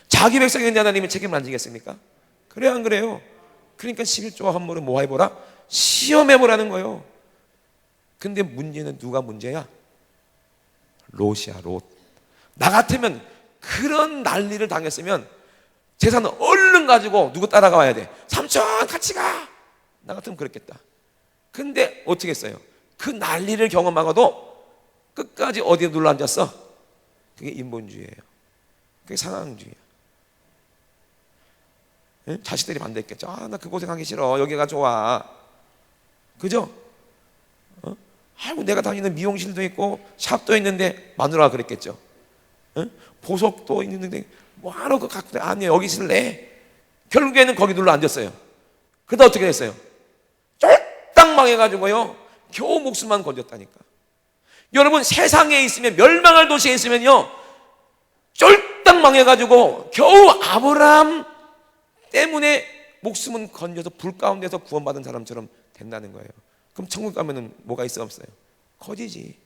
Speaker 1: 자기 백성인데 하나님이 책임을 안 지겠습니까? 그래요 안 그래요? 그러니까 11조와 함물은 뭐 해보라? 시험해보라는 거예요. 근데 문제는 누가 문제야? 롯이야 롯. 나 같으면 그런 난리를 당했으면 재산을 얼른 가지고 누구 따라가야 돼? 삼촌 같이 가. 나 같으면 그랬겠다. 근데 어떻게 했어요? 그 난리를 경험하고도 끝까지 어디에 눌러 앉았어? 그게 인본주의예요. 그게 상황주의야. 예? 자식들이 반대했겠죠. 아, 나 그 고생하기 싫어. 여기가 좋아. 그죠? 아이고, 내가 다니는 미용실도 있고 샵도 있는데 마누라가 그랬겠죠. 보석도 있는데 뭐하러 그 갖고 아니에요. 여기 있을래. 결국에는 거기 눌러 앉았어요. 그러다 어떻게 됐어요? 쫄딱 망해가지고요 겨우 목숨만 건졌다니까. 여러분, 세상에 있으면, 멸망할 도시에 있으면요 쫄딱 망해가지고 겨우 아브라함 때문에 목숨은 건져서 불 가운데서 구원받은 사람처럼 된다는 거예요. 그럼 천국 가면은 뭐가 있어 없어요? 거지지.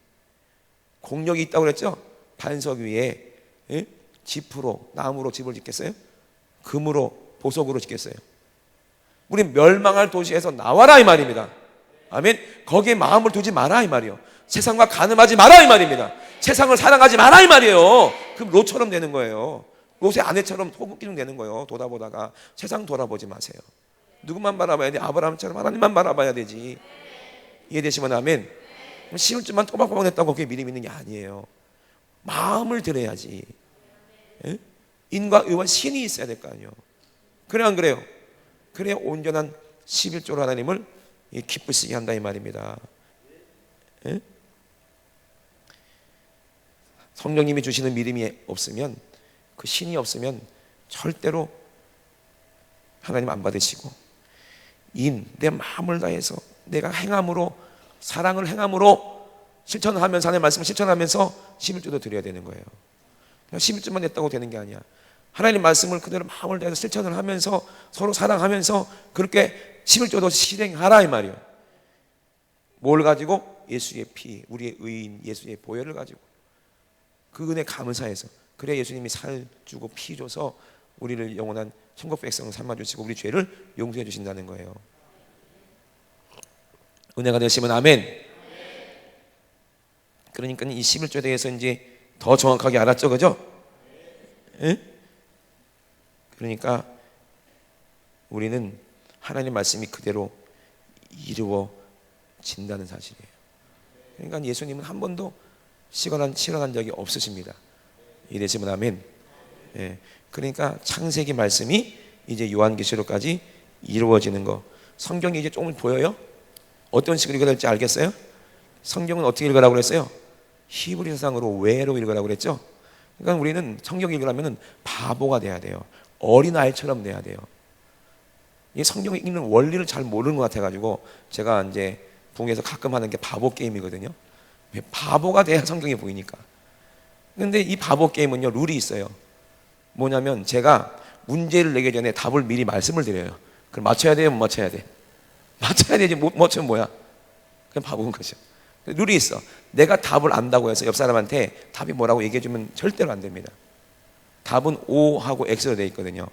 Speaker 1: 공력이 있다고 그랬죠? 반석 위에 지프로, 나무로 집을 짓겠어요? 금으로, 보석으로 짓겠어요? 우리 멸망할 도시에서 나와라 이 말입니다. 아멘. 거기에 마음을 두지 마라 이 말이요. 세상과 가늠하지 마라 이 말입니다. 세상을 사랑하지 마라 이 말이에요. 그럼 롯처럼 되는 거예요. 롯의 아내처럼 호흡기능 되는 거예요. 돌아보다가 세상 돌아보지 마세요. 누구만 바라봐야 돼? 아브라함처럼 하나님만 바라봐야 되지. 이해되시면 아멘. 시험줄만 또박또박 냈다고 그게 믿음 있는 게 아니에요. 마음을 들어야지. 예? 인과 의와 신이 있어야 될 거 아니에요. 그래 안 그래요? 그래야 온전한 11조로 하나님을 기쁘시게 한다 이 말입니다. 예? 성령님이 주시는 믿음이 없으면, 그 신이 없으면 절대로 하나님 안 받으시고, 내 마음을 다해서 내가 행함으로, 사랑을 행함으로 실천하면서, 하나님의 말씀을 실천하면서 11조도 드려야 되는 거예요. 그냥 11조만 냈다고 되는 게 아니야. 하나님 말씀을 그대로 마음을 다해서 실천을 하면서 서로 사랑하면서 그렇게 11조도 실행하라 이 말이에요. 뭘 가지고? 예수의 피, 우리의 의인 예수의 보혈을 가지고 그 은혜 감사해서, 그래야 예수님이 살 주고 피 줘서 우리를 영원한 천국 백성을 삼아주시고 우리 죄를 용서해 주신다는 거예요. 은혜가 되시면 아멘. 그러니까 이 11조에 대해서 이제 더 정확하게 알았죠, 그죠? 예? 그러니까 우리는 하나님 말씀이 그대로 이루어진다는 사실이에요. 그러니까 예수님은 한 번도 실현한 적이 없으십니다. 이래시면 아멘. 예. 그러니까 창세기 말씀이 이제 요한계시록까지 이루어지는 거. 성경이 이제 조금 보여요? 어떤 식으로 읽어야 될지 알겠어요? 성경은 어떻게 읽으라고 그랬어요? 히브리서상으로 왜로 읽으라고 그랬죠? 그러니까 우리는 성경 읽으려면 바보가 돼야 돼요. 어린아이처럼 돼야 돼요. 이 성경 읽는 원리를 잘 모르는 것 같아가지고 제가 이제 부흥에서 가끔 하는 게 바보 게임이거든요. 바보가 돼야 성경이 보이니까. 근데 이 바보 게임은요 룰이 있어요. 뭐냐면 제가 문제를 내기 전에 답을 미리 말씀을 드려요. 그럼 맞춰야 돼요, 못 맞춰야 돼? 맞춰야 되지. 못 맞추면 뭐야? 그냥 바보인 거죠. 룰이 있어. 내가 답을 안다고 해서 옆 사람한테 답이 뭐라고 얘기해주면 절대로 안 됩니다. 답은 O하고 X로 되어 있거든요.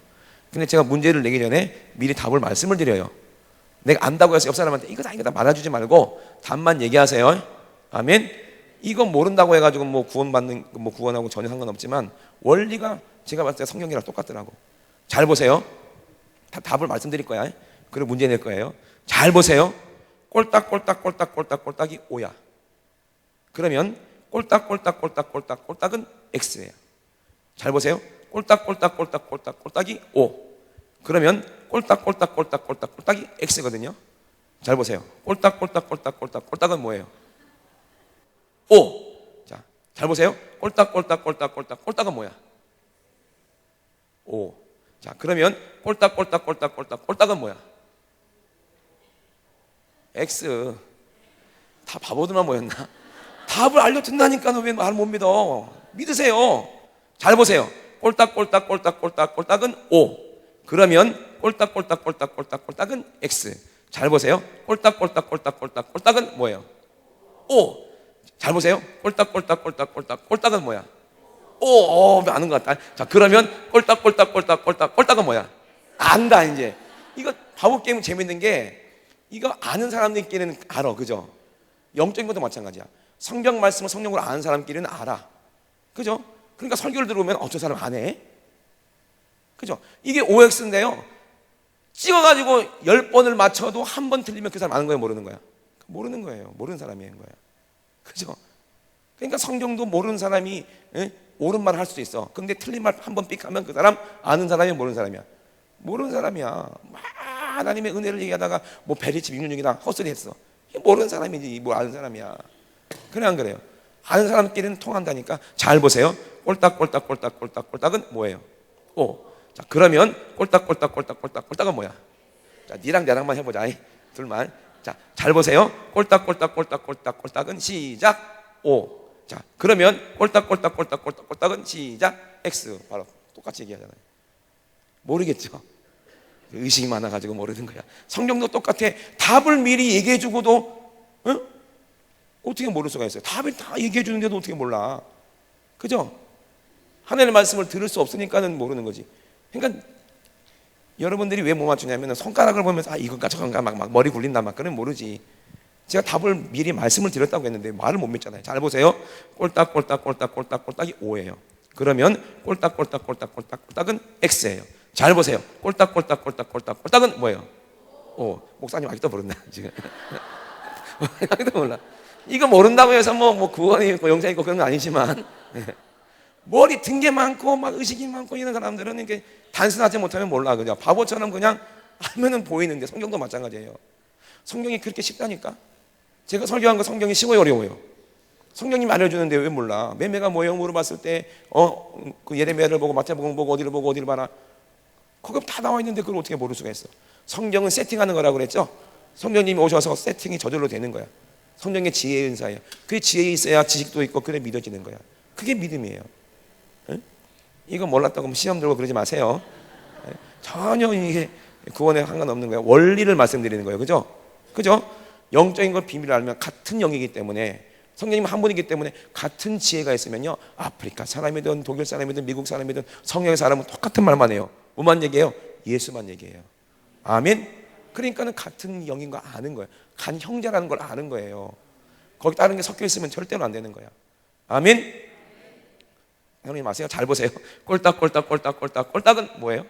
Speaker 1: 근데 제가 문제를 내기 전에 미리 답을 말씀을 드려요. 내가 안다고 해서 옆 사람한테 이거다 말아주지 말고 답만 얘기하세요. 아멘. 이거 모른다고 해가지고 뭐 구원하고 전혀 상관없지만 원리가 제가 봤을 때 성경이랑 똑같더라고. 잘 보세요. 답을 말씀드릴 거야. 그리고 문제 낼 거예요. 잘 보세요. 꼴딱꼴딱꼴딱꼴딱꼴딱이 O야. 그러면 꼴딱꼴딱꼴딱꼴딱꼴딱은 X예요. 잘 보세요. 꼴딱꼴딱꼴딱꼴딱꼴딱이 O. 그러면 꼴딱꼴딱꼴딱꼴딱꼴딱이 X거든요. 잘 보세요. 꼴딱꼴딱꼴딱꼴딱꼴딱은 뭐예요? O. 자, 잘 보세요. 꼴딱꼴딱꼴딱꼴딱꼴딱은 뭐야? O. 자, 그러면 꼴딱은 뭐야? X. 다 바보들만 모였나? 답을 알려준다니까 왜 말 못 믿어? 믿으세요. 잘 보세요. 꼴딱은 O. 그러면 꼴딱은 X. 잘 보세요. 꼴딱은 뭐예요? O. 잘 보세요. 꼴딱은 뭐야? O. 아는 것 같다. 자, 그러면 꼴딱은 뭐야? 안다, 이제. 이거 바보 게임 재밌는 게 이거 아는 사람들끼리는 알아, 그죠? 영적인 것도 마찬가지야. 성경 말씀을 성령으로 아는 사람끼리는 알아, 그죠? 그러니까 설교를 들어보면 저 사람 안 해, 그죠? 이게 OX인데요, 찍어가지고 10번을 맞춰도 한 번 틀리면 그 사람 아는 거예요, 모르는 거야? 모르는 거예요. 모르는 사람인 거야, 그죠? 그러니까 성경도 모르는 사람이 옳은 말을 할 수도 있어. 근데 틀린 말 한 번 삑 하면 그 사람 아는 사람이야, 모르는 사람이야? 모르는 사람이야. 막 하나님의 은혜를 얘기하다가 뭐 베리치 666이다 헛소리 했어. 모르는 사람이지 뭐 아는 사람이야. 그래, 안 그래요? 아는 사람끼리는 통한다니까. 잘 보세요. 꼴딱은 뭐예요? O. 자, 그러면 꼴딱은 뭐야? 자, 니랑 나랑만 해보자, 둘만. 자, 잘 보세요. 꼴딱은 시작 O. 자, 그러면 꼴딱은 시작 X. 바로 똑같이 얘기하잖아요. 모르겠죠? 의식이 많아가지고 모르는 거야. 성경도 똑같아. 답을 미리 얘기해주고도 어떻게 모를 수가 있어요? 답을 다 얘기해주는데도 어떻게 몰라, 그죠? 하나님의 말씀을 들을 수 없으니까는 모르는 거지. 그러니까 여러분들이 왜 못 맞추냐면 손가락을 보면서 이건가 저건가 막 머리 굴린다 막 그러면 모르지. 제가 답을 미리 말씀을 드렸다고 했는데 말을 못 믿잖아요. 잘 보세요. 꼴딱이 O예요. 그러면 꼴딱은 X예요. 잘 보세요. 꼴딱은 뭐예요? O. 목사님 아직도 모른다 지금. 아직도 몰라. 이거 모른다고 해서 뭐 구원이 있고 영생이 있고 그런 건 아니지만 머리 든 게 많고 막 의식이 많고 이런 사람들은 이렇게 단순하지 못하면 몰라, 그죠? 바보처럼 그냥 하면은 보이는데 성경도 마찬가지예요. 성경이 그렇게 쉽다니까. 제가 설교한 거 성경이 쉬워요, 어려워요? 성경님 알려주는데 왜 몰라? 매매가 뭐예요? 물어봤을 때 그 예레미야를 보고 마태복음 보고 어디를 봐라. 거기 다 나와 있는데 그걸 어떻게 모를 수가 있어? 성경은 세팅하는 거라고 그랬죠? 성령님이 오셔서 세팅이 저절로 되는 거야. 성령의 지혜의 은사예요. 그 지혜에 있어야 지식도 있고 그래 믿어지는 거야. 그게 믿음이에요. 응? 이거 몰랐다고 하면 시험 들고 그러지 마세요. 전혀 이게 구원에 상관없는 거예요. 원리를 말씀드리는 거예요. 그죠? 영적인 걸 비밀을 알면 같은 영이기 때문에, 성령님 한 분이기 때문에 같은 지혜가 있으면요, 아프리카 사람이든 독일 사람이든 미국 사람이든 성령의 사람은 똑같은 말만 해요. 뭐만 얘기해요? 예수만 얘기해요. 아멘. 그러니까는 같은 영인 거 아는 거예요. 간 형제라는 걸 아는 거예요. 거기 다른 게 섞여 있으면 절대로 안 되는 거야. 아멘. 형님 아세요? 잘 보세요. 꼴딱은 뭐예요?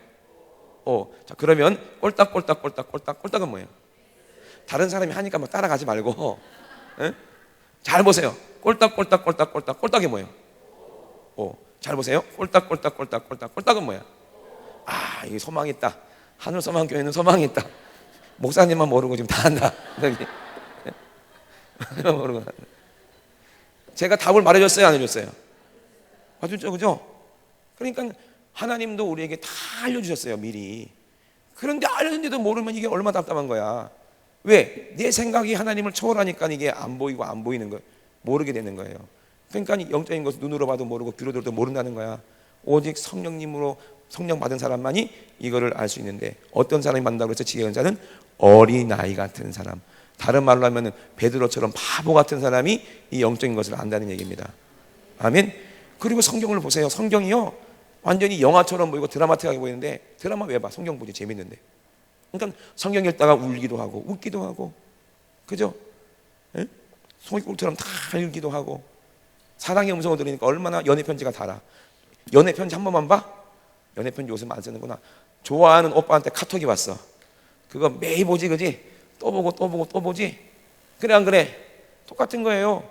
Speaker 1: O. 자, 그러면 꼴딱은 뭐예요? 다른 사람이 하니까 막 따라가지 말고, 잘 보세요. 꼴딱이 뭐예요? O. 잘 보세요. 꼴딱은 뭐야? 이게 소망이 있다. 하늘 소망 교회는 소망이 있다. 목사님만 모르고 지금 다 한다. 모르고. 제가 답을 말해줬어요, 안 해줬어요? 봐줬죠, 그죠? 그러니까 하나님도 우리에게 다 알려주셨어요, 미리. 그런데 알려준데도 모르면 이게 얼마나 답답한 거야. 왜? 내 생각이 하나님을 초월하니까 이게 안 보이고 안 보이는 거예요. 모르게 되는 거예요. 그러니까 영적인 것을 눈으로 봐도 모르고 귀로 들어도 모른다는 거야. 오직 성령님으로 성령 받은 사람만이 이거를 알 수 있는데, 어떤 사람이 만든다고 해서 지혜의 은사는 어린아이 같은 사람, 다른 말로 하면 베드로처럼 바보 같은 사람이 이 영적인 것을 안다는 얘기입니다. 아멘. 그리고 성경을 보세요. 성경이요 완전히 영화처럼 보이고 드라마틱하게 보이는데, 드라마 왜 봐? 성경 보지, 재밌는데. 그러니까 성경 읽다가 울기도 하고 웃기도 하고, 그죠? 송이꿀처럼 다 읽기도 하고, 사랑의 음성을 들으니까 얼마나 연애 편지가 달아. 연애 편지 한 번만 봐? 연애 편지 요즘 안 쓰는구나. 좋아하는 오빠한테 카톡이 왔어. 그거 매일 보지, 그지? 또 보지. 그래, 안 그래? 똑같은 거예요.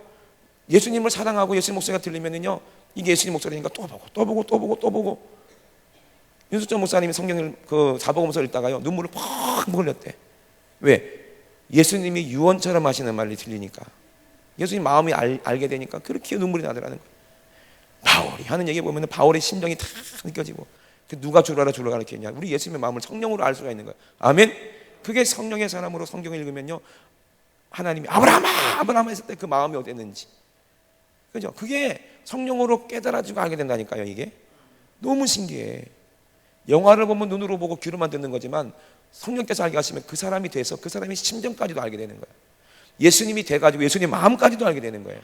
Speaker 1: 예수님을 사랑하고 예수님 목소리가 들리면은요, 이게 예수님 목소리니까 또 보고. 윤수정 목사님이 성경을 그 사복음서를 읽다가요, 눈물을 펑 흘렸대. 왜? 예수님이 유언처럼 하시는 말이 들리니까, 예수님 마음이 알게 되니까 그렇게 눈물이 나더라는 거예요. 바울이 하는 얘기 보면 바울의 심정이 다 느껴지고, 누가 주를 알아 주를 가르치냐? 우리 예수님의 마음을 성령으로 알 수가 있는 거예요. 아멘. 그게 성령의 사람으로 성경을 읽으면요, 하나님이 아브라함 했을 때 그 마음이 어땠는지, 그죠? 그게 성령으로 깨달아지고 알게 된다니까요. 이게 너무 신기해. 영화를 보면 눈으로 보고 귀로만 듣는 거지만 성령께서 알게 하시면 그 사람이 돼서 그 사람의 심정까지도 알게 되는 거예요. 예수님이 돼가지고 예수님 마음까지도 알게 되는 거예요.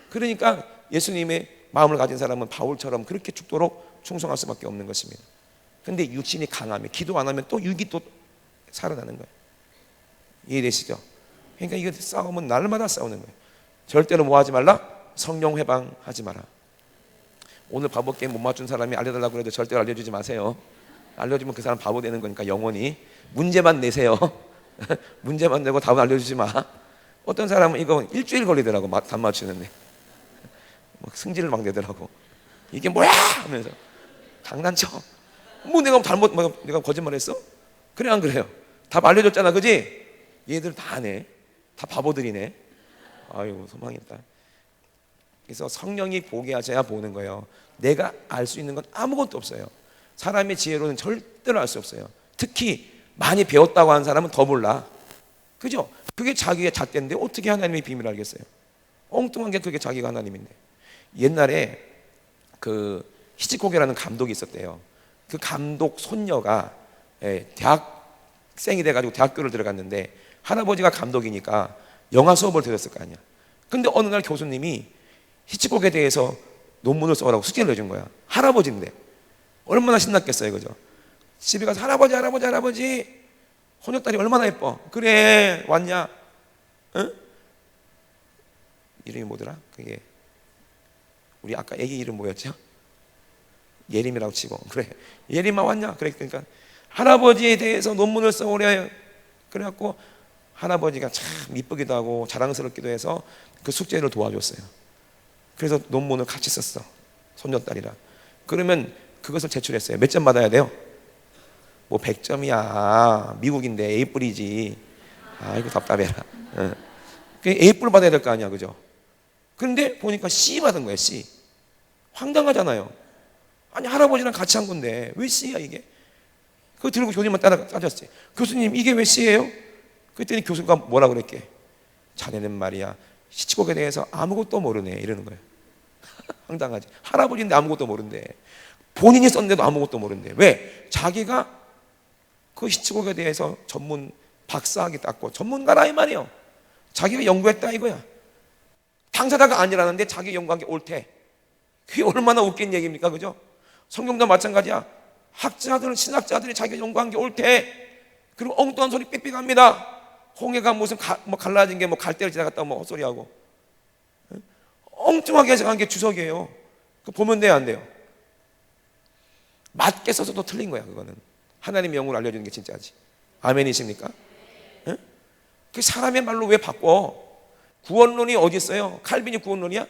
Speaker 1: 그러니까 예수님의 마음을 가진 사람은 바울처럼 그렇게 죽도록 충성할 수밖에 없는 것입니다. 근데 육신이 강하면, 기도 안 하면 또 육이 또 살아나는 거예요. 이해되시죠? 그러니까 이거 싸움은 날마다 싸우는 거예요. 절대로 뭐 하지 말라? 성령 회방하지 마라. 오늘 바보 게임 못 맞춘 사람이 알려달라고 해도 절대로 알려주지 마세요. 알려주면 그 사람 바보 되는 거니까 영원히. 문제만 내세요. 문제만 내고 답은 알려주지 마. 어떤 사람은 이거 일주일 걸리더라고, 답 맞추는데. 막 승질을 막 내더라고. 이게 뭐야 하면서. 장난쳐. 뭐 내가 내가 거짓말했어? 그래 안 그래요? 답 알려줬잖아, 그지? 얘들 다 아네. 다 바보들이네. 아유, 소망했다. 그래서 성령이 보게 하셔야 보는 거예요. 내가 알 수 있는 건 아무것도 없어요. 사람의 지혜로는 절대로 알 수 없어요. 특히 많이 배웠다고 하는 사람은 더 몰라. 그죠? 그게 자기의 잣대인데 어떻게 하나님의 비밀을 알겠어요? 엉뚱한 게 그게 자기가 하나님인데. 옛날에 그 히치콕이라는 감독이 있었대요. 그 감독 손녀가 대학생이 돼가지고 대학교를 들어갔는데 할아버지가 감독이니까 영화 수업을 들었을 거 아니야. 근데 어느 날 교수님이 히치콕에 대해서 논문을 써오라고 숙제를 내준 거야. 할아버지인데 얼마나 신났겠어요, 그죠? 집에 가서 할아버지 혼혈딸이 얼마나 예뻐. 그래 왔냐? 응? 이름이 뭐더라? 그게 우리 아까 애기 이름 뭐였죠? 예림이라고 치고. 그래 예림아 왔냐? 그래, 그러니까 할아버지에 대해서 논문을 써오래. 그래갖고 할아버지가 참 이쁘기도 하고 자랑스럽기도 해서 그 숙제를 도와줬어요. 그래서 논문을 같이 썼어, 손녀딸이랑. 그러면 그것을 제출했어요. 몇 점 받아야 돼요? 뭐 100점이야 미국인데 A뿔이지. 아이고 답답해라. A뿔 받아야 될 거 아니야, 그죠? 그런데 보니까 C 받은 거예요. C. 황당하잖아요. 아니 할아버지랑 같이 한 건데 왜 C야 이게? 그거 들고 교수님만 따졌어요. 교수님 이게 왜 C예요? 그랬더니 교수가 뭐라 그랬게? 자네는 말이야 히치콕에 대해서 아무것도 모르네 이러는 거예요. 황당하지. 할아버지인데 아무것도 모른대. 본인이 썼는데도 아무것도 모른대. 왜? 자기가 그 히치콕에 대해서 전문 박사학위 땄고 전문가라 이 말이에요. 자기가 연구했다 이거야. 당사자가 아니라는데 자기 연구한 게 옳대. 그게 얼마나 웃긴 얘기입니까, 그죠? 성경도 마찬가지야. 학자들, 신학자들이 자기가 연구한 게 옳대. 그리고 엉뚱한 소리 삑삑합니다. 홍해가 무슨 뭐 갈라진 게 뭐 갈대를 지나갔다 뭐 헛소리하고. 엉뚱하게 해석한 게 주석이에요. 그 보면 돼요, 안 돼요? 맞게 써서도 틀린 거야, 그거는. 하나님의 영을 알려주는 게 진짜지. 아멘이십니까? 응? 그 사람의 말로 왜 바꿔? 구원론이 어디 있어요? 칼빈이 구원론이야?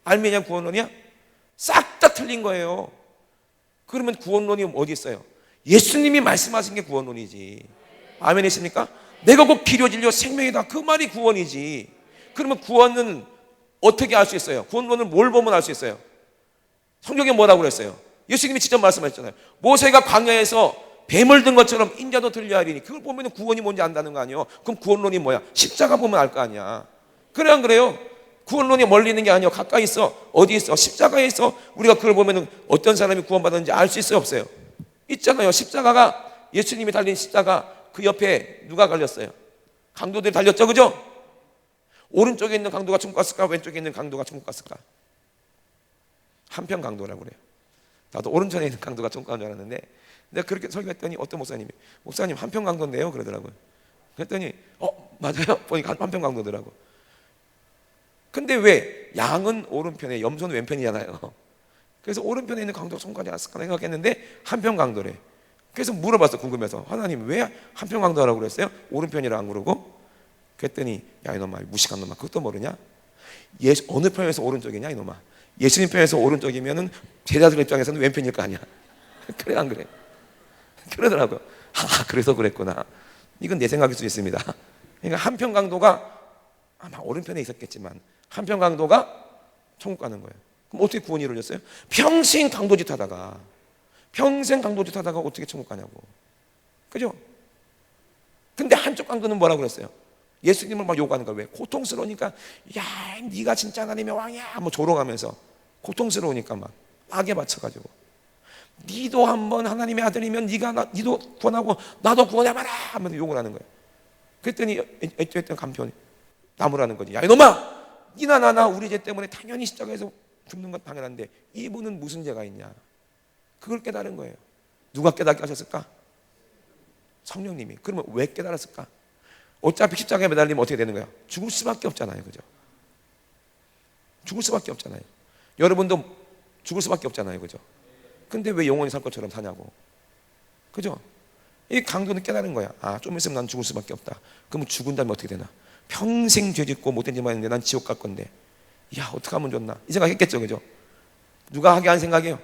Speaker 1: 알미니아 구원론이야? 싹 다 틀린 거예요. 그러면 구원론이 어디 있어요? 예수님이 말씀하신 게 구원론이지. 아멘이십니까? 내가 곧 필요 진료 생명이다, 그 말이 구원이지. 그러면 구원은 어떻게 알 수 있어요? 구원론을 뭘 보면 알 수 있어요? 성경에 뭐라고 그랬어요? 예수님이 직접 말씀하셨잖아요. 모세가 광야에서 뱀을 든 것처럼 인자도 들려하리니. 그걸 보면 구원이 뭔지 안다는 거 아니에요? 그럼 구원론이 뭐야? 십자가 보면 알 거 아니야. 그래 안 그래요? 구원론이 멀리 있는 게 아니에요. 가까이 있어. 어디 있어? 십자가에 있어. 우리가 그걸 보면 어떤 사람이 구원받았는지 알 수 있어요, 없어요? 있잖아요. 십자가가, 예수님이 달린 십자가 그 옆에 누가 달렸어요? 강도들이 달렸죠, 그죠? 오른쪽에 있는 강도가 천국 갔을까? 왼쪽에 있는 강도가 천국 갔을까? 한편 강도라고 그래요. 나도 오른쪽에 있는 강도가 천국 간 줄 알았는데, 내가 그렇게 설교했더니 어떤 목사님 한편 강도인데요? 그러더라고요. 그랬더니 맞아요. 보니까 한편 강도더라고. 근데 왜? 양은 오른편에 염소는 왼편이잖아요. 그래서 오른편에 있는 강도가 천국 가지 않았을까 생각했는데 한편 강도래. 그래서 물어봤어, 궁금해서. 하나님 왜 한편 강도라고 그랬어요? 오른편이라 안 그러고? 그랬더니 야 이놈아, 무식한 놈아, 그것도 모르냐? 어느 편에서 오른쪽이냐 이놈아. 예수님 편에서 오른쪽이면은 제자들 입장에서는 왼편일 거 아니야. 그래 안 그래? 그러더라고요. 그래서 그랬구나. 이건 내 생각일 수 있습니다. 그러니까 한편 강도가 아마 오른편에 있었겠지만 한편 강도가 천국 가는 거예요. 그럼 어떻게 구원이 이루어졌어요? 평생 강도짓 하다가 평생 강도짓 하다가 어떻게 천국 가냐고. 그죠? 근데 한쪽 강도는 뭐라고 그랬어요? 예수님을 막 욕하는 거야. 왜? 고통스러우니까. 야, 네가 진짜 하나님의 왕이야 뭐 조롱하면서. 고통스러우니까 막 악에 맞춰가지고, 니도 한번 하나님의 아들이면 니도 구원하고 나도 구원해봐라 하면서 욕을 하는 거예요. 그랬더니 어쨌든 간편이 나무라는 거지. 야 이놈아, 니나 나나 우리 죄 때문에 당연히 십자가에서 죽는 건 당연한데 이분은 무슨 죄가 있냐. 그걸 깨달은 거예요. 누가 깨닫게 하셨을까? 성령님이. 그러면 왜 깨달았을까? 어차피 십자가에 매달리면 어떻게 되는 거야? 죽을 수밖에 없잖아요. 그죠? 죽을 수밖에 없잖아요. 여러분도 죽을 수밖에 없잖아요. 그죠? 근데 왜 영원히 살 것처럼 사냐고. 그죠? 이 강도는 깨달은 거야. 아, 좀 있으면 난 죽을 수밖에 없다. 그러면 죽은 다음에 어떻게 되나? 평생 죄짓고 못된 짓만 했는데 난 지옥 갈 건데, 야 어떻게 하면 좋나? 이 생각 했겠죠. 그죠? 누가 하게 한 생각이에요?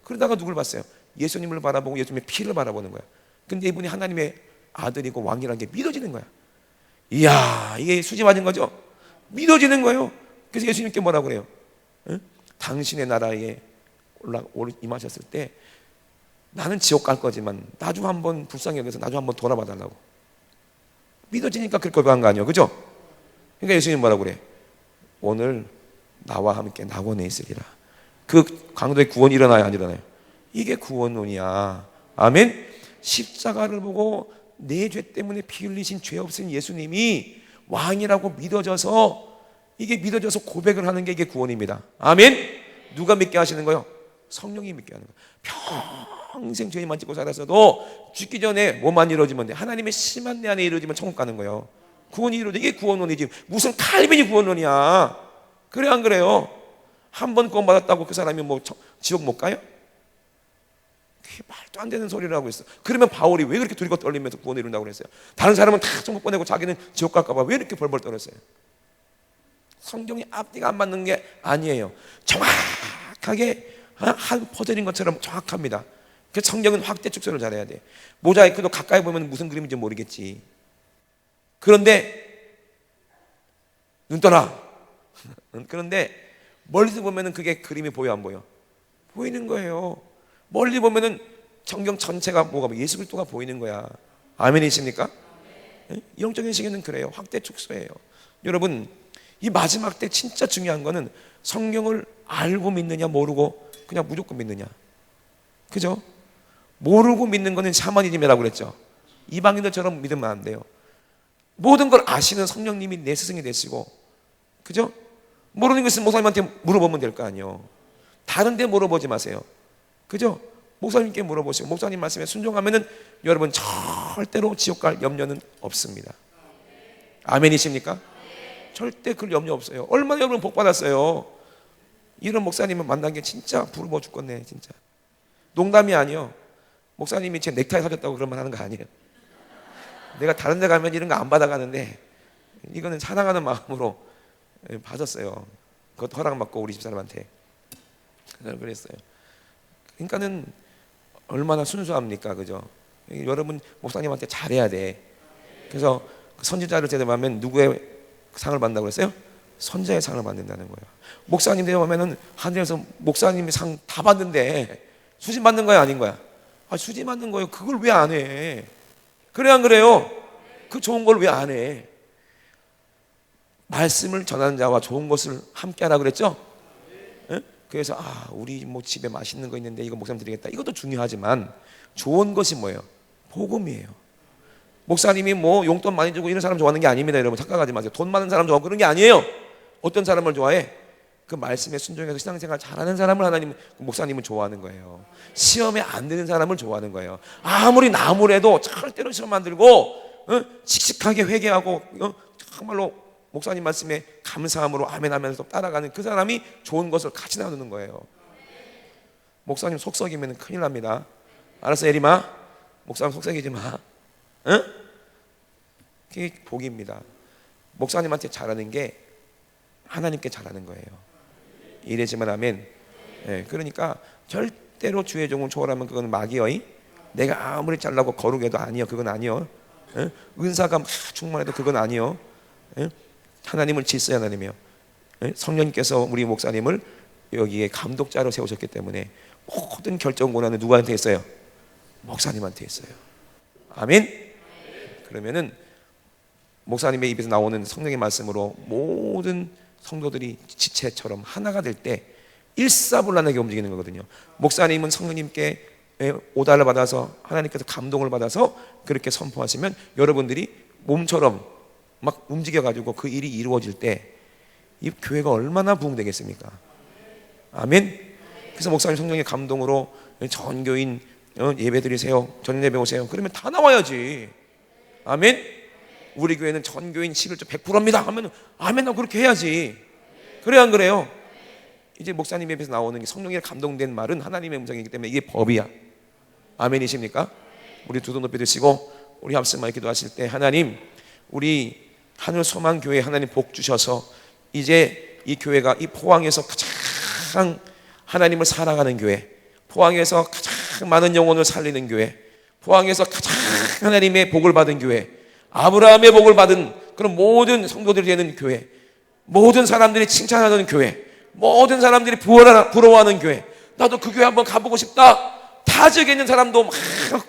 Speaker 1: 그러다가 누굴 봤어요? 예수님을 바라보고 예수님의 피를 바라보는 거야. 근데 이분이 하나님의 아들이고 왕이라는 게 믿어지는 거야. 이야, 이게 수지 맞은 거죠? 믿어지는 거예요. 그래서 예수님께 뭐라고 그래요? 응? 당신의 나라에 임하셨을 때 나는 지옥 갈 거지만 나중 한번 불쌍히 여겨서 나중 한번 돌아봐 달라고. 믿어지니까 그렇게 고백한 거 아니에요. 그죠? 그러니까 예수님 뭐라고 그래? 오늘 나와 함께 낙원에 있으리라. 그 강도의 구원이 일어나요, 안 일어나요? 이게 구원론이야. 아멘. 십자가를 보고 내 죄 때문에 피 흘리신 죄 없으신 예수님이 왕이라고 믿어져서, 이게 믿어져서 고백을 하는 게 이게 구원입니다. 아멘. 누가 믿게 하시는 거요? 성령이 믿게 하는 거예요. 평생 죄만 짓고 살았어도 죽기 전에 뭐만 이루어지면 돼? 하나님의 심한 내 안에 이루어지면 천국 가는 거예요. 구원이 이루어져. 이게 구원론이지. 무슨 칼빈이 구원론이야. 그래 안 그래요? 한 번 구원 받았다고 그 사람이 뭐 지옥 못 가요? 그게 말도 안 되는 소리를 하고 있어. 그러면 바울이 왜 그렇게 두리고 떨리면서 구원을 이룬다고 그랬어요? 다른 사람은 다 천국 보내고 자기는 지옥 갈까 봐 왜 이렇게 벌벌 떨었어요? 성경이 앞뒤가 안 맞는 게 아니에요. 정확하게 한 퍼즐인 것처럼 정확합니다. 그래서 성경은 확대 축소를 잘해야 돼. 모자이크도 가까이 보면 무슨 그림인지 모르겠지. 그런데 눈 떠라. 그런데 멀리서 보면은 그게 그림이 보여 안 보여? 보이는 거예요. 멀리 보면은 성경 전체가 뭐가 예수 그리스도가 보이는 거야. 아멘이십니까? 영적인 시계는 그래요. 확대 축소예요. 여러분, 이 마지막 때 진짜 중요한 거는 성경을 알고 믿느냐 모르고 그냥 무조건 믿느냐. 그죠? 모르고 믿는 거는 샤머니즘이라고 그랬죠. 이방인들처럼 믿으면 안 돼요. 모든 걸 아시는 성령님이 내 스승이 되시고, 그죠? 모르는 것은 목사님한테 물어보면 될 거 아니에요. 다른 데 물어보지 마세요. 그죠? 목사님께 물어보시고 목사님 말씀에 순종하면은 여러분 절대로 지옥 갈 염려는 없습니다. 아멘이십니까? 절대 그럴 염려 없어요. 얼마나 여러분 복 받았어요. 이런 목사님을 만난 게 진짜 부러워 죽겠네. 진짜 농담이 아니요. 목사님이 제 넥타이 사줬다고 그런 말 하는 거 아니에요. 내가 다른 데 가면 이런 거 안 받아가는데 이거는 사랑하는 마음으로 받았어요. 그것도 허락받고 우리 집사람한테 그랬어요. 그러니까는 얼마나 순수합니까? 그죠? 여러분 목사님한테 잘해야 돼. 그래서 선지자를 대접하면 누구의 상을 받는다고 그랬어요? 선자의 상을 받는다는 거예요. 목사님 대접하면은 하늘에서 목사님이 상 다 받는데 수진 받는 거야 아닌 거야? 아, 수진 받는 거예요. 그걸 왜 안 해? 그래 안 그래요? 그 좋은 걸 왜 안 해? 말씀을 전하는 자와 좋은 것을 함께 하라 그랬죠? 네? 그래서 우리 뭐 집에 맛있는 거 있는데 이거 목사님 드리겠다. 이것도 중요하지만 좋은 것이 뭐예요? 복음이에요. 목사님이 뭐 용돈 많이 주고 이런 사람 좋아하는 게 아닙니다. 여러분 착각하지 마세요. 돈 많은 사람 좋아하고 그런 게 아니에요. 어떤 사람을 좋아해? 그 말씀에 순종해서 신앙생활 잘하는 사람을 하나님, 목사님은 좋아하는 거예요. 시험에 안 드는 사람을 좋아하는 거예요. 아무리 나무래도 절대로 시험 안 들고 씩씩하게 회개하고 정말로 목사님 말씀에 감사함으로 아멘하면서 따라가는 그 사람이 좋은 것을 같이 나누는 거예요. 목사님 속썩이면 큰일 납니다. 알았어 예림아? 목사님 속썩이지 마. 응? 그게 복입니다. 목사님한테 잘하는 게 하나님께 잘하는 거예요. 이래지만 아멘. 네, 그러니까 절대로 주의 종을 초월하면 그건 마귀여이. 내가 아무리 잘나고 거룩해도 아니요. 그건 아니요. 네? 은사가 충만해도 그건 아니요. 네? 하나님을 질서의 하나님이요. 네? 성령님께서 우리 목사님을 여기에 감독자로 세우셨기 때문에 모든 결정 권한은 누구한테 있어요? 목사님한테 있어요. 아멘. 그러면은 목사님의 입에서 나오는 성령의 말씀으로 모든 성도들이 지체처럼 하나가 될 때 일사불란하게 움직이는 거거든요. 목사님은 성령님께 오달을 받아서 하나님께서 감동을 받아서 그렇게 선포하시면 여러분들이 몸처럼 막 움직여가지고 그 일이 이루어질 때 이 교회가 얼마나 부흥되겠습니까? 아멘. 그래서 목사님 성령의 감동으로 전교인 예배 드리세요, 전년 예배 오세요, 그러면 다 나와야지. 아멘. 우리 교회는 전교인 11조 100%입니다 하면 아멘 하고 그렇게 해야지. 그래야 안 그래요? 이제 목사님 입에서 나오는 성령에 감동된 말은 하나님의 음성이기 때문에 이게 법이야. 아멘이십니까? 우리 두 손 높이 드시고 우리 합심하여 기도하실 때, 하나님, 우리 하늘소망교회 하나님 복 주셔서 이제 이 교회가 이 포항에서 가장 하나님을 사랑하는 교회, 포항에서 가장 많은 영혼을 살리는 교회, 포항에서 가장 하나님의 복을 받은 교회, 아브라함의 복을 받은 그런 모든 성도들이 되는 교회, 모든 사람들이 칭찬하는 교회, 모든 사람들이 부러워하는 교회, 나도 그 교회 한번 가보고 싶다, 타 지역에 있는 사람도 막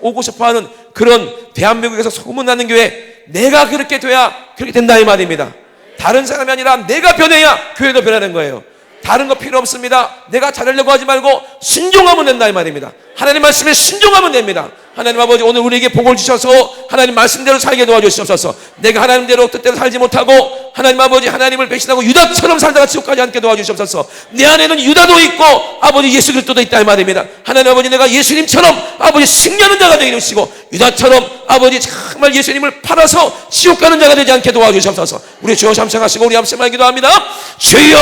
Speaker 1: 오고 싶어하는 그런 대한민국에서 소문나는 교회, 내가 그렇게 돼야 그렇게 된다 이 말입니다. 다른 사람이 아니라 내가 변해야 교회도 변하는 거예요. 다른 거 필요 없습니다. 내가 잘하려고 하지 말고 순종하면 된다 이 말입니다. 하나님 말씀에 순종하면 됩니다. 하나님 아버지, 오늘 우리에게 복을 주셔서 하나님 말씀대로 살게 도와주시옵소서. 내가 하나님대로 뜻대로 살지 못하고 하나님 아버지 하나님을 배신하고 유다처럼 살다가 지옥까지 않게 도와주시옵소서. 내 안에는 유다도 있고 아버지 예수 그리스도도 있다 이 말입니다. 하나님 아버지, 내가 예수님처럼 아버지 승리하는 자가 되게 해주시고 유다처럼 아버지 정말 예수님을 팔아서 지옥 가는 자가 되지 않게 도와주시옵소서. 우리 주여 잠잠하시고 우리 함께 기도합니다. 주여